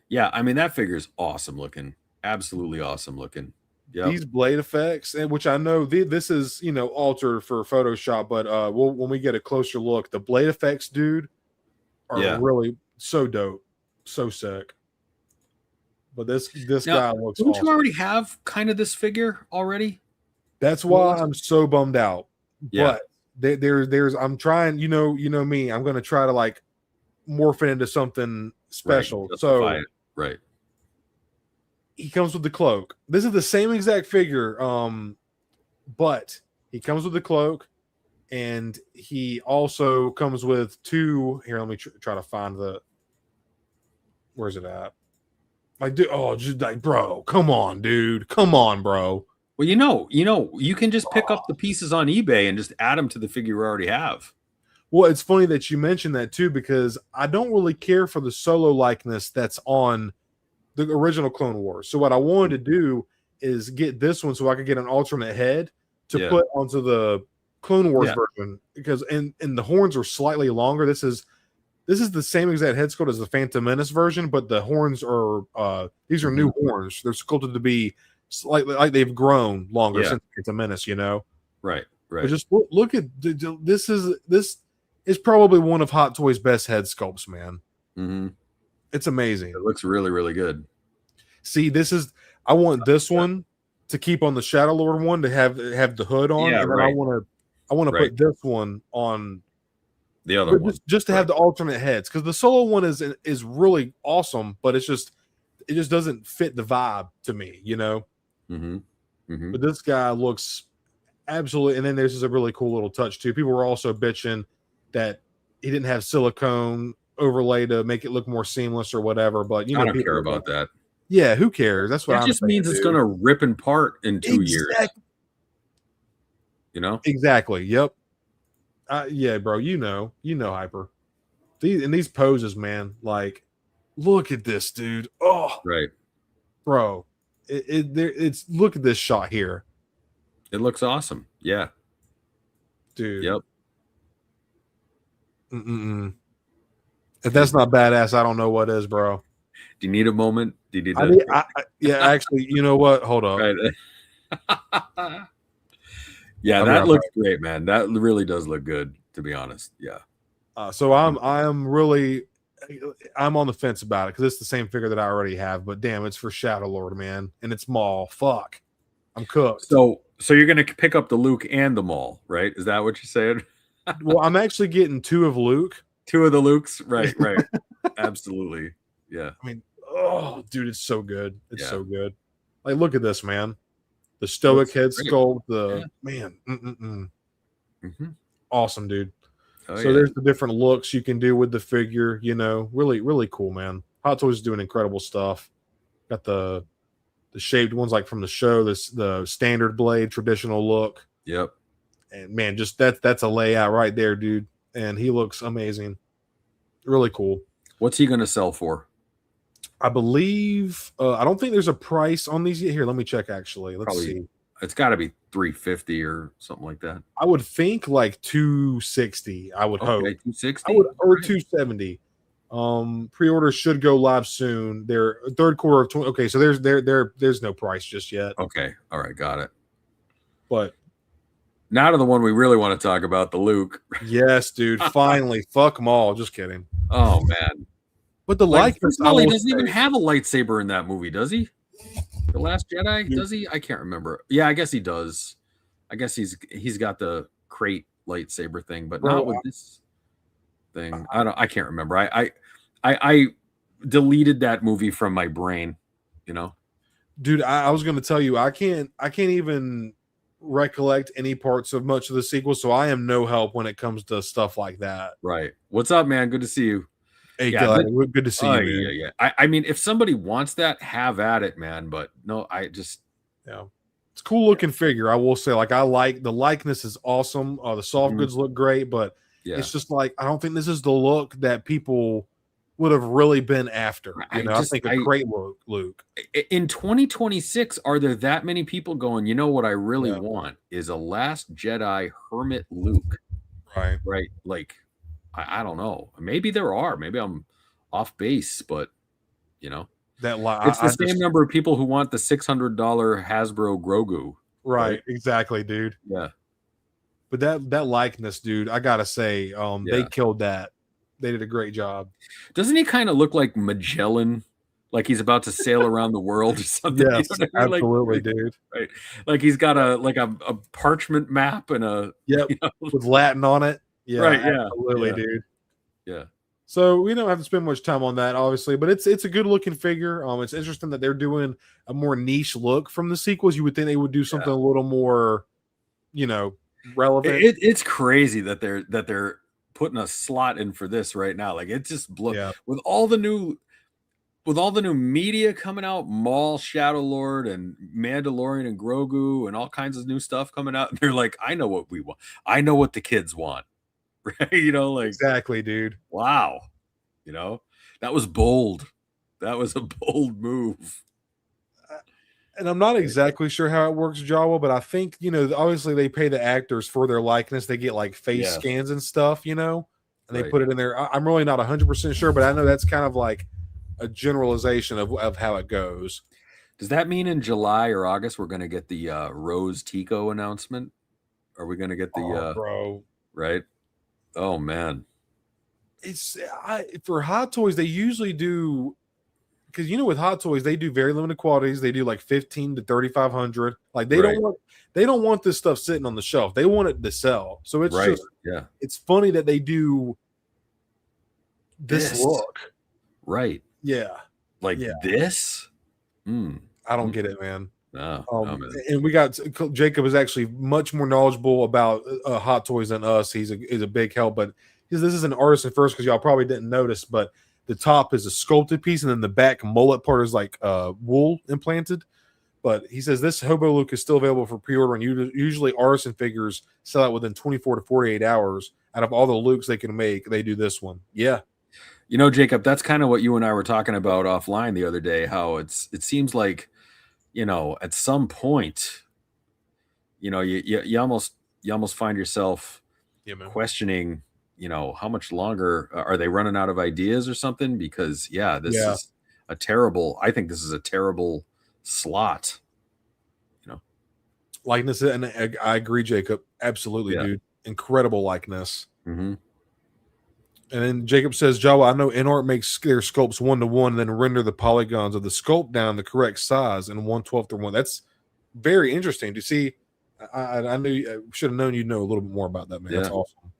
Yeah, I mean, that figure is awesome looking. Absolutely awesome looking. Yeah. These blade effects, and which I know this is, altered for Photoshop, but when we get a closer look, the blade effects, dude, are really so dope. So sick. But this guy looks awesome. Don't you already have kind of this figure already? That's why I'm so bummed out. Yeah. But there's I'm trying, you know me, I'm gonna try to like morph it into something special. Right. So right. He comes with the cloak. This is the same exact figure, but he comes with the cloak, and he also comes with two. Here, let me try to find the. Where's it at? Like, dude, just like, bro, come on, dude, come on, bro. Well, you can just pick up the pieces on eBay and just add them to the figure you already have. Well, it's funny that you mentioned that too, because I don't really care for the Solo likeness that's on the original Clone Wars. So what I wanted to do is get this one so I could get an alternate head to put onto the Clone Wars version, because and the horns are slightly longer. This is the same exact head sculpt as the Phantom Menace version, but the horns are these are new horns. They're sculpted to be slightly like they've grown longer since Phantom Menace, you know. Right. But just look at this is probably one of Hot Toys' best head sculpts, man. It's amazing. It looks really, really good. See, I want this one to keep on the Shadow Lord one to have the hood on, and then I want to put this one on the other one just to have the alternate heads, because the solo one is really awesome, but it just doesn't fit the vibe to me, you know. But this guy looks absolutely, and then there's just a really cool little touch too. People were also bitching that he didn't have silicone overlay to make it look more seamless or whatever, but you know, I don't care about that. Yeah, who cares? That's what it just means it's going to rip and part in 2 years. You know? Exactly. Yep. Yeah, bro. You know, Hyper. These poses, man. Like, look at this, dude. Oh, right, bro. It's look at this shot here. It looks awesome. Yeah, dude. Yep. If that's not badass, I don't know what is, bro. Do you need a moment? Do you need? Yeah, actually, you know what? Hold up. Right. Yeah, that looks great, man. That really does look good, to be honest. Yeah. So I'm on the fence about it because it's the same figure that I already have, but damn, it's for Shadow Lord, man, and it's Maul. Fuck, I'm cooked. So you're gonna pick up the Luke and the Maul, right? Is that what you're saying? Well, I'm actually getting 2 of Luke. 2 of the Lukes, right? Absolutely, yeah. I mean, oh, dude, it's so good. It's so good. Like, look at this, man. The stoic head sculpt, man, awesome, dude. So there's the different looks you can do with the figure. You know, really, really cool, man. Hot Toys is doing incredible stuff. Got the shaped ones like from the show. The standard blade, traditional look. Yep. And man, just that's a layout right there, dude. And he looks amazing. Really cool. What's he gonna sell for? I believe I don't think there's a price on these yet. Here, let me check. Actually, let's see. It's got to be $350 or something like that. I would think like $260. I would hope $260 or $270. Pre-orders should go live soon. They're third quarter of 20. Okay, so there's no price just yet. Okay, all right, got it. But now to the one we really want to talk about, the Luke. Yes, dude. Finally, fuck them all. Just kidding. Oh man. But the likeness, he doesn't even have a lightsaber in that movie, does he? The Last Jedi, does he? I can't remember. Yeah, I guess he does. I guess he's got the crate lightsaber thing, but not with this thing. I can't remember. I deleted that movie from my brain, you know. Dude, I was gonna tell you, I can't even recollect any parts of much of the sequel, so I am no help when it comes to stuff like that. Right. What's up, man? Good to see you. Hey, good to see you, man. Yeah. I mean, if somebody wants that, have at it, man. But no, it's a cool looking figure. I will say, like, I like the likeness is awesome. The soft goods look great, but it's just like I don't think this is the look that people would have really been after. You know, I think a great look, Luke. In 2026, are there that many people going, you know what I really want is a Last Jedi Hermit Luke? Right. Like, I don't know. Maybe there are. Maybe I'm off base, but you know, it's the same number of people who want the $600 Hasbro Grogu. Right. Exactly, dude. Yeah. But that likeness, dude, I gotta say, they killed that. They did a great job. Doesn't he kind of look like Magellan? Like he's about to sail around the world or something? Yes, you know absolutely, like, dude. Right. Like he's got a parchment map and with Latin on it. Yeah, right. Yeah, absolutely, dude. Yeah. So we don't have to spend much time on that, obviously, but it's a good looking figure. It's interesting that they're doing a more niche look from the sequels. You would think they would do something a little more, you know, relevant. It's crazy that they're putting a slot in for this right now. Like it just with all the new media coming out, Maul, Shadow Lord, and Mandalorian and Grogu, and all kinds of new stuff coming out. And they're like, I know what we want. I know what the kids want. Right? You know, like exactly, dude. Wow. You know, that was bold. That was a bold move. And I'm not exactly sure how it works, Jawa, but I think, you know, obviously they pay the actors for their likeness. They get like face scans and stuff, you know, and they put it in there. I'm really not 100% sure, but I know that's kind of like a generalization of how it goes. Does that mean in July or August we're going to get the Rose Tico announcement? Are we going to get the bro? Right? Oh man, it's for Hot Toys they usually do, because, you know, with Hot Toys they do very limited quantities. They do like 15 to 3,500. Like they don't want this stuff sitting on the shelf. They want it to sell. So it's just it's funny that they do this look. Right. Yeah. Like this. I don't get it, man. No, and we got Jacob is actually much more knowledgeable about Hot Toys than us. He's a big help, but this is an Artisan first, because y'all probably didn't notice, but the top is a sculpted piece, and then the back mullet part is like wool implanted. But he says this hobo look is still available for pre-order, and usually Artisan figures sell out within 24 to 48 hours. Out of all the looks they can make, they do this one. Yeah. You know, Jacob, that's kind of what you and I were talking about offline the other day, how it seems like, you know, at some point, you know, you almost find yourself questioning, you know, how much longer are they running out of ideas or something? Because this is I think this is a terrible slot. You know, likeness, and I agree, Jacob. Absolutely, dude. Incredible likeness. And then Jacob says, Jawa, I know InArt makes their sculpts 1-to-1, then render the polygons of the sculpt down the correct size in 1/12 to 1. That's very interesting to see. I knew I should have known you'd know a little bit more about that, man. That's awesome.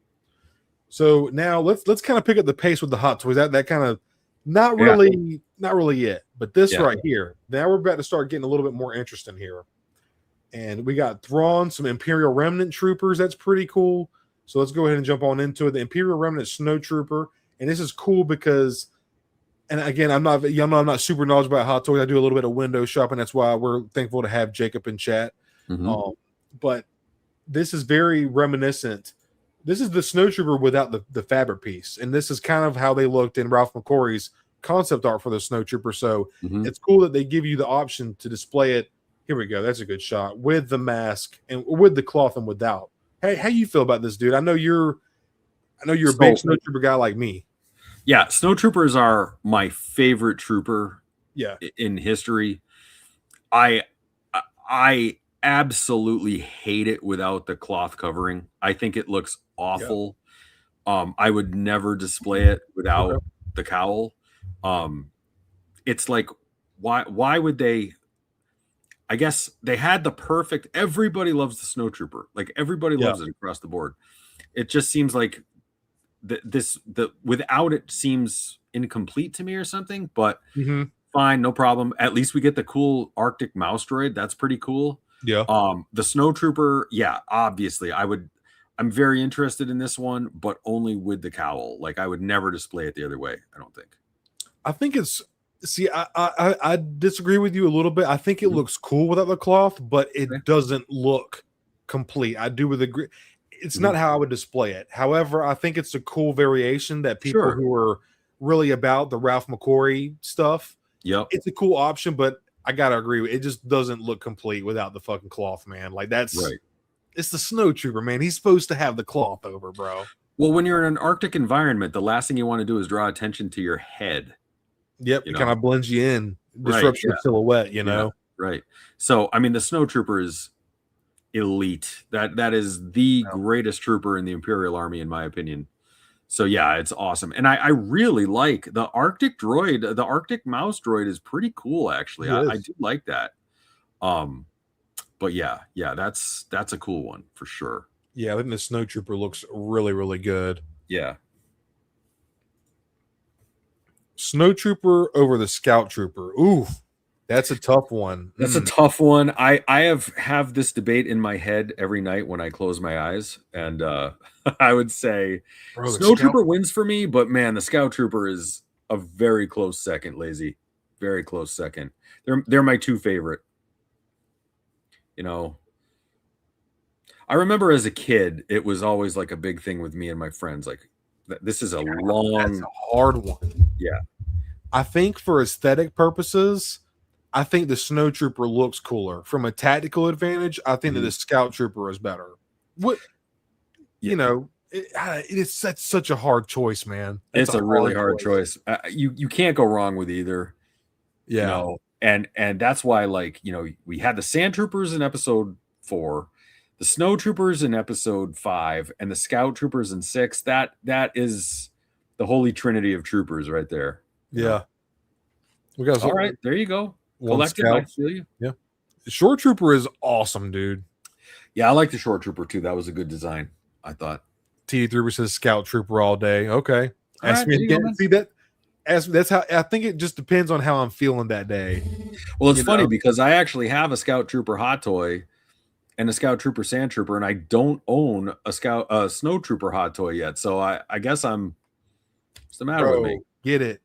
So now let's kind of pick up the pace with the Hot Toys. That kind of not really yet, but this right here. Now we're about to start getting a little bit more interesting here. And we got Thrawn, some Imperial Remnant troopers. That's pretty cool. So let's go ahead and jump on into it. The Imperial Remnant Snow Trooper. And this is cool because, and again, I'm not super knowledgeable about Hot Toys. I do a little bit of window shopping. That's why we're thankful to have Jacob in chat. But this is very reminiscent. This is the Snow Trooper without the fabric piece. And this is kind of how they looked in Ralph McQuarrie's concept art for the Snow Trooper. So it's cool that they give you the option to display it. Here we go. That's a good shot with the mask and with the cloth and without. Hey, how you feel about this, dude? I know you're a big Snow Trooper guy like me. Yeah, Snow Troopers are my favorite trooper. In history. I absolutely hate it without the cloth covering. I think it looks awful. I would never display it without the cowl. It's like, why would they? I guess they had the perfect. Everybody loves the Snow Trooper. Like everybody loves it across the board. It just seems like the without it seems incomplete to me or something. But fine, no problem. At least we get the cool Arctic mouse droid. That's pretty cool. The Snow Trooper. Yeah, obviously, I'm very interested in this one, but only with the cowl. Like I would never display it the other way. I don't think. I think it's. See, I disagree with you a little bit. I think it looks cool without the cloth, but it doesn't look complete. I do agree. It's not how I would display it. However, I think it's a cool variation that people who are really about the Ralph McQuarrie stuff. It's a cool option, but I gotta agree with it. Just doesn't look complete without the fucking cloth, man. Like that's it's the Snow Trooper, man. He's supposed to have the cloth over, bro. Well, when you're in an Arctic environment, the last thing you want to do is draw attention to your head. It kind of blends you in, disrupts your silhouette, you know? Right. So, I mean, the Snow Trooper is elite. That is the greatest trooper in the Imperial Army, in my opinion. So, yeah, it's awesome. And I really like the Arctic droid. The Arctic mouse droid is pretty cool, actually. I do like that. But yeah, that's a cool one for sure. Yeah, I think the Snow Trooper looks really, really good. Yeah. Snow Trooper over the Scout Trooper. Ooh, that's a tough one. That's a tough one. I have this debate in my head every night when I close my eyes, and I would say Snow Trooper wins for me, but man, the Scout Trooper is a very close second. Lazy, very close second. They're my two favorite. You know, I remember as a kid, it was always like a big thing with me and my friends. Like, this is a long, hard one. Yeah. I think for aesthetic purposes, I think the Snow Trooper looks cooler. From a tactical advantage, I think that the Scout Trooper is better. What you know, it's such a hard choice, man. It's a really hard choice. You can't go wrong with either. Yeah. You know, and that's why, like, you know, we had the Sand Troopers in episode 4, the Snow Troopers in episode 5, and the Scout Troopers in 6. That is the holy trinity of troopers right there. Yeah. We got all right. There you go. Collective, I feel you. Yeah. The Short Trooper is awesome, dude. Yeah, I like the Short Trooper too. That was a good design, I thought. T3 says Scout Trooper all day. Okay. Ask me again. See that? That's how I think it just depends on how I'm feeling that day. Well, it's funny because I actually have a Scout Trooper hot toy and a Scout Trooper Sand Trooper, and I don't own a Snow Trooper hot toy yet. So I guess what's the matter with me? Get it.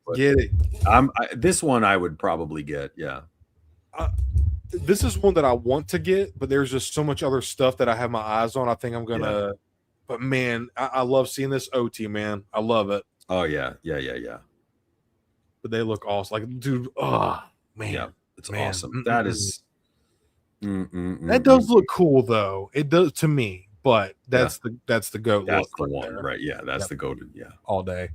This one I would probably get. Yeah. This is one that I want to get, but there's just so much other stuff that I have my eyes on. I think I'm gonna. Yeah. But man, I love seeing this OT, man. I love it. Oh yeah. But they look awesome. Like, dude, oh man, yeah, it's awesome. That is. That does look cool, though. It does to me, but that's the goat. That's look the one, right? Yeah, that's the goated. Yeah, all day.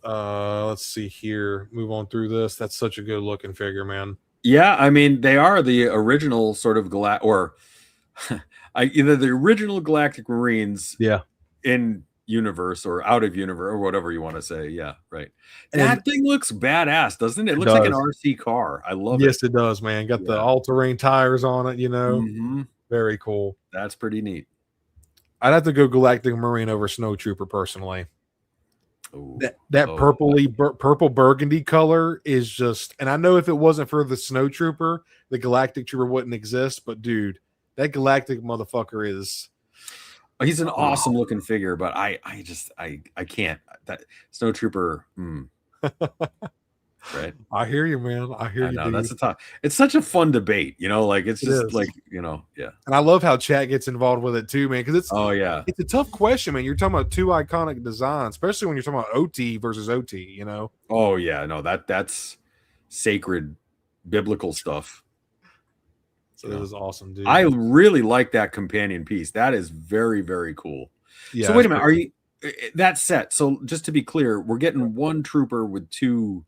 Let's see here. Move on through this. That's such a good looking figure, man. Yeah, I mean, they are the original sort of either the original Galactic Marines. Yeah. In universe or out of universe or whatever you want to say. Yeah, right. That thing looks badass, doesn't it? It looks like an RC car. I love it. Yes, it does, man. Got the all-terrain tires on it, you know. Very cool. That's pretty neat. I'd have to go Galactic Marine over Snow Trooper personally. Ooh. That purple burgundy color is just, and I know if it wasn't for the Snow Trooper, the Galactic Trooper wouldn't exist, but dude, that Galactic motherfucker is. He's an awesome looking figure, but I can't. That Snow Trooper, right? I hear you, man. I hear you. That's a tough. It's such a fun debate, you know. Like it's just like, you know, yeah. And I love how chat gets involved with it too, man. Because it's it's a tough question, man. You're talking about two iconic designs, especially when you're talking about OT versus OT. You know? Oh yeah, no, that's sacred biblical stuff. So this is awesome, dude. I really like that companion piece. That is very, very cool. Yeah. So wait a minute, are you that set? So just to be clear, we're getting one trooper with two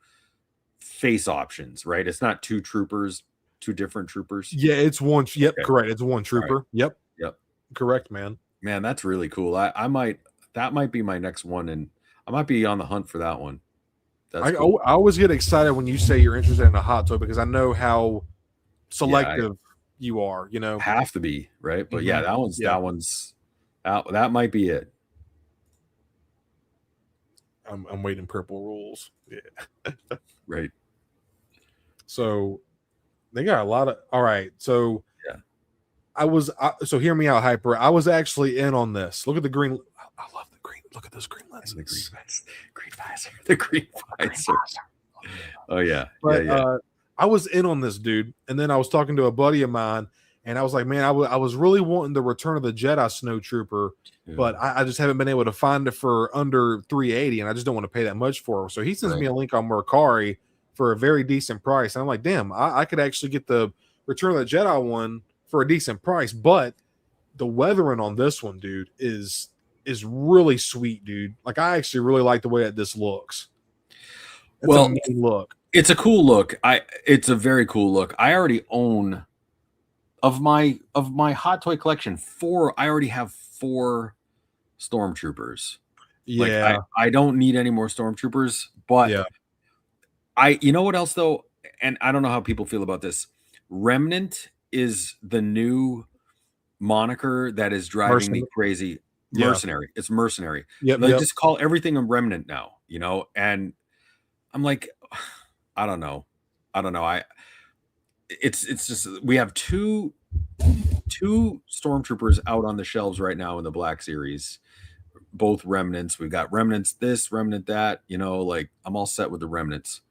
face options, right? It's not two troopers, two different troopers. Yeah, it's one. Yep, correct. It's one trooper. Right. Yep. Correct, man. Man, that's really cool. That might be my next one, and I might be on the hunt for that one. I always get excited when you say you're interested in a hot toy because I know how selective you are, you know. Have to be, right? But yeah, that one's that might be it. I'm waiting purple rules. Yeah. Right. So they got a lot of all right. So so hear me out, Hyper. I was actually in on this. Look at the green. I love the green. Look at those green lenses. Green visor. The green visor. Oh yeah. But, I was in on this, dude. And then I was talking to a buddy of mine, and I was like, man, I was really wanting the Return of the Jedi Snow Trooper, but I just haven't been able to find it for under $380, and I just don't want to pay that much for it. So he sends me a link on Mercari for a very decent price. And I'm like, damn, I could actually get the Return of the Jedi one for a decent price, but the weathering on this one, dude, is really sweet, dude. Like, I actually really like the way that this looks. It's a mean look. It's a cool look. It's a very cool look. I already own of my hot toy collection I already have 4 stormtroopers. Yeah. Like, I don't need any more stormtroopers, but you know what else though? And I don't know how people feel about this. Remnant is the new moniker that is driving me crazy. Mercenary. It's mercenary. They just call everything a remnant now, you know? And I'm like, I don't know. It's just, we have two stormtroopers out on the shelves right now in the Black Series, both remnants. We've got remnants this, remnant that, you know, like I'm all set with the remnants.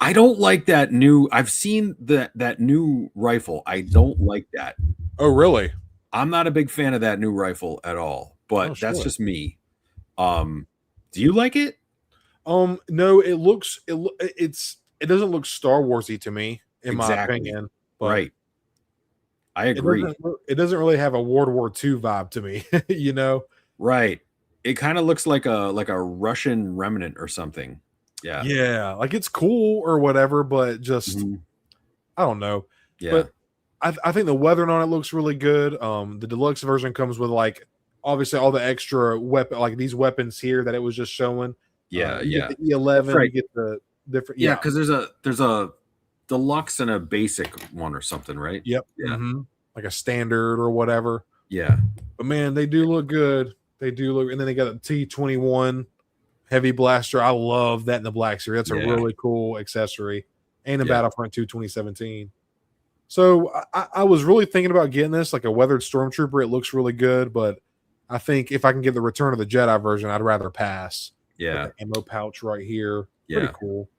I don't like that new, I've seen that new rifle. I don't like that. Oh, really? I'm not a big fan of that new rifle at all, but that's just me. Do you like it? No, it's it doesn't look Star Warsy to me, in my Exactly. opinion. But Right. I agree. It doesn't really have a World War II vibe to me, you know? Right. It kind of looks like a Russian remnant or something. Yeah. Yeah, like it's cool or whatever, but just I don't know. Yeah. But I think the weathering on it looks really good. The deluxe version comes with like obviously all the extra weapon, like these weapons here that it was just showing. Yeah. You Yeah. get the E11, right. you get the different. Yeah, because there's a deluxe and a basic one or something, right? Yep. Yeah. Like a standard or whatever. Yeah. But man, they do look good. They do look, and then they got a T21 heavy blaster. I love that in the Black Series. That's a really cool accessory. And the Battlefront 2 2017. So I was really thinking about getting this, like a weathered Stormtrooper. It looks really good, but I think if I can get the Return of the Jedi version, I'd rather pass. Yeah. The ammo pouch right here. Yeah. Pretty cool.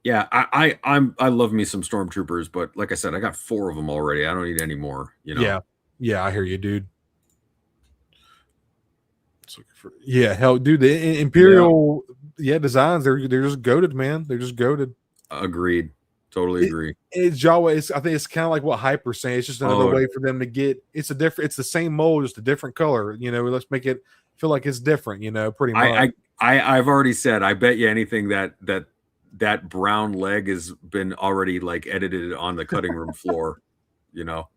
Yeah, I love me some Stormtroopers, but like I said, I got 4 of them already. I don't need any more, you know. Yeah, I hear you, dude. Yeah, hell, dude, the Imperial designs, they're just goated, man. They're just goated. Agreed. Totally agree. It's Jawa. I think it's kind of like what Hyper's saying. It's just another way for them to get. It's the same mold, just a different color. You know, let's make it feel like it's different. You know, pretty much. I've already said. I bet you anything that brown leg has been already like edited on the cutting room floor. You know,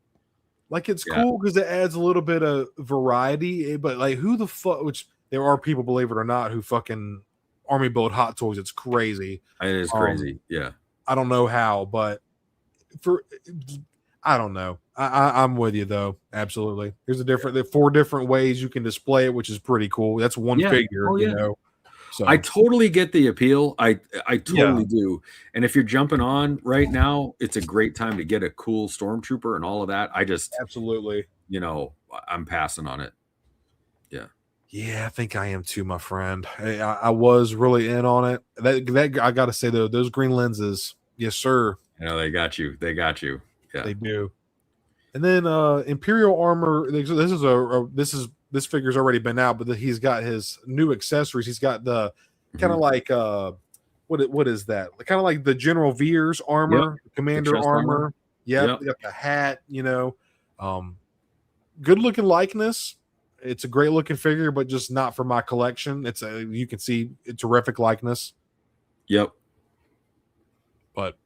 like it's cool because it adds a little bit of variety. But like, who the fuck? Which there are people, believe it or not, who fucking army build Hot Toys. It's crazy. It is crazy. Yeah. I don't know how, but I don't know. I'm with you though. Absolutely. There's there are 4 different ways you can display it, which is pretty cool. That's one figure, you know. So I totally get the appeal. I totally do. And if you're jumping on right now, it's a great time to get a cool Stormtrooper and all of that. I just absolutely, you know, I'm passing on it. Yeah. Yeah, I think I am too, my friend. I was really in on it. That I got to say though, those green lenses, yes, sir. You know, they got you. They got you. Yeah, they do. And then Imperial armor. This figure's already been out, but he's got his new accessories. He's got the kind of like what is that? Kind of like the General Veers armor, Commander armor. Yep. They got the hat. You know, good looking likeness. It's a great looking figure, but just not for my collection. You can see a terrific likeness. Yep. But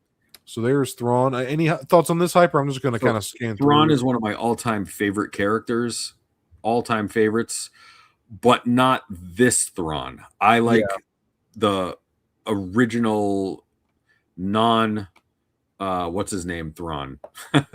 so there's Thrawn. Any thoughts on this Hyper? I'm just going to kind of scan through. Thrawn is one of my all-time favorite characters, all-time favorites, but not this Thrawn. I like the original what's his name, Thrawn.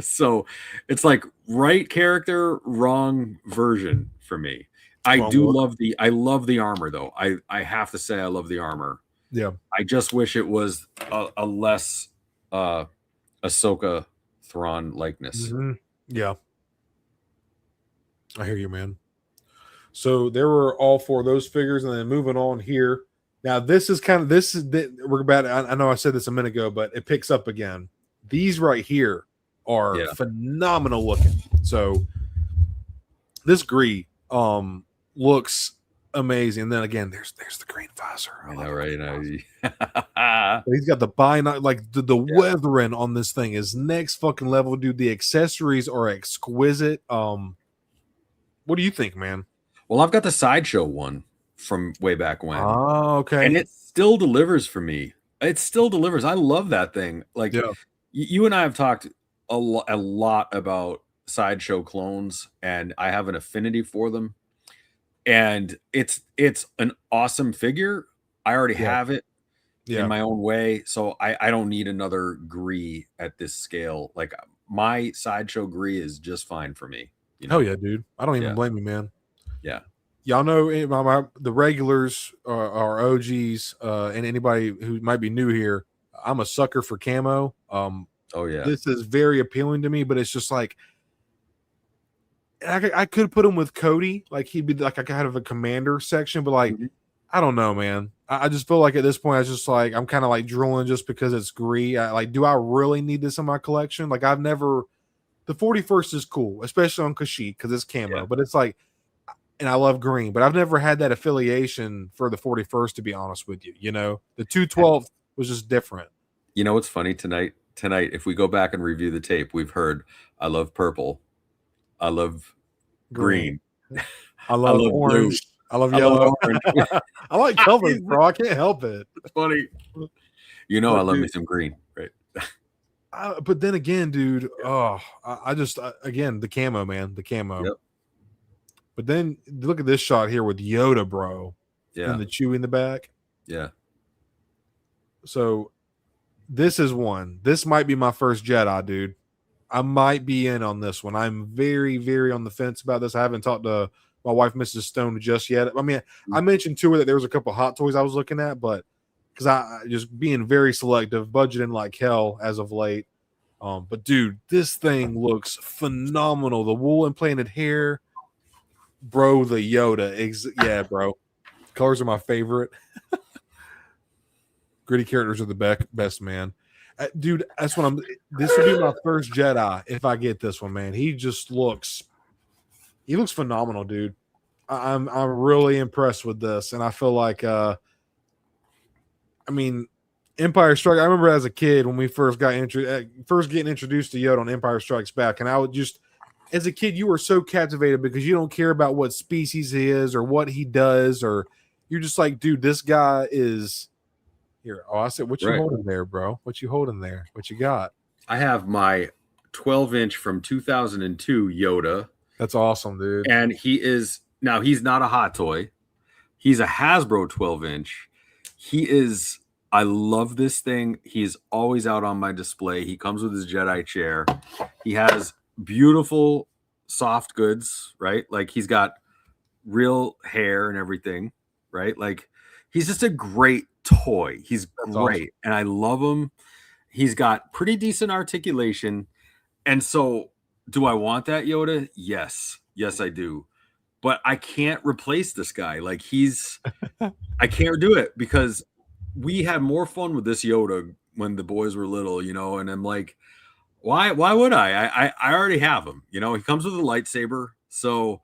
So it's like right character, wrong version for me. I love the armor though. I have to say I love the armor. Yeah. I just wish it was a less Ahsoka Thrawn likeness. Yeah. I hear you, man. So there were all 4 of those figures, and then moving on here. Now we're about. I know I said this a minute ago, but it picks up again. These right here are phenomenal looking. So this Gree looks amazing. And then again, there's the green visor. I know, right? He's got the like the weathering on this thing is next fucking level, dude. The accessories are exquisite. What do you think, man? Well, I've got the Sideshow one from way back when. Oh, okay. And it still delivers for me. It still delivers. I love that thing. Like you and I have talked a lot about Sideshow clones, and I have an affinity for them. And it's an awesome figure. I already have it in my own way, so I don't need another Gree at this scale. Like my Sideshow Gree is just fine for me. You know? Hell yeah, dude. I don't even blame you, man. Yeah. Y'all know the regulars are OGs, and anybody who might be new here, I'm a sucker for camo. This is very appealing to me, but it's just like I could put him with Cody, like he'd be like a kind of a commander section, but like I don't know, man. I just feel like at this point, I was just like I'm kind of like drooling just because it's Gree. Do I really need this in my collection? Like I've never. The 41st is cool, especially on Kashyyyk because it's camo, but it's like. And I love green, but I've never had that affiliation for the 41st, to be honest with you. You know, the 212th was just different. You know what's funny tonight? Tonight, if we go back and review the tape, we've heard I love purple, I love green, I love orange, blue. I love yellow. Orange. I like colors, bro. I can't help it. It's funny. You know, I love me some green, right? But then again, dude, I just again the camo, man, the camo. Yep. But then look at this shot here with Yoda, bro. Yeah. And the Chewie in the back. Yeah. So this is one. This might be my first Jedi, dude. I might be in on this one. I'm very, very on the fence about this. I haven't talked to my wife, Mrs. Stone, just yet. I mean, I mentioned to her that there was a couple hot toys I was looking at, but because I just being very selective, budgeting like hell as of late. But dude, this thing looks phenomenal. The wool implanted hair, bro. The Yoda, yeah, bro. Colors are my favorite. Gritty characters are the best, man. Dude, that's what this would be my first Jedi if I get this one, man. He looks phenomenal, dude. I'm really impressed with this, and I feel like I mean, Empire Strike. I remember as a kid when we first getting introduced to Yoda on Empire Strikes Back, and I would just, as a kid, you were so captivated because you don't care about what species he is or what he does, or you're just like, dude, this guy is here. Oh, I said, what you holding there, bro? What you holding there? What you got? I have my 12-inch from 2002 Yoda. That's awesome, dude. And he's not a hot toy. He's a Hasbro 12-inch. I love this thing. He's always out on my display. He comes with his Jedi chair. He has beautiful soft goods, right? Like he's got real hair and everything, right? Like he's just a great toy. He's great. Awesome. And I love him. He's got pretty decent articulation. And so do I want that Yoda? Yes. Yes, I do. But I can't replace this guy. Like I can't do it because we had more fun with this Yoda when the boys were little, you know, and I'm like, why would I already have him, you know, he comes with a lightsaber. So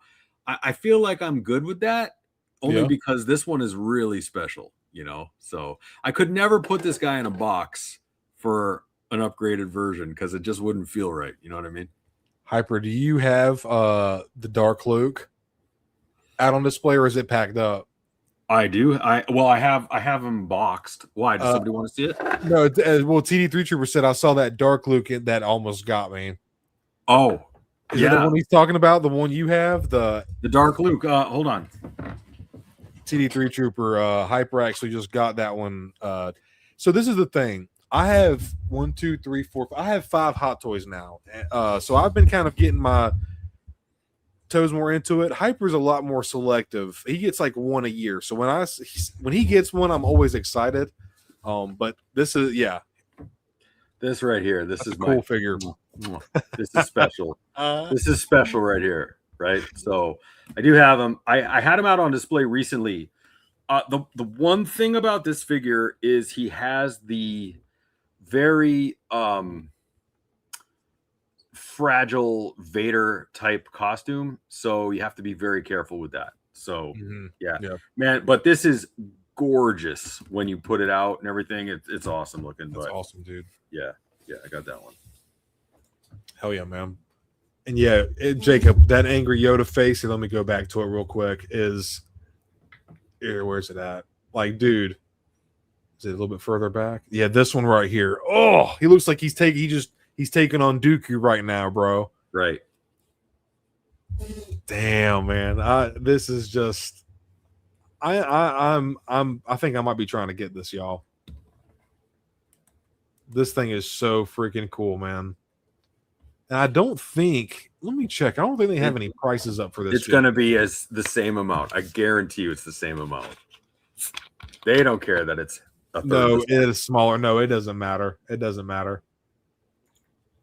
I feel like I'm good with that only because this one is really special, you know? So I could never put this guy in a box for an upgraded version because it just wouldn't feel right. You know what I mean? Hyper, do you have the Dark Luke out on display or is it packed up? I do. I have them boxed. Why? Does somebody want to see it? No. Well, TD3 Trooper said I saw that Dark Luke that almost got me. Oh, is that the one he's talking about? The one you have? The Dark Luke. Hold on. TD3 Trooper Hyper actually just got that one. So this is the thing. I have 1, 2, 3, 4. I have 5 hot toys now. So I've been kind of getting my toes more into it. Hyper's a lot more selective. He gets like one a year. So when he gets one, I'm always excited. But this is this right here. This is a cool figure. This is special. This is special right here, right? So I do have him. I had him out on display recently. The one thing about this figure is he has the very fragile Vader type costume, so you have to be very careful with that. So yeah, man, but this is gorgeous when you put it out and everything. It's awesome looking. That's awesome, dude. Yeah, I got that one. Hell yeah, man. And yeah, Jacob, that angry Yoda face, and let me go back to it real quick, is here. Where's it at? Like, dude, is it a little bit further back? Yeah, this one right here. Oh, he looks like he's taking on Dooku right now, bro. Right. Damn, man. This is just I think I might be trying to get this, y'all. This thing is so freaking cool, man. And I don't think, let me check. I don't think they have any prices up for this. It's going to be the same amount. I guarantee you it's the same amount. They don't care that it's a third. No, it is smaller. No, it doesn't matter. It doesn't matter.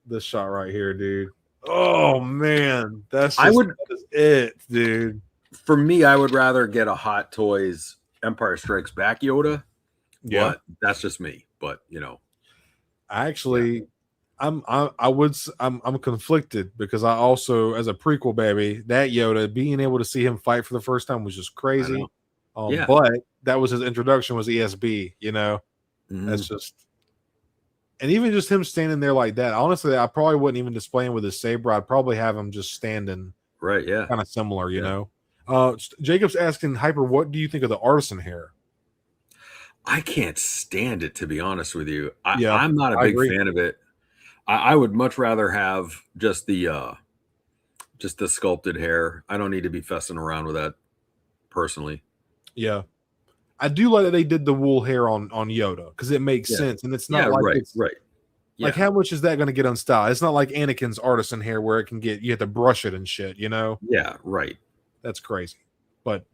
This shot right here, dude. Oh man, that is it, dude. For me, I would rather get a Hot Toys Empire Strikes Back Yoda. Yeah, but that's just me. But you know, I'm conflicted because I also, as a prequel baby, that Yoda, being able to see him fight for the first time was just crazy. But that was his introduction, was ESB, you know. That's just, and even just him standing there like that. Honestly, I probably wouldn't even display him with his saber. I'd probably have him just standing, right. Yeah, kind of similar, you know. Jacob's asking Hyper, what do you think of the Artisan hair? I can't stand it, to be honest with you. Yeah, I'm not a I big agree. fan of it. I would much rather have just the sculpted hair. I don't need to be fessing around with that personally. Yeah, I do like that they did the wool hair on Yoda because it makes sense, and it's not like it's right. like how much is that going to get unstyled? It's not like Anakin's Artisan hair where it can get, you have to brush it and shit, you know. Yeah, right. That's crazy, but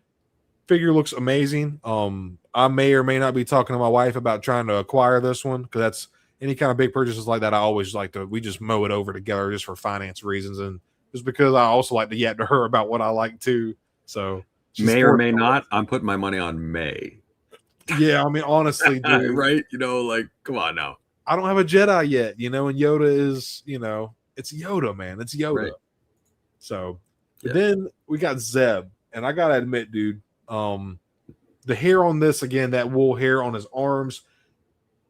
figure looks amazing. I may or may not be talking to my wife about trying to acquire this one because that's any kind of big purchases like that. I always like to, we just mow it over together just for finance reasons and just because I also like to yap to her about what I like too. So may or may not. I'm putting my money on May. Yeah, I mean, honestly, dude, right? You know, like, come on now. I don't have a Jedi yet, you know, and Yoda is, you know, it's Yoda, man. It's Yoda. Right. So then we got Zeb, and I gotta admit, dude, the hair on this again, that wool hair on his arms.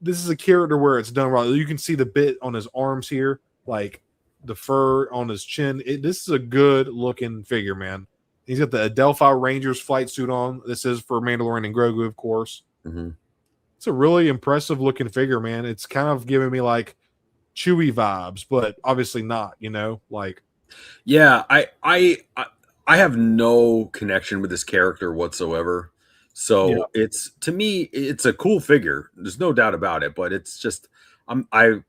This is a character where it's done right. You can see the bit on his arms here, like the fur on his chin. This is a good looking figure, man. He's got the Adelphi Rangers flight suit on. This is for Mandalorian and Grogu, of course. It's a really impressive looking figure, man. It's kind of giving me like Chewie vibes, but obviously not, you know, like. Yeah, I have no connection with this character whatsoever. So it's, to me, it's a cool figure. There's no doubt about it, but it's just, I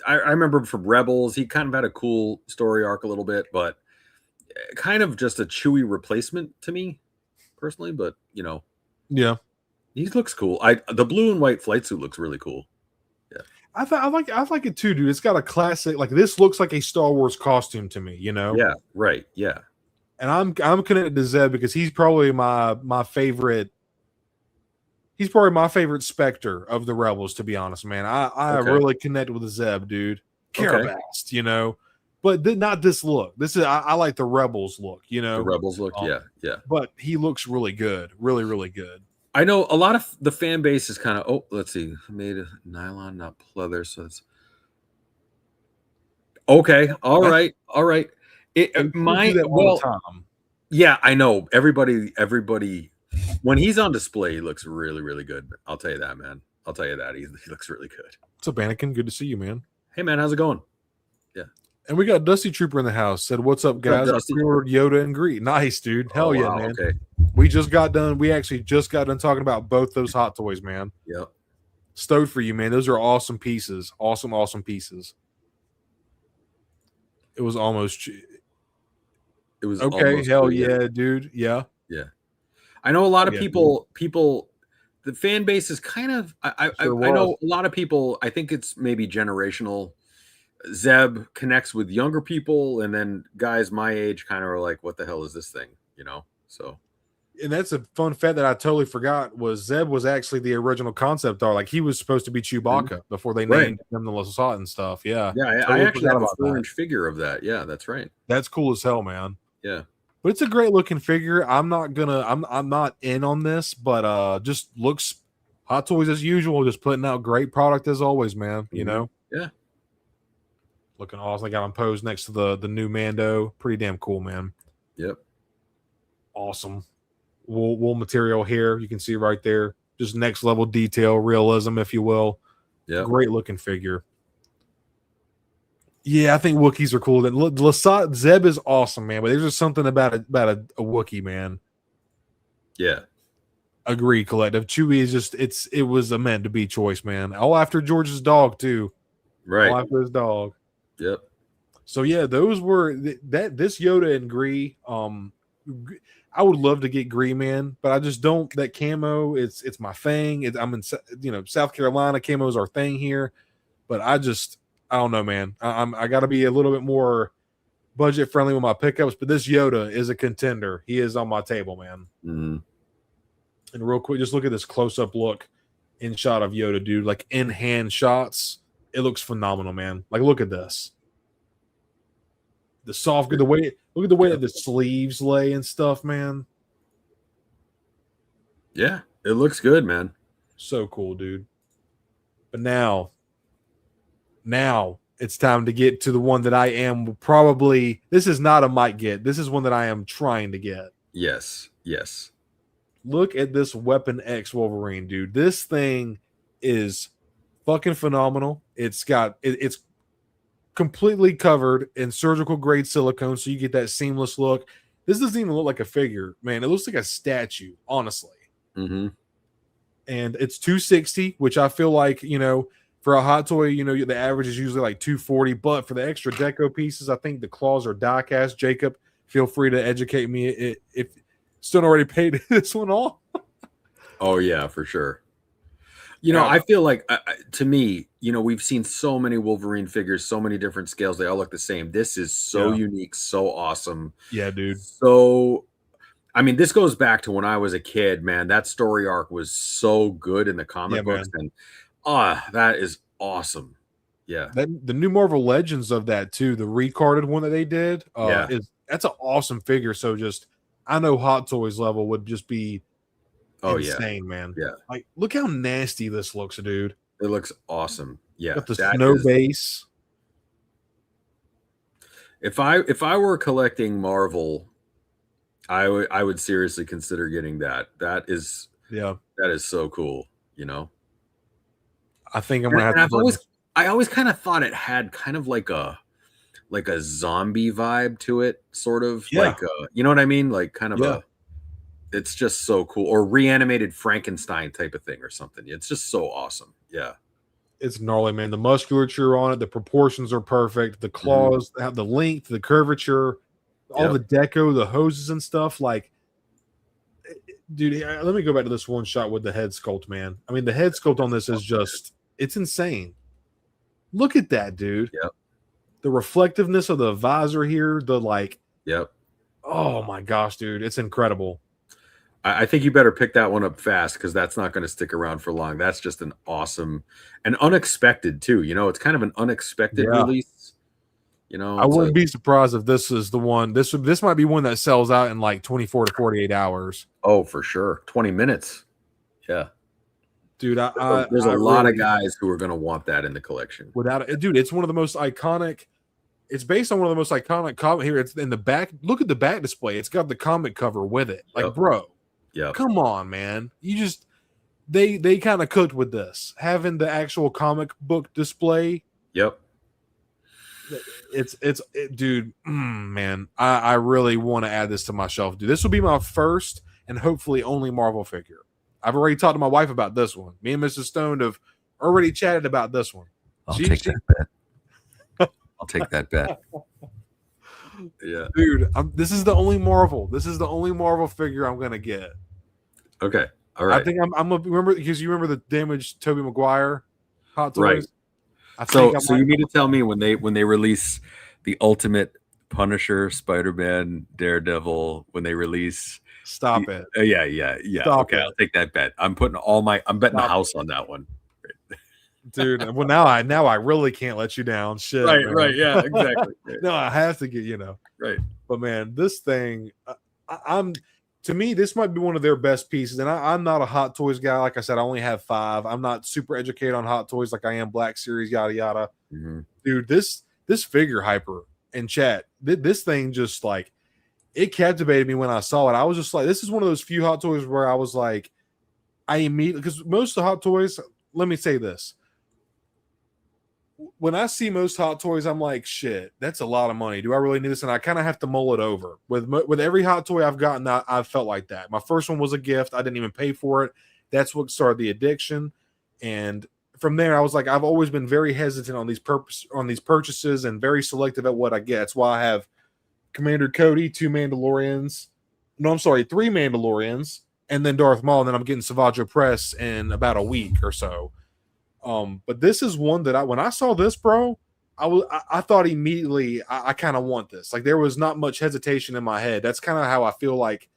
remember from Rebels, he kind of had a cool story arc a little bit, but kind of just a Chewie replacement to me personally, but you know. Yeah. He looks cool. The blue and white flight suit looks really cool. Yeah. I like it too, dude. It's got a classic, like this looks like a Star Wars costume to me, you know? Yeah, right. Yeah. And I'm connected to Zeb because he's probably my favorite. He's probably my favorite Spectre of the Rebels, to be honest, man. I really connect with the Zeb, dude. Carabast, you know, but not this look. This is I like the Rebels look, you know. The Rebels look, yeah. But he looks really good, really, really good. I know a lot of the fan base is kind of, let's see, made of nylon, not pleather, so it's okay. All right. Yeah, I know. Everybody, when he's on display, he looks really, really good. I'll tell you that, man. I'll tell you that. He looks really good. What's up, Anakin? Good to see you, man. Hey, man, how's it going? Yeah. And we got Dusty Trooper in the house. Said, "What's up, guys?" Pre-ordered Yoda and Greet. Nice, dude. Hell yeah, man. Okay. We just got done. We actually just got done talking about both those Hot Toys, man. Yep. Stoked for you, man. Those are awesome pieces. Awesome pieces. It was almost. It was okay. Hell yeah, dude. Yeah. Yeah. I know a lot of people. The fan base is kind of. I know a lot of people. I think it's maybe generational. Zeb connects with younger people, and then guys my age kind of are like, "What the hell is this thing?" You know. So. And that's a fun fact that I totally forgot was Zeb was actually the original concept art. Like he was supposed to be Chewbacca before they named him the Lasat and stuff. Yeah. Yeah. I actually have a 4-inch figure of that. Yeah, that's right. That's cool as hell, man. Yeah. But it's a great looking figure. I'm not in on this, but just looks Hot Toys as usual, just putting out great product as always, man. You know? Yeah. Looking awesome. I got him posed next to the new Mando. Pretty damn cool, man. Yep. Awesome. Wool material here. You can see right there. Just next level detail, realism, if you will. Yeah. Great looking figure. Yeah, I think Wookiees are cool. Then Lasat Zeb is awesome, man. But there's just something about a Wookiee, man. Yeah. Agree, collective. Chewie is just it was a meant to be choice, man. All after George's dog, too. Right. All after his dog. Yep. So yeah, those were this Yoda and Gree. I would love to get Gree, man, but I just don't. That camo, it's my thing. I'm in South Carolina. Camo's our thing here, but I don't know, man. I got to be a little bit more budget friendly with my pickups. But this Yoda is a contender. He is on my table, man. Mm-hmm. And real quick, just look at this close up look in shot of Yoda, dude. Like in hand shots, it looks phenomenal, man. Like look at this. The soft, look at the way that the sleeves lay and stuff, man. Yeah, it looks good, man. So cool, dude. But now it's time to get to the one that I am probably. This is not a might get. This is one that I am trying to get. Yes. Yes. Look at this Weapon X Wolverine, dude. This thing is fucking phenomenal. It's completely covered in surgical grade silicone, so you get that seamless look. This doesn't even look like a figure, man. It looks like a statue, honestly. Mm-hmm. And it's $260, which I feel like, you know, for a hot toy, you know, the average is usually like $240. But for the extra deco pieces, I think the claws are die cast. Jacob, feel free to educate me if still already paid this one off. Oh yeah, for sure. You know, I feel like, to me, you know, we've seen so many Wolverine figures, so many different scales. They all look the same. This is so unique, so awesome. Yeah, dude. So, I mean, this goes back to when I was a kid, man. That story arc was so good in the comic books. Man. And, that is awesome. Yeah. The new Marvel Legends of that, too, the recarded one that they did, that's an awesome figure. So just, I know Hot Toys level would just be insane, man. Yeah. Like, look how nasty this looks, dude. It looks awesome. Yeah. Got the snow base. If I were collecting Marvel, I would seriously consider getting that. That is so cool, you know. I think I'm gonna have to. I always kind of thought it had kind of like a zombie vibe to it, sort of like you know what I mean, like kind of a. It's just so cool, or reanimated Frankenstein type of thing, or something. It's just so awesome. Yeah, it's gnarly, man. The musculature on it, the proportions are perfect. The claws have the length, the curvature, all the deco, the hoses and stuff. Like, dude, let me go back to this one shot with the head sculpt, man. I mean, the head sculpt on this is just—it's insane. Look at that, dude. Yep. The reflectiveness of the visor here, Yep. Oh my gosh, dude, it's incredible. I think you better pick that one up fast, because that's not going to stick around for long. That's just an awesome and unexpected too. You know, it's kind of an unexpected release. You know, I wouldn't be surprised if this is the one. This might be one that sells out in like 24 to 48 hours. Oh, for sure. 20 minutes. Yeah. Dude, there's a lot of guys who are going to want that in the collection. Without it, dude, it's one of the most iconic. It's based on one of the most iconic comic here. It's in the back. Look at the back display. It's got the comic cover with it. Like, bro. Yeah. Come on, man. You just they kind of cooked with this. Having the actual comic book display. Yep. Dude, man. I really want to add this to my shelf, dude. This will be my first and hopefully only Marvel figure. I've already talked to my wife about this one. Me and Mrs. Stone have already chatted about this one. I'll take that bet. I'll take that bet. Yeah, dude, this is the only Marvel. This is the only Marvel figure I'm gonna get. Okay, all right. I think I'm gonna remember, because you remember the damaged Tobey Maguire Hot Toys. Right. So you need to tell me when they release the Ultimate Punisher, Spider-Man, Daredevil, when they release. Stop it. Yeah. Stop okay, it. I'll take that bet. I'm betting the house on that one. Dude, well, now I really can't let you down. Shit. Right. Yeah, exactly. No, I have to get, Right. But man, this thing, to me, this might be one of their best pieces. And I'm not a Hot Toys guy. Like I said, I only have 5. I'm not super educated on Hot Toys like I am Black Series, yada yada. Mm-hmm. Dude, this figure hyper in chat, this thing just like, it captivated me when I saw it. I was just like, this is one of those few Hot Toys where I was like, I immediately, because most of the Hot Toys, let me say this. When I see most Hot Toys, I'm like, shit, that's a lot of money. Do I really need this? And I kind of have to mull it over. With every Hot Toy I've gotten, I've felt like that. My first one was a gift. I didn't even pay for it. That's what started the addiction. And from there, I was like, I've always been very hesitant on these purchases and very selective at what I get. That's why I have Commander Cody, 2 Mandalorians. No, I'm sorry, 3 Mandalorians, and then Darth Maul. And then I'm getting Savage Press in about a week or so. But this is one that when I saw this, bro, I thought immediately I kind of want this. Like, there was not much hesitation in my head. That's kind of how I feel like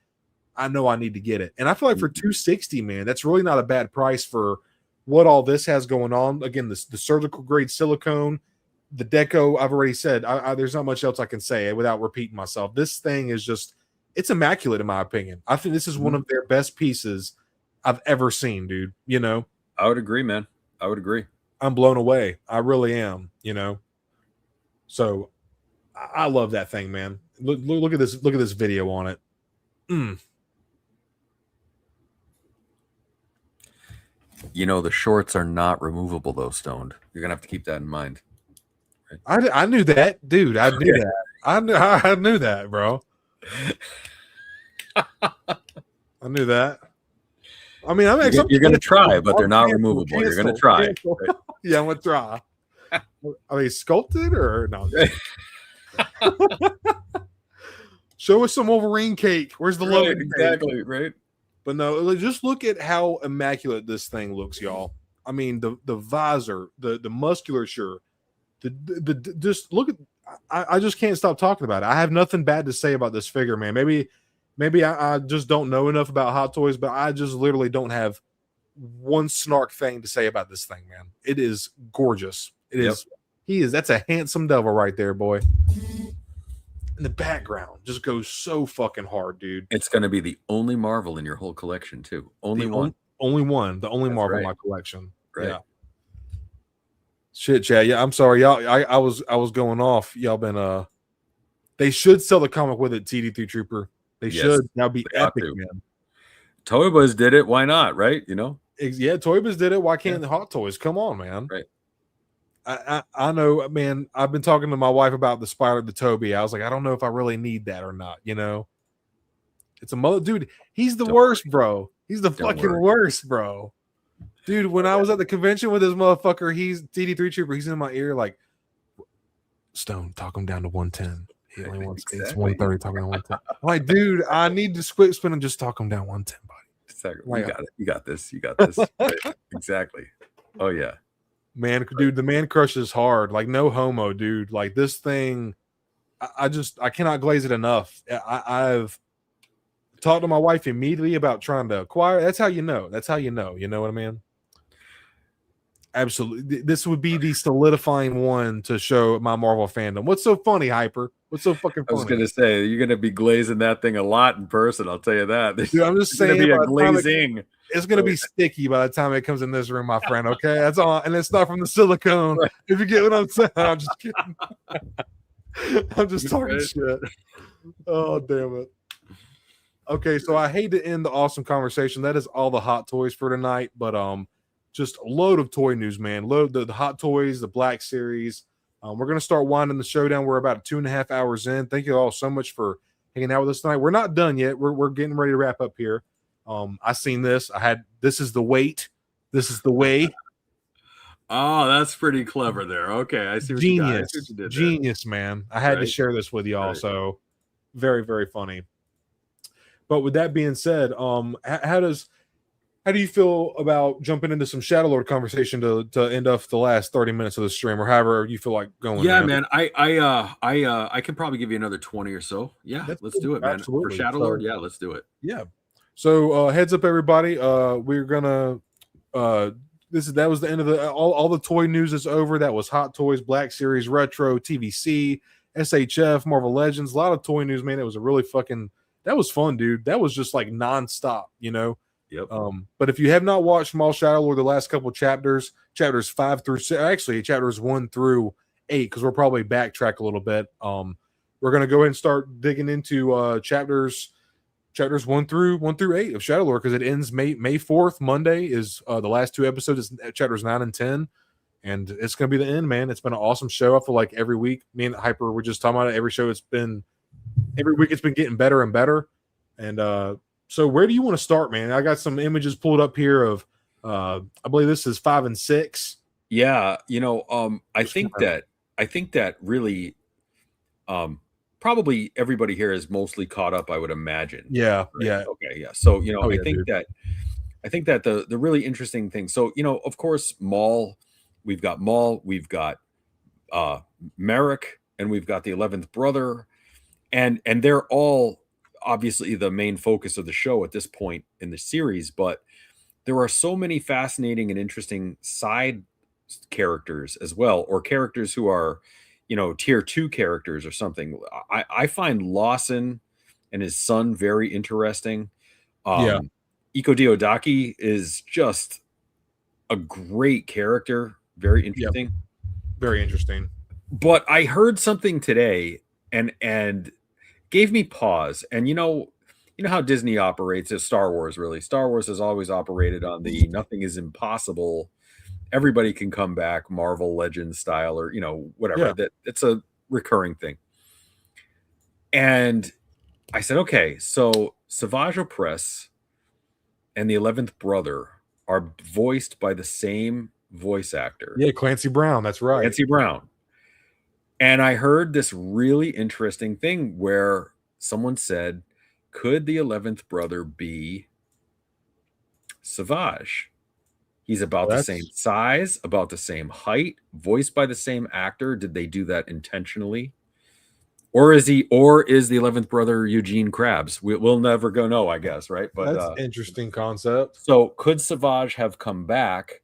I know I need to get it. And I feel like for $260, man, that's really not a bad price for what all this has going on. Again, the surgical grade silicone, the deco, I've already said. There's not much else I can say without repeating myself. This thing is just, it's immaculate in my opinion. I think this is one of their best pieces I've ever seen, dude. I would agree, man. I would agree. I'm blown away. I really am, you know. So I love that thing, man. Look at this. Look at this video on it. You know, the shorts are not removable though, Stoned. You're gonna have to keep that in mind. I knew that, dude. I knew that. I knew that, bro. I knew that. I mean, you're gonna try, but they're not removable. You're gonna try. Right? Yeah, I'm gonna try. Are they sculpted or no? Show us some Wolverine cake. Where's the love? Exactly, right? But no, just look at how immaculate this thing looks, y'all. I mean, the visor, the musculature, the just look at. I just can't stop talking about it. I have nothing bad to say about this figure, man. Maybe I just don't know enough about Hot Toys, but I just literally don't have one snark thing to say about this thing, man. It is gorgeous. It is. He is. That's a handsome devil right there, boy. And the background just goes so fucking hard, dude. It's going to be the only Marvel in your whole collection, too. Only one. Only one. The only Marvel in my collection. Right. Yeah. Shit, Chad. Yeah, I'm sorry, y'all. I was going off. Y'all been they should sell the comic with it, TD3 Trooper. They should. That'd be epic, man. Toy Biz did it. Why not? Right? You know? Yeah, Toy Biz did it. Why can't the Hot Toys? Come on, man. Right. I know, man. I've been talking to my wife about the Spider, the Toby. I was like, I don't know if I really need that or not. You know, it's a mother, dude. He's the worst, bro. He's the fucking worst, bro. Dude, when I was at the convention with this motherfucker, he's TD3 Trooper. He's in my ear like, Stone, talk him down to 110. He only wants it's 130. Talking down 110. I'm like, dude, I need to split spin and just talk him down 110, buddy. Exactly. You got it. You got this. You got this. Right. Exactly. Oh yeah. Man, dude, the man crush is hard. Like, no homo, dude. Like, this thing, I cannot glaze it enough. I've talked to my wife immediately about trying to acquire. That's how you know. That's how you know. You know what I mean? Absolutely. This would be the solidifying one to show my Marvel fandom. What's so funny, Hyper? What's so fucking funny? I was going to say, you're going to be glazing that thing a lot in person. I'll tell you that. Dude, I'm just saying. It's going to be a glazing. It's going to be sticky by the time it comes in this room, my friend. Okay, that's all. And it's not from the silicone. Right. If you get what I'm saying, I'm just kidding. I'm just talking shit. Oh, damn it. Okay, so I hate to end the awesome conversation. That is all the Hot Toys for tonight. But just a load of toy news, man. Load the Hot Toys, the Black Series. We're going to start winding the show down. We're about 2.5 hours in. Thank you all so much for hanging out with us tonight. We're not done yet. We're getting ready to wrap up here. I seen this. This is the weight. This is the way. Oh, that's pretty clever there. Okay, I see what Genius. you got. I see what you did there. Genius, man. I had to share this with y'all. Right. So very, very funny. But with that being said, how do you feel about jumping into some Shadowlord conversation to end off the last 30 minutes of the stream, or however you feel like going? Yeah, man. I can probably give you another 20 or so. Yeah, let's do it, man. Absolutely. For Shadowlord, yeah, let's do it. Yeah. So heads up, everybody. We're gonna that was the end of the all the toy news is over. That was Hot Toys, Black Series, Retro, TVC, SHF, Marvel Legends. A lot of toy news, man. It was a really that was fun, dude. That was just like nonstop, you know. Yep. But if you have not watched Mall Shadowlord, the last couple chapters 5 through 6, actually chapters 1 through 8, because we'll probably backtrack a little bit. We're gonna go ahead and start digging into chapters 1 through 8 of Shadowlord, because it ends May 4th. Monday is the last 2 episodes is chapters 9 and 10, and it's gonna be the end, man. It's been an awesome show. I feel like every week, me and Hyper were just talking about it. Every week it's been getting better and better. And so where do you want to start, man? I got some images pulled up here of I believe this is 5 and 6. Yeah, you know, I think that really probably everybody here is mostly caught up, I would imagine. Yeah, right? yeah. Okay, yeah. So, you know, I think that the really interesting thing. So, you know, of course, we've got Merrick, and we've got the 11th brother, and they're all obviously the main focus of the show at this point in the series, but there are so many fascinating and interesting side characters as well, or characters who are, you know, tier 2 characters or something. I find Lawson and his son very interesting. Iko Diodaki is just a great character. Very interesting. Very interesting. But I heard something today and gave me pause. And you know how Disney operates as Star Wars, really. Star Wars has always operated on the nothing is impossible. Everybody can come back, Marvel Legends style, or whatever. Yeah. That it's a recurring thing. And I said, okay, so Savage Opress and the 11th Brother are voiced by the same voice actor. Yeah, Clancy Brown. That's right. Clancy Brown. And I heard this really interesting thing where someone said, could the 11th Brother be Savage? He's about the same size, about the same height, voiced by the same actor. Did they do that intentionally? Or is the 11th Brother Eugene Krabs? We'll never go know, I guess, right? But that's interesting concept. So could Savage have come back?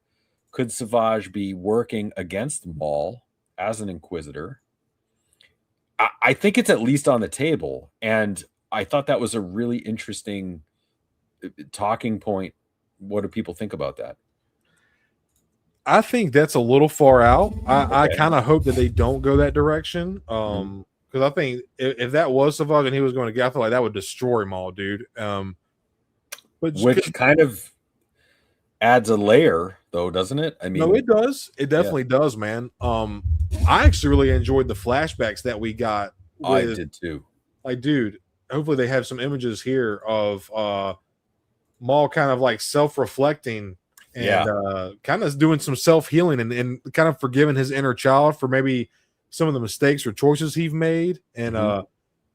Could Savage be working against Maul as an Inquisitor? I think it's at least on the table. And I thought that was a really interesting talking point. What do people think about that? I think that's a little far out. I kind of hope that they don't go that direction. Because I think if that was Savage and he was going to get, I feel like that would destroy Maul, dude. But which kind of adds a layer, though, doesn't it? I mean, no, it does. It definitely does, man. I actually really enjoyed the flashbacks that we got. I did too. Like, dude, hopefully they have some images here of Maul kind of like self-reflecting and kind of doing some self-healing and kind of forgiving his inner child for maybe some of the mistakes or choices he's made. And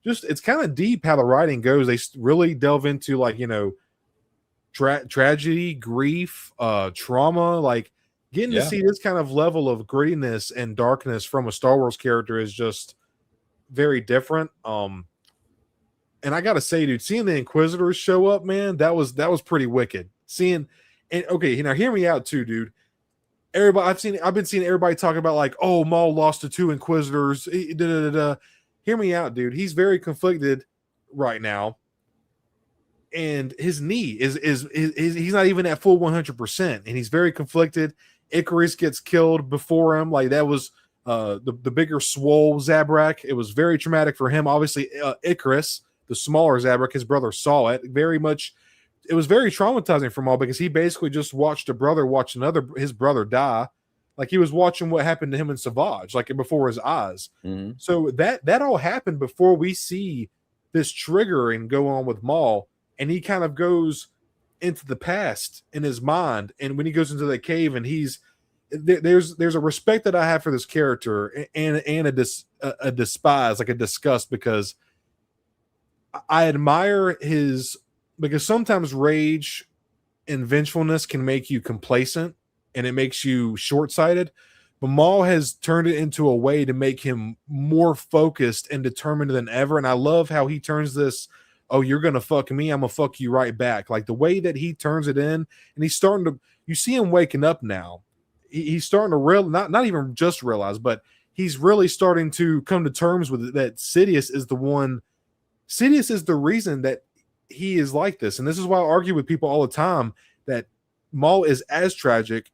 just it's kind of deep how the writing goes. They really delve into like, tragedy, grief, trauma, like getting to see this kind of level of grittiness and darkness from a Star Wars character is just very different. And I gotta say, dude, seeing the Inquisitors show up, man, that was pretty wicked. Seeing, and okay, now hear me out too, dude. Everybody, I've been seeing everybody talking about like, oh, Maul lost to 2 Inquisitors. Hear me out, dude. He's very conflicted right now, and his knee is he's not even at full 100%, and he's very conflicted. Icarus gets killed before him, like that was the bigger swole Zabrak. It was very traumatic for him. Obviously, Icarus, the smaller Zabrak, his brother saw it very much. It was very traumatizing for Maul because he basically just watched his brother die. Like he was watching what happened to him in Savage, like before his eyes. So that all happened before we see this triggering go on with Maul, and he kind of goes into the past in his mind. And when he goes into the cave, and there's a respect that I have for this character and a despise, like a disgust, because I admire his. Because sometimes rage and vengefulness can make you complacent and it makes you short-sighted. But Maul has turned it into a way to make him more focused and determined than ever. And I love how he turns this, oh, you're going to fuck me, I'm going to fuck you right back. Like the way that he turns it in, and he's starting to, you see him waking up now. He's starting to not even just realize, but he's really starting to come to terms with it, that Sidious is the reason that he is like this. And this is why I argue with people all the time that Maul is as tragic,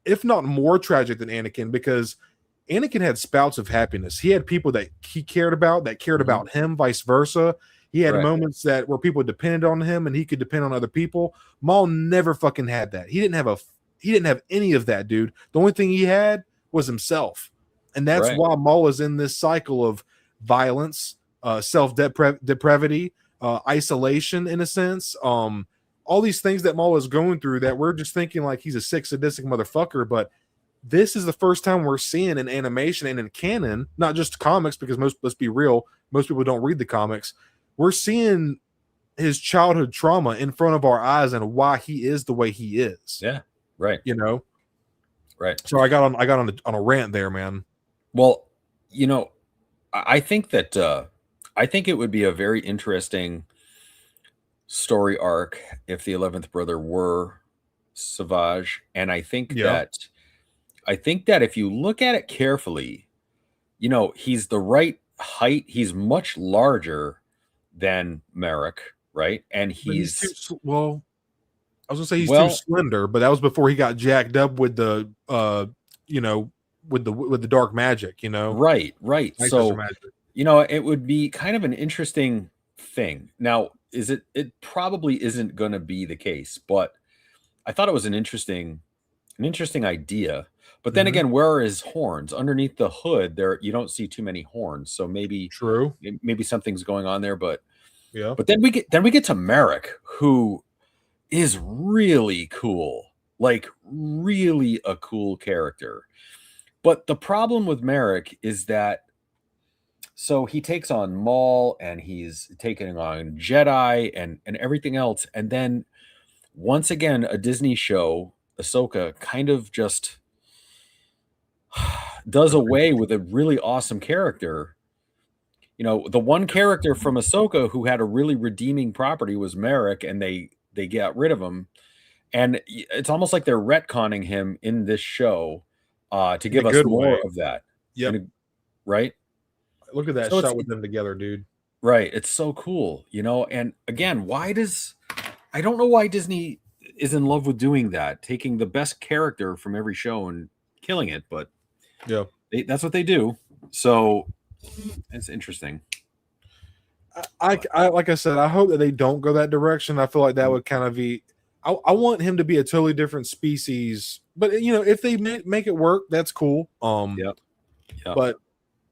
if not more tragic than Anakin, because Anakin had spouts of happiness. He had people that he cared about that cared about him, vice versa. He had moments that where people depended on him and he could depend on other people. Maul never fucking had that. He didn't have any of that, dude. The only thing he had was himself. And that's why Maul is in this cycle of violence, self-depravity, isolation in a sense, all these things that Maul is going through that we're just thinking like he's a sick sadistic motherfucker, but this is the first time we're seeing in animation and in canon, not just comics, because let's be real, most people don't read the comics. We're seeing his childhood trauma in front of our eyes and why he is the way he is. Yeah, right. Right. So I got on a rant there, man. Well, I think that I think it would be a very interesting story arc if the 11th Brother were Savage. And I think that if you look at it carefully, he's the right height. He's much larger than Merrick, right? And he's I was gonna say he's too Well, slender, but that was before he got jacked up with the you know, with the dark magic, you know. right. Night Sister So, magic. it would be kind of an interesting thing. Now, it probably isn't going to be the case, but I thought it was an interesting idea. But then Mhm. again, where are his horns? Underneath the hood, there you don't see too many horns. So True. maybe something's going on there. But Yeah. then we get to Merrick, who is really cool, like really a cool character. But the problem with Merrick is that so he takes on Maul and he's taking on Jedi and everything else, and then once again a Disney show, Ahsoka, kind of just does away with a really awesome character. The one character from Ahsoka who had a really redeeming property was Merrick, and they got rid of him. And it's almost like they're retconning him in this show to In a give us good more way. of that. Yep. Right? Look at that So shot with them together, dude. right. It's so cool, And again, I don't know why Disney is in love with doing that, taking the best character from every show and killing it, but Yeah. that's what they do. So it's interesting. I like I said, I hope that they don't go that direction. I feel like that would kind of be. I want him to be a totally different species, but if they make it work, that's cool. Yep. But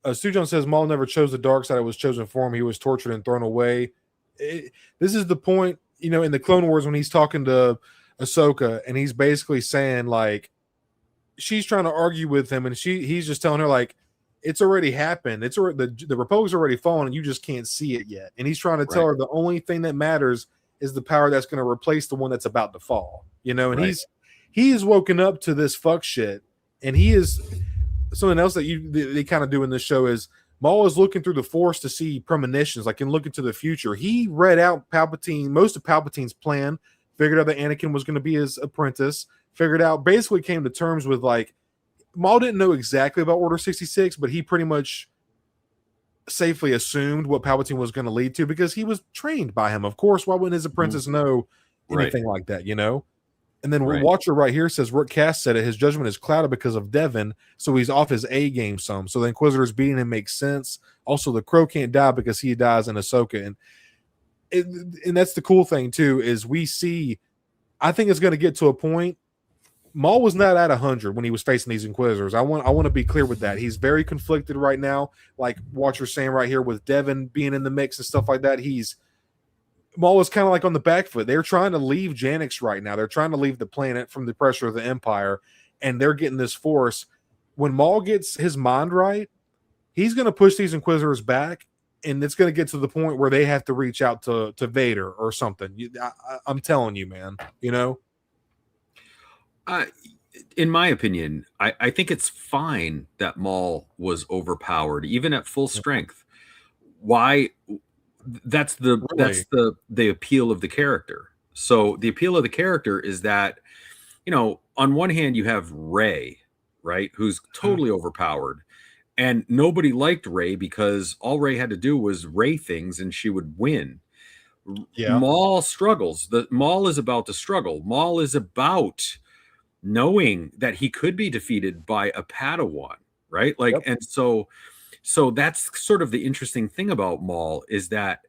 Sujon says Maul never chose the dark side; it was chosen for him. He was tortured and thrown away. This is the point, in the Clone Wars when he's talking to Ahsoka, and he's basically saying like, she's trying to argue with him, and he's just telling her like, it's already happened. It's already the Republic's already fallen, and you just can't see it yet. And he's trying to tell her the only thing that matters is the power that's going to replace the one that's about to fall. And he's woken up to this fuck shit, and he is something else that they kind of do in this show is Maul is looking through the Force to see premonitions, like in looking to the future. He read out most of Palpatine's plan, figured out that Anakin was going to be his apprentice, basically came to terms with like. Maul didn't know exactly about Order 66, but he pretty much safely assumed what Palpatine was going to lead to because he was trained by him. Of course, why wouldn't his apprentice know anything like that, And then Watcher right here says, Rick Cass said it, his judgment is clouded because of Devin, so he's off his A game some. So the Inquisitor's beating him makes sense. Also, the Crow can't die because he dies in Ahsoka. And that's the cool thing, too, is we see, I think it's going to get to a point. Maul was not at 100 when he was facing these Inquisitors. I want to be clear with that. He's very conflicted right now. Like Watcher's saying right here with Devin being in the mix and stuff like that. Maul is kind of like on the back foot. They're trying to leave Janix right now. They're trying to leave the planet from the pressure of the Empire, and they're getting this Force. When Maul gets his mind right, he's going to push these Inquisitors back, and it's going to get to the point where they have to reach out to Vader or something. I'm telling you, man, In my opinion, I think it's fine that Maul was overpowered, even at full strength. Why? That's the appeal of the character. So the appeal of the character is that, on one hand you have Rey, right, who's totally overpowered, and nobody liked Rey because all Rey had to do was Rey things and she would win. Yeah. Maul struggles. Maul is about to struggle. Maul is about knowing that he could be defeated by a Padawan, right? And so that's sort of the interesting thing about Maul is that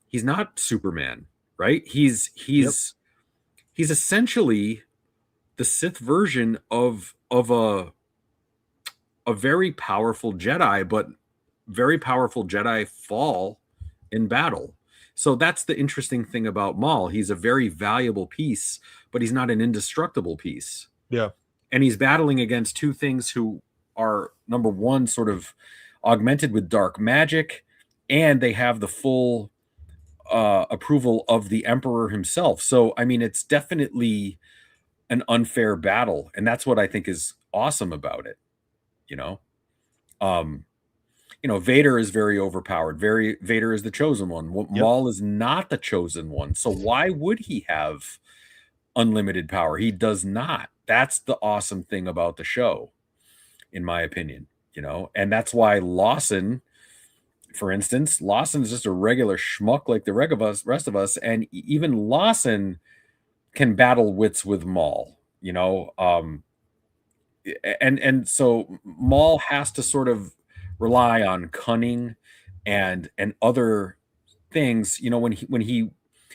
he's not Superman, right? He's essentially the Sith version of a very powerful Jedi, but very powerful Jedi fall in battle. So that's the interesting thing about Maul. He's a very valuable piece, but he's not an indestructible piece. Yeah. And he's battling against two things who are, number one, sort of augmented with dark magic, and they have the full approval of the Emperor himself. So, I mean, it's definitely an unfair battle. And that's what I think is awesome about it. Vader is very overpowered. Vader is the chosen one. Maul is not the chosen one. So why would he have unlimited power? He does not. That's the awesome thing about the show, in my opinion, and that's why Lawson, for instance, Lawson's just a regular schmuck like the rest of us. And even Lawson can battle wits with Maul, and so Maul has to sort of rely on cunning and other things.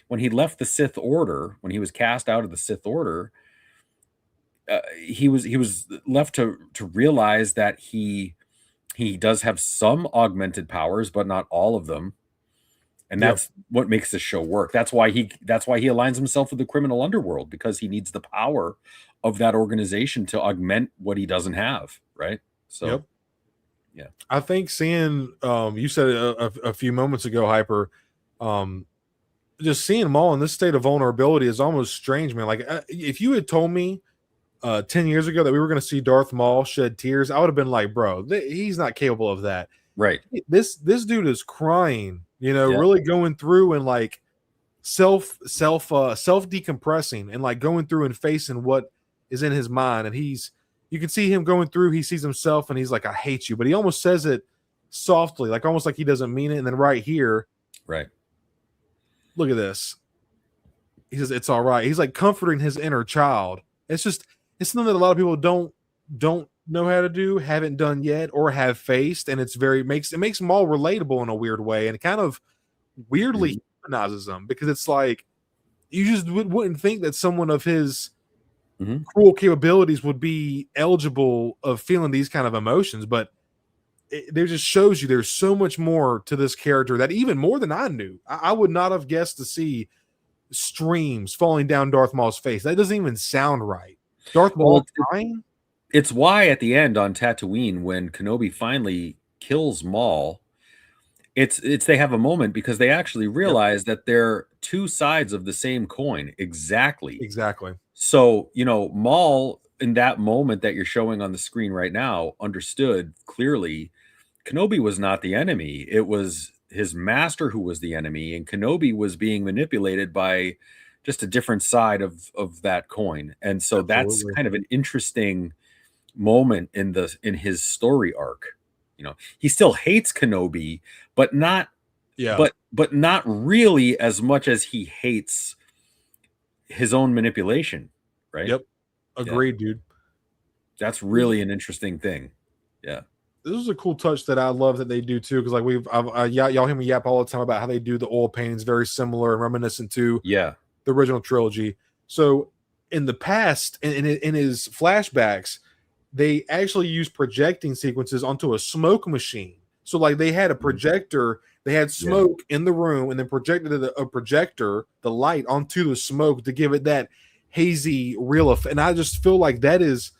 When he left the Sith Order, when he was cast out of the Sith Order, he was left to realize that he does have some augmented powers, but not all of them. And that's what makes this show work. That's why he aligns himself with the criminal underworld, because he needs the power of that organization to augment what he doesn't have, right? So, yeah. I think seeing you said it a few moments ago, Hyper, just seeing Maul in this state of vulnerability is almost strange, man. Like if you had told me 10 years ago that we were going to see Darth Maul shed tears, I would have been like, bro, he's not capable of that. Right. This dude is crying, really going through and like self decompressing and like going through and facing what is in his mind. And you can see him going through, he sees himself and he's like, I hate you. But he almost says it softly, like almost like he doesn't mean it. And then right here, right. Look at this. He says, it's all right. He's like comforting his inner child. It's something that a lot of people don't know how to do, haven't done yet, or have faced. And it makes Maul relatable in a weird way. And it kind of weirdly humanizes him, because it's like, you just wouldn't think that someone of his cruel capabilities would be eligible of feeling these kind of emotions, but it just shows you there's so much more to this character, that even more than I knew. I would not have guessed to see streams falling down Darth Maul's face. That doesn't even sound right. Darth Maul crying? It's why at the end on Tatooine, when Kenobi finally kills Maul, it's they have a moment, because they actually realize that they're two sides of the same coin. Exactly. So, Maul, in that moment that you're showing on the screen right now, understood clearly Kenobi was not the enemy. It was his master who was the enemy, and Kenobi was being manipulated by just a different side of that coin. And so that's kind of an interesting moment in his story arc. He still hates Kenobi, but not but not really as much as he hates his own manipulation, right? Yep. Agreed, dude. That's really an interesting thing. Yeah. This is a cool touch that I love that they do too, because like y'all hear me yap all the time about how they do the oil paintings very similar and reminiscent to the original trilogy. So in the past, in his flashbacks, they actually used projecting sequences onto a smoke machine. So like they had a projector, they had smoke in the room, and then projected a projector, the light onto the smoke to give it that hazy real effect. And I just feel like that is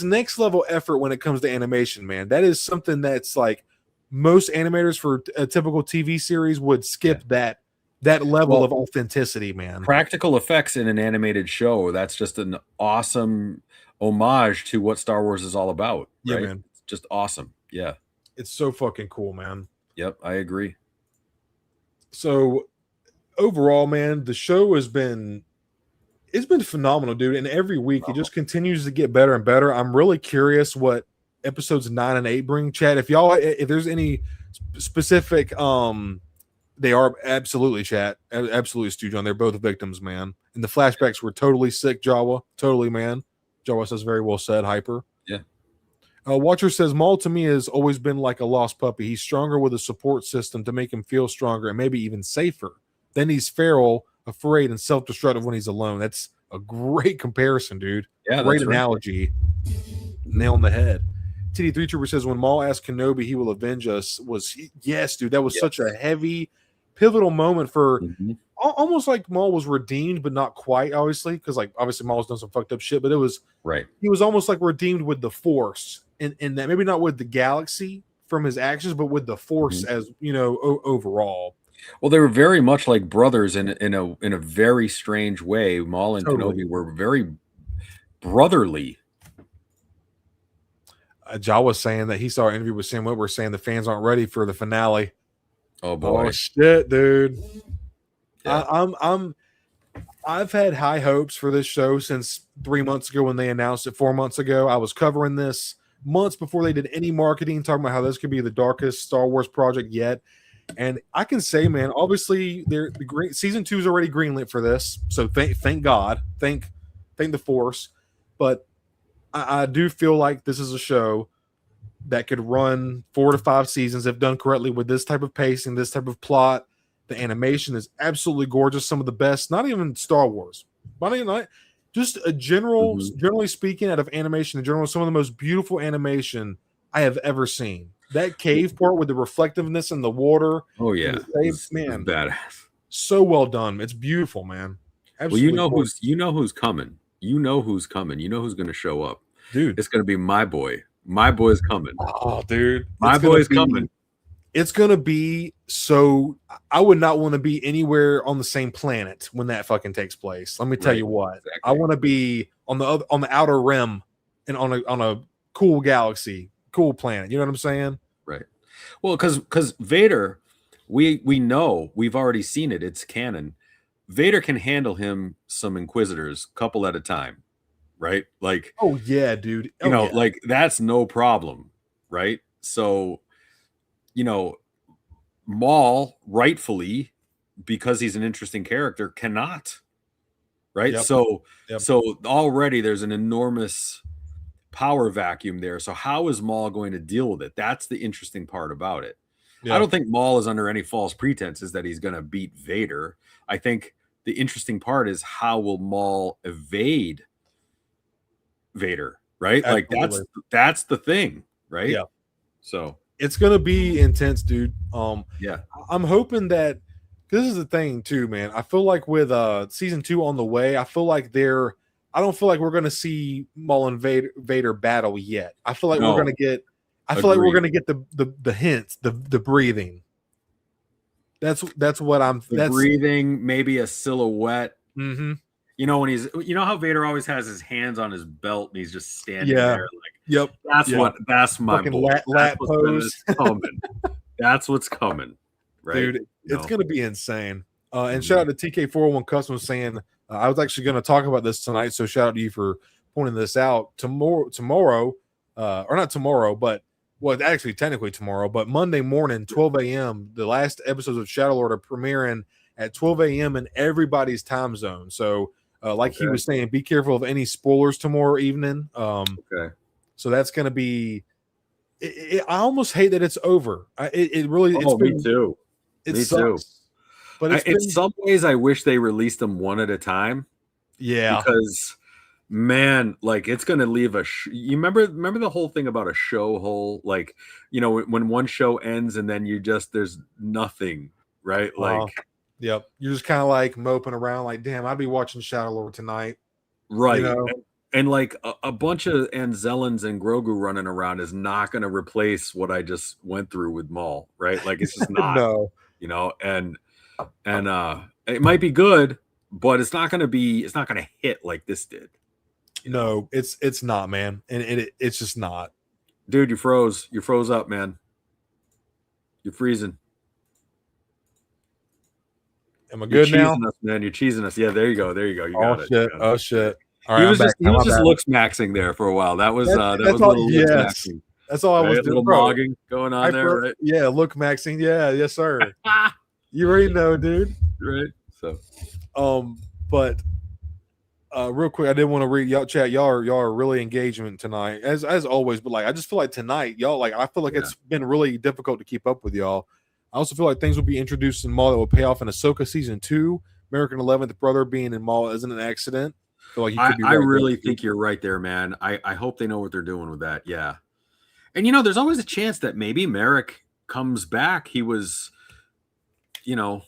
next level effort when it comes to animation, man. That is something that's like most animators for a typical TV series would skip that level of authenticity, man. Practical effects in an animated show, that's just an awesome homage to what Star Wars is all about. Yeah, right? man. It's just awesome. Yeah. It's so fucking cool, man. Yep, I agree. So overall, man, the show has been phenomenal, dude. And every week it just continues to get better and better. I'm really curious what episodes 9 and 8 bring. Chat, if there's any specific, they are absolutely, chat, absolutely, Stu John. They're both victims, man. And the flashbacks were totally sick, Jawa. Totally, man. Jawa says very well said, Hyper. Yeah. Watcher says Maul to me has always been like a lost puppy. He's stronger with a support system to make him feel stronger and maybe even safer. Then he's feral, afraid, and self-destructive when he's alone. That's a great comparison, dude. Yeah, great analogy. Right. Nail on the head. TD3 Trooper says when Maul asked Kenobi he will avenge us yes, dude. That was such a heavy, pivotal moment for almost like Maul was redeemed, but not quite, obviously, because like obviously Maul's done some fucked up shit, but it was he was almost like redeemed with the Force, in that maybe not with the galaxy from his actions, but with the Force as overall. Well, they were very much like brothers in a very strange way. Maul and Kenobi were very brotherly. Jawa was saying that he saw an interview with Sam Witwer saying the fans aren't ready for the finale. Oh boy! Oh shit, dude! Yeah. I've had high hopes for this show since 3 months ago when they announced it. 4 months ago, I was covering this months before they did any marketing, talking about how this could be the darkest Star Wars project yet. And I can say, man, obviously season 2 is already greenlit for this, so thank God, thank the Force. But I do feel like this is a show that could run 4 to 5 seasons if done correctly with this type of pacing, this type of plot. The animation is absolutely gorgeous. Some of the best, not even Star Wars, not just a generally speaking, out of animation in general, some of the most beautiful animation I have ever seen. That cave part with the reflectiveness in the water. Oh yeah, man, badass. So well done. It's beautiful, man. Absolutely. Well, you know who's coming. You know who's coming. You know who's going to show up, dude. It's going to be my boy. My boy's coming. Oh, dude, my boy's coming. It's going to be so. I would not want to be anywhere on the same planet when that fucking takes place. Let me tell you what. Exactly. I want to be on the outer rim and on a cool galaxy, cool planet. You know what I'm saying? Right. Well, because Vader, we know, we've already seen it. It's canon. Vader can handle him some Inquisitors, couple at a time, right? Like, oh yeah, dude. You know, like that's no problem, right? So, you know, Maul rightfully, because he's an interesting character, cannot, right? Yep. So already there's an enormous power vacuum there. So how is Maul going to deal with it? That's the interesting part about it. Yeah. I don't think Maul is under any false pretenses that he's going to beat Vader. I think the interesting part is how will Maul evade Vader, right? Absolutely. Like that's the thing, right? Yeah. So it's going to be intense, dude. Yeah. I'm hoping that this is the thing too, man. I feel like with season 2 on the way, I don't feel like we're going to see Maul and Vader battle yet. I feel like we're going to get. I feel like we're going to get the hints, the breathing. That's what I'm. The breathing, maybe a silhouette. Mm-hmm. You know you know how Vader always has his hands on his belt and he's just standing there. Like, yep. That's my fucking lat pose. Coming. That's what's coming, right? Dude, it's going to be insane. And shout out to TK401 Custom saying I was actually going to talk about this tonight, so shout out to you for pointing this out. Tomorrow, or not tomorrow, but actually technically tomorrow, but Monday morning, 12 a.m., the last episodes of Shadowlord are premiering at 12 a.m. in everybody's time zone. So, he was saying, be careful of any spoilers tomorrow evening. Okay. So that's going to be. I almost hate that it's over. It really. Me too. It sucks. Too. But in some ways, I wish they released them one at a time. Yeah. Because, man, like it's going to leave you remember the whole thing about a show hole? Like, you know, when one show ends and then there's nothing, right? Like, yep. You're just kind of like moping around like, damn, I'd be watching Shadowlord tonight. Right. You know? And like a bunch of Anzellans and Grogu running around is not going to replace what I just went through with Maul, right? Like it's just not, no. You know, and it might be good, but it's not going to hit like this did. No, it's not, man. And it's just not. Dude, you froze up, man. You're freezing. Am I good now? Us, man. You're cheesing us. Yeah, there you go. You got it. Shit. Oh shit. All right, he was just looks maxing there for a while. That was yes. That's all I was doing. Little mogging going on there, right? Yeah, look maxing. Yeah, yes, sir. You already know, dude. Right. So but real quick, I did want to read y'all chat. Y'all are really engagement tonight, as always. But like, I just feel like tonight, y'all I feel like it's been really difficult to keep up with y'all. I also feel like things will be introduced in Maul that will pay off in Ahsoka season 2. American 11th Brother being in Maul isn't an accident. I feel like I really think you're right there, man. I hope they know what they're doing with that. Yeah, and you know, there's always a chance that maybe Merrick comes back. He was, you know,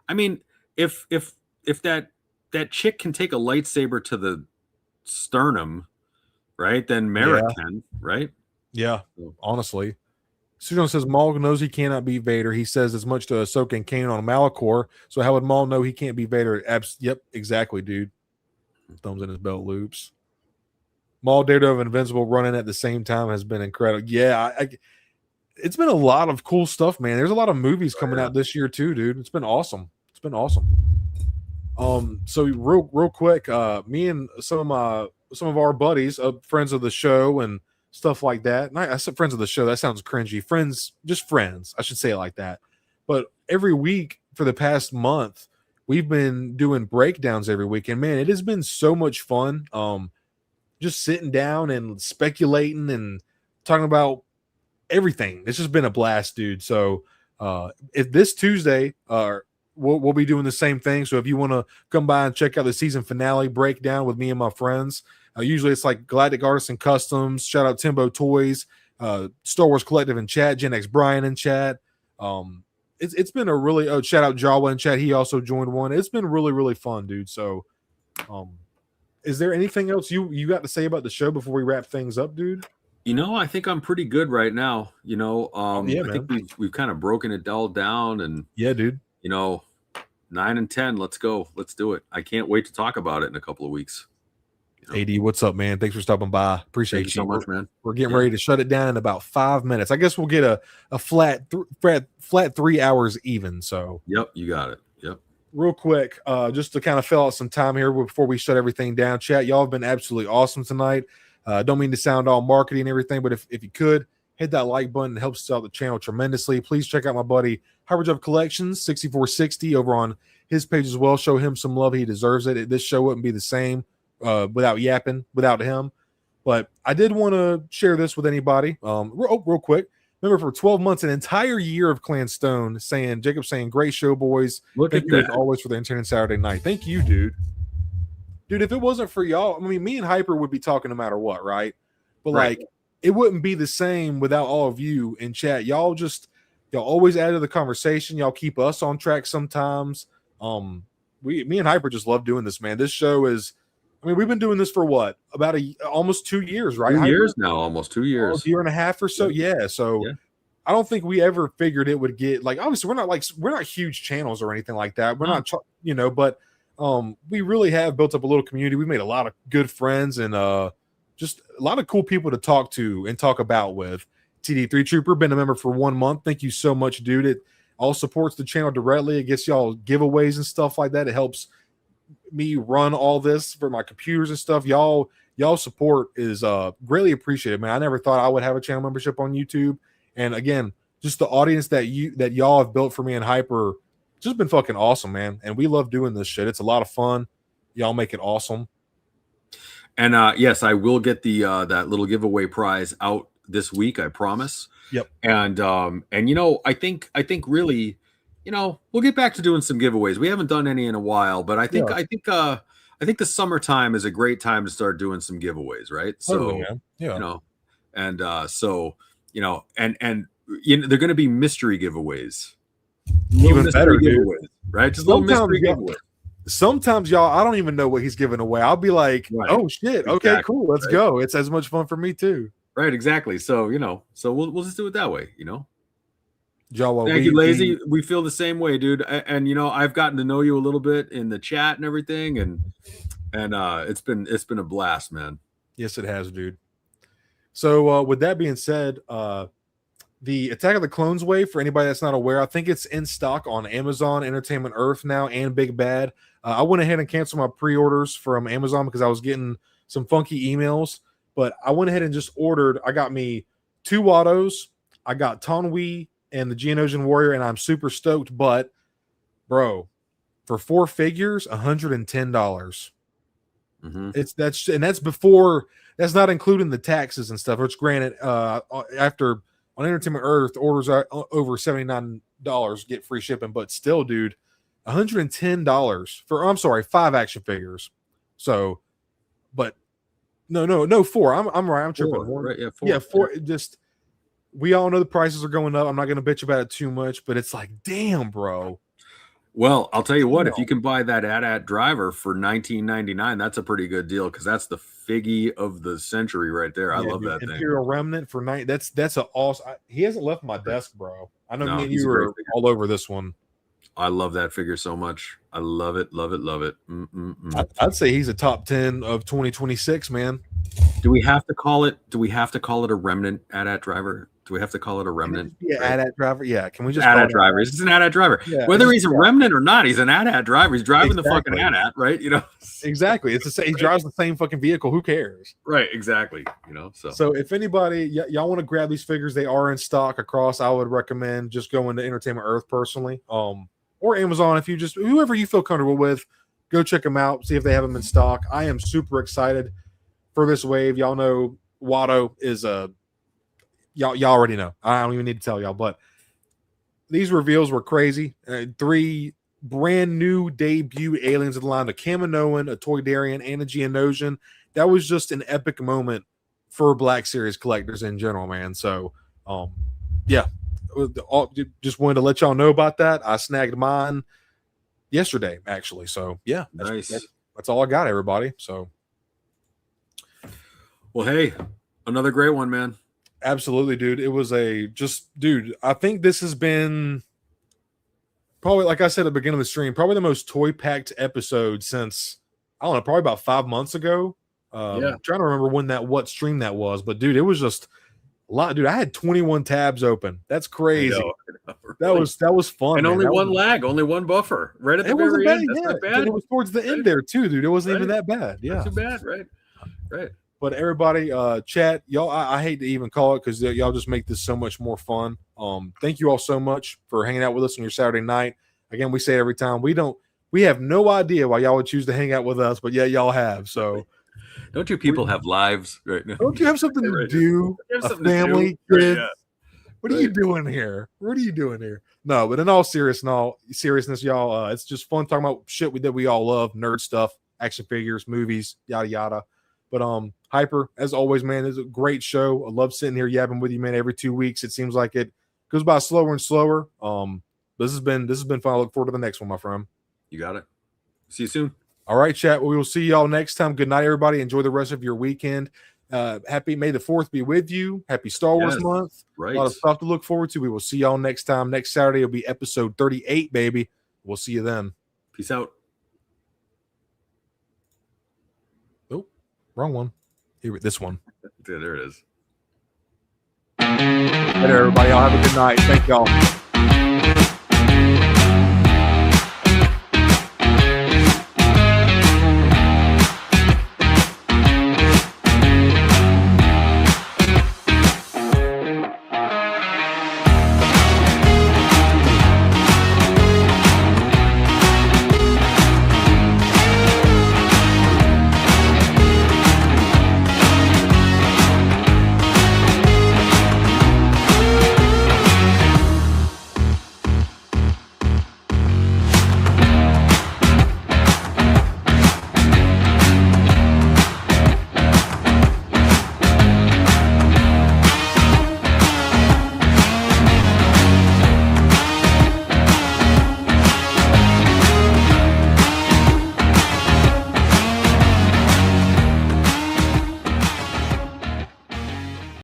I mean, if that chick can take a lightsaber to the sternum, right? Then Merrick can, right? Yeah, honestly. Sujon says Maul knows he cannot beat Vader. He says as much to Ahsoka and Kanan on Malachor. So how would Maul know he can't beat Vader? Yep, exactly, dude. Thumbs in his belt loops. Maul, Daredevil, and Invincible running at the same time has been incredible. Yeah, it's been a lot of cool stuff, man. There's a lot of movies coming out this year too, dude. It's been awesome. So real quick, me and some of our buddies, friends of the show and stuff like that. And I said friends of the show. That sounds cringy. Friends, just friends. I should say it like that. but every week for the past month, we've been doing breakdowns every week, and man, it has been so much fun. Just sitting down and speculating and talking about everything. It's just been a blast, dude. So if this Tuesday, we'll be doing the same thing. So if you want to come by and check out the season finale breakdown with me and my friends, usually it's like Galactic Artisan Customs, shout out Timbo Toys, Star Wars Collective in chat, GenXBrian in chat. It's been a really shout out Jawa in chat. He also joined one. It's been really, really fun, dude. So is there anything else you got to say about the show before we wrap things up, dude? I think I'm pretty good right now. Yeah, I think we've kind of broken it all down, and yeah, dude. 9 and 10. Let's go. Let's do it. I can't wait to talk about it in a couple of weeks. AD, what's up, man? Thanks for stopping by. Appreciate you so much, man. We're getting ready to shut it down in about 5 minutes. I guess we'll get a flat 3 hours even. So yep, you got it. Yep. Real quick, just to kind of fill out some time here before we shut everything down. Chat, y'all have been absolutely awesome tonight. Don't mean to sound all marketing and everything, but if you could hit that like button, it helps us out the channel tremendously. Please check out my buddy Hyperdrive Collections 6460 over on his page as well. Show him some love. He deserves it. This show wouldn't be the same without yapping, without him. But I did want to share this with anybody. Real quick. Remember, for 12 months, an entire year of Clan Stone Jacob saying, great show, boys. Thank you as always for the entertaining Saturday night. Thank you, dude. Dude, if it wasn't for y'all, I mean, me and Hyper would be talking no matter what, right? But like, it wouldn't be the same without all of you in chat. Y'all always add to the conversation. Y'all keep us on track sometimes. Me and Hyper just love doing this, man. This show is, I mean, we've been doing this for what? About almost 2 years, right? 2 years now, almost 2 years. Almost a year and a half or so. Yeah. So I don't think we ever figured it would get like, obviously we're not huge channels or anything like that. We're not, but we really have built up a little community. We made a lot of good friends and just a lot of cool people to talk to and talk about with. TD3 Trooper, been a member for 1 month. Thank you so much, dude. It all supports the channel directly. It gets y'all giveaways and stuff like that. It helps me run all this for my computers and stuff. Y'all support is greatly appreciated, man. I never thought I would have a channel membership on YouTube. And again, just the audience that y'all have built for me and Hyper, just been fucking awesome, man. And we love doing this shit. It's a lot of fun. Y'all make it awesome. And yes, I will get the that little giveaway prize out this week, I promise. Yep. And I think really, we'll get back to doing some giveaways. We haven't done any in a while, but I think the summertime is a great time to start doing some giveaways, right? Totally, so yeah. And they're going to be mystery giveaways. Even better, dude. Right? Just little mystery giveaways. Sometimes, y'all, I don't even know what he's giving away. I'll be like, oh shit, okay, cool, let's go. It's as much fun for me too. Right, exactly. So so we'll just do it that way. Jawa, thank you, Lazy. We feel the same way, dude. And I've gotten to know you a little bit in the chat and everything, and it's been a blast, man. Yes, it has, dude. So with that being said, the Attack of the Clones wave, for anybody that's not aware, I think it's in stock on Amazon, Entertainment Earth now, and Big Bad. I went ahead and canceled my pre-orders from Amazon because I was getting some funky emails, but I went ahead and just ordered. I got me 2 autos. I got Tonwi and the Geonosian Warrior, and I'm super stoked. But, bro, for 4 figures, $110. That's before. That's not including the taxes and stuff. Which, granted, after on Entertainment Earth, orders are over $79 get free shipping. But still, dude, $110 for. I'm sorry, 5 action figures. So, but no 4. I'm right. I'm tripping. 4, right? Yeah, 4. Yeah, 4. Just. We all know the prices are going up. I'm not going to bitch about it too much, but it's like, damn, bro. Well, I'll tell you what, if you can buy that AT-AT driver for $19.99, that's a pretty good deal because that's the figgy of the century right there. I love that Imperial thing. Remnant for $9. That's an awesome. He hasn't left my desk, bro. I know me and you were all over this one. I love that figure so much. I love it, love it, love it. I'd say he's a top 10 of 2026, man. Do we have to call it? Do we have to call it a Remnant AT-AT driver? Do we have to call it a remnant? Yeah, right? AT-AT driver. Yeah, can we just AT-AT driver? He's an AT-AT driver. Yeah, Whether he's a remnant or not, he's an AT-AT driver. He's driving the fucking AT-AT, right? You know, exactly. It's the same. He drives the same fucking vehicle. Who cares? Right, exactly. You know, so if anybody y'all want to grab these figures, they are in stock across. I would recommend just going to Entertainment Earth personally, or Amazon if you just whoever you feel comfortable with. Go check them out. See if they have them in stock. I am super excited for this wave. Y'all know Watto is a. Y'all already know. I don't even need to tell y'all, but these reveals were crazy. 3 brand new debut aliens of the line: a Kaminoan, a Toydarian, and a Geonosian. That was just an epic moment for Black Series collectors in general, man. So, yeah, just wanted to let y'all know about that. I snagged mine yesterday, actually. So, yeah, nice. That's all I got, everybody. So, well, hey, another great one, man. Absolutely, dude. It was dude, I think this has been probably, like I said at the beginning of the stream, probably the most toy-packed episode since, I don't know, probably about 5 months ago. I'm trying to remember what stream that was, but dude, it was just a lot. Dude, I had 21 tabs open. That's crazy. I know. That was fun. And man. only one lag, only one buffer. Right at the very end. That's not bad. It was towards the end there too, dude. It wasn't even that bad. Yeah. Not too bad, right? Right. But everybody, chat, y'all, I hate to even call it because y'all just make this so much more fun. Thank you all so much for hanging out with us on your Saturday night. Again, we say it every time. We have no idea why y'all would choose to hang out with us, but yeah, y'all have. So don't you people have lives right now? Don't you have something to do? A family, kids? Yeah. What are you doing here? What are you doing here? No, but in all seriousness, y'all, it's just fun talking about shit that we all love, nerd stuff, action figures, movies, yada yada. But Hyper, as always, man, it's a great show. I love sitting here yapping with you, man. Every 2 weeks, it seems like it goes by slower and slower. This has been fun. I look forward to the next one, my friend. You got it. See you soon. All right, chat. We will see y'all next time. Good night, everybody. Enjoy the rest of your weekend. Happy May the 4th be with you. Happy Star Wars month. Right. A lot of stuff to look forward to. We will see y'all next time. Next Saturday will be episode 38, baby. We'll see you then. Peace out. Wrong one. Here, this one. Yeah, there it is. Later, everybody. Y'all have a good night. Thank y'all.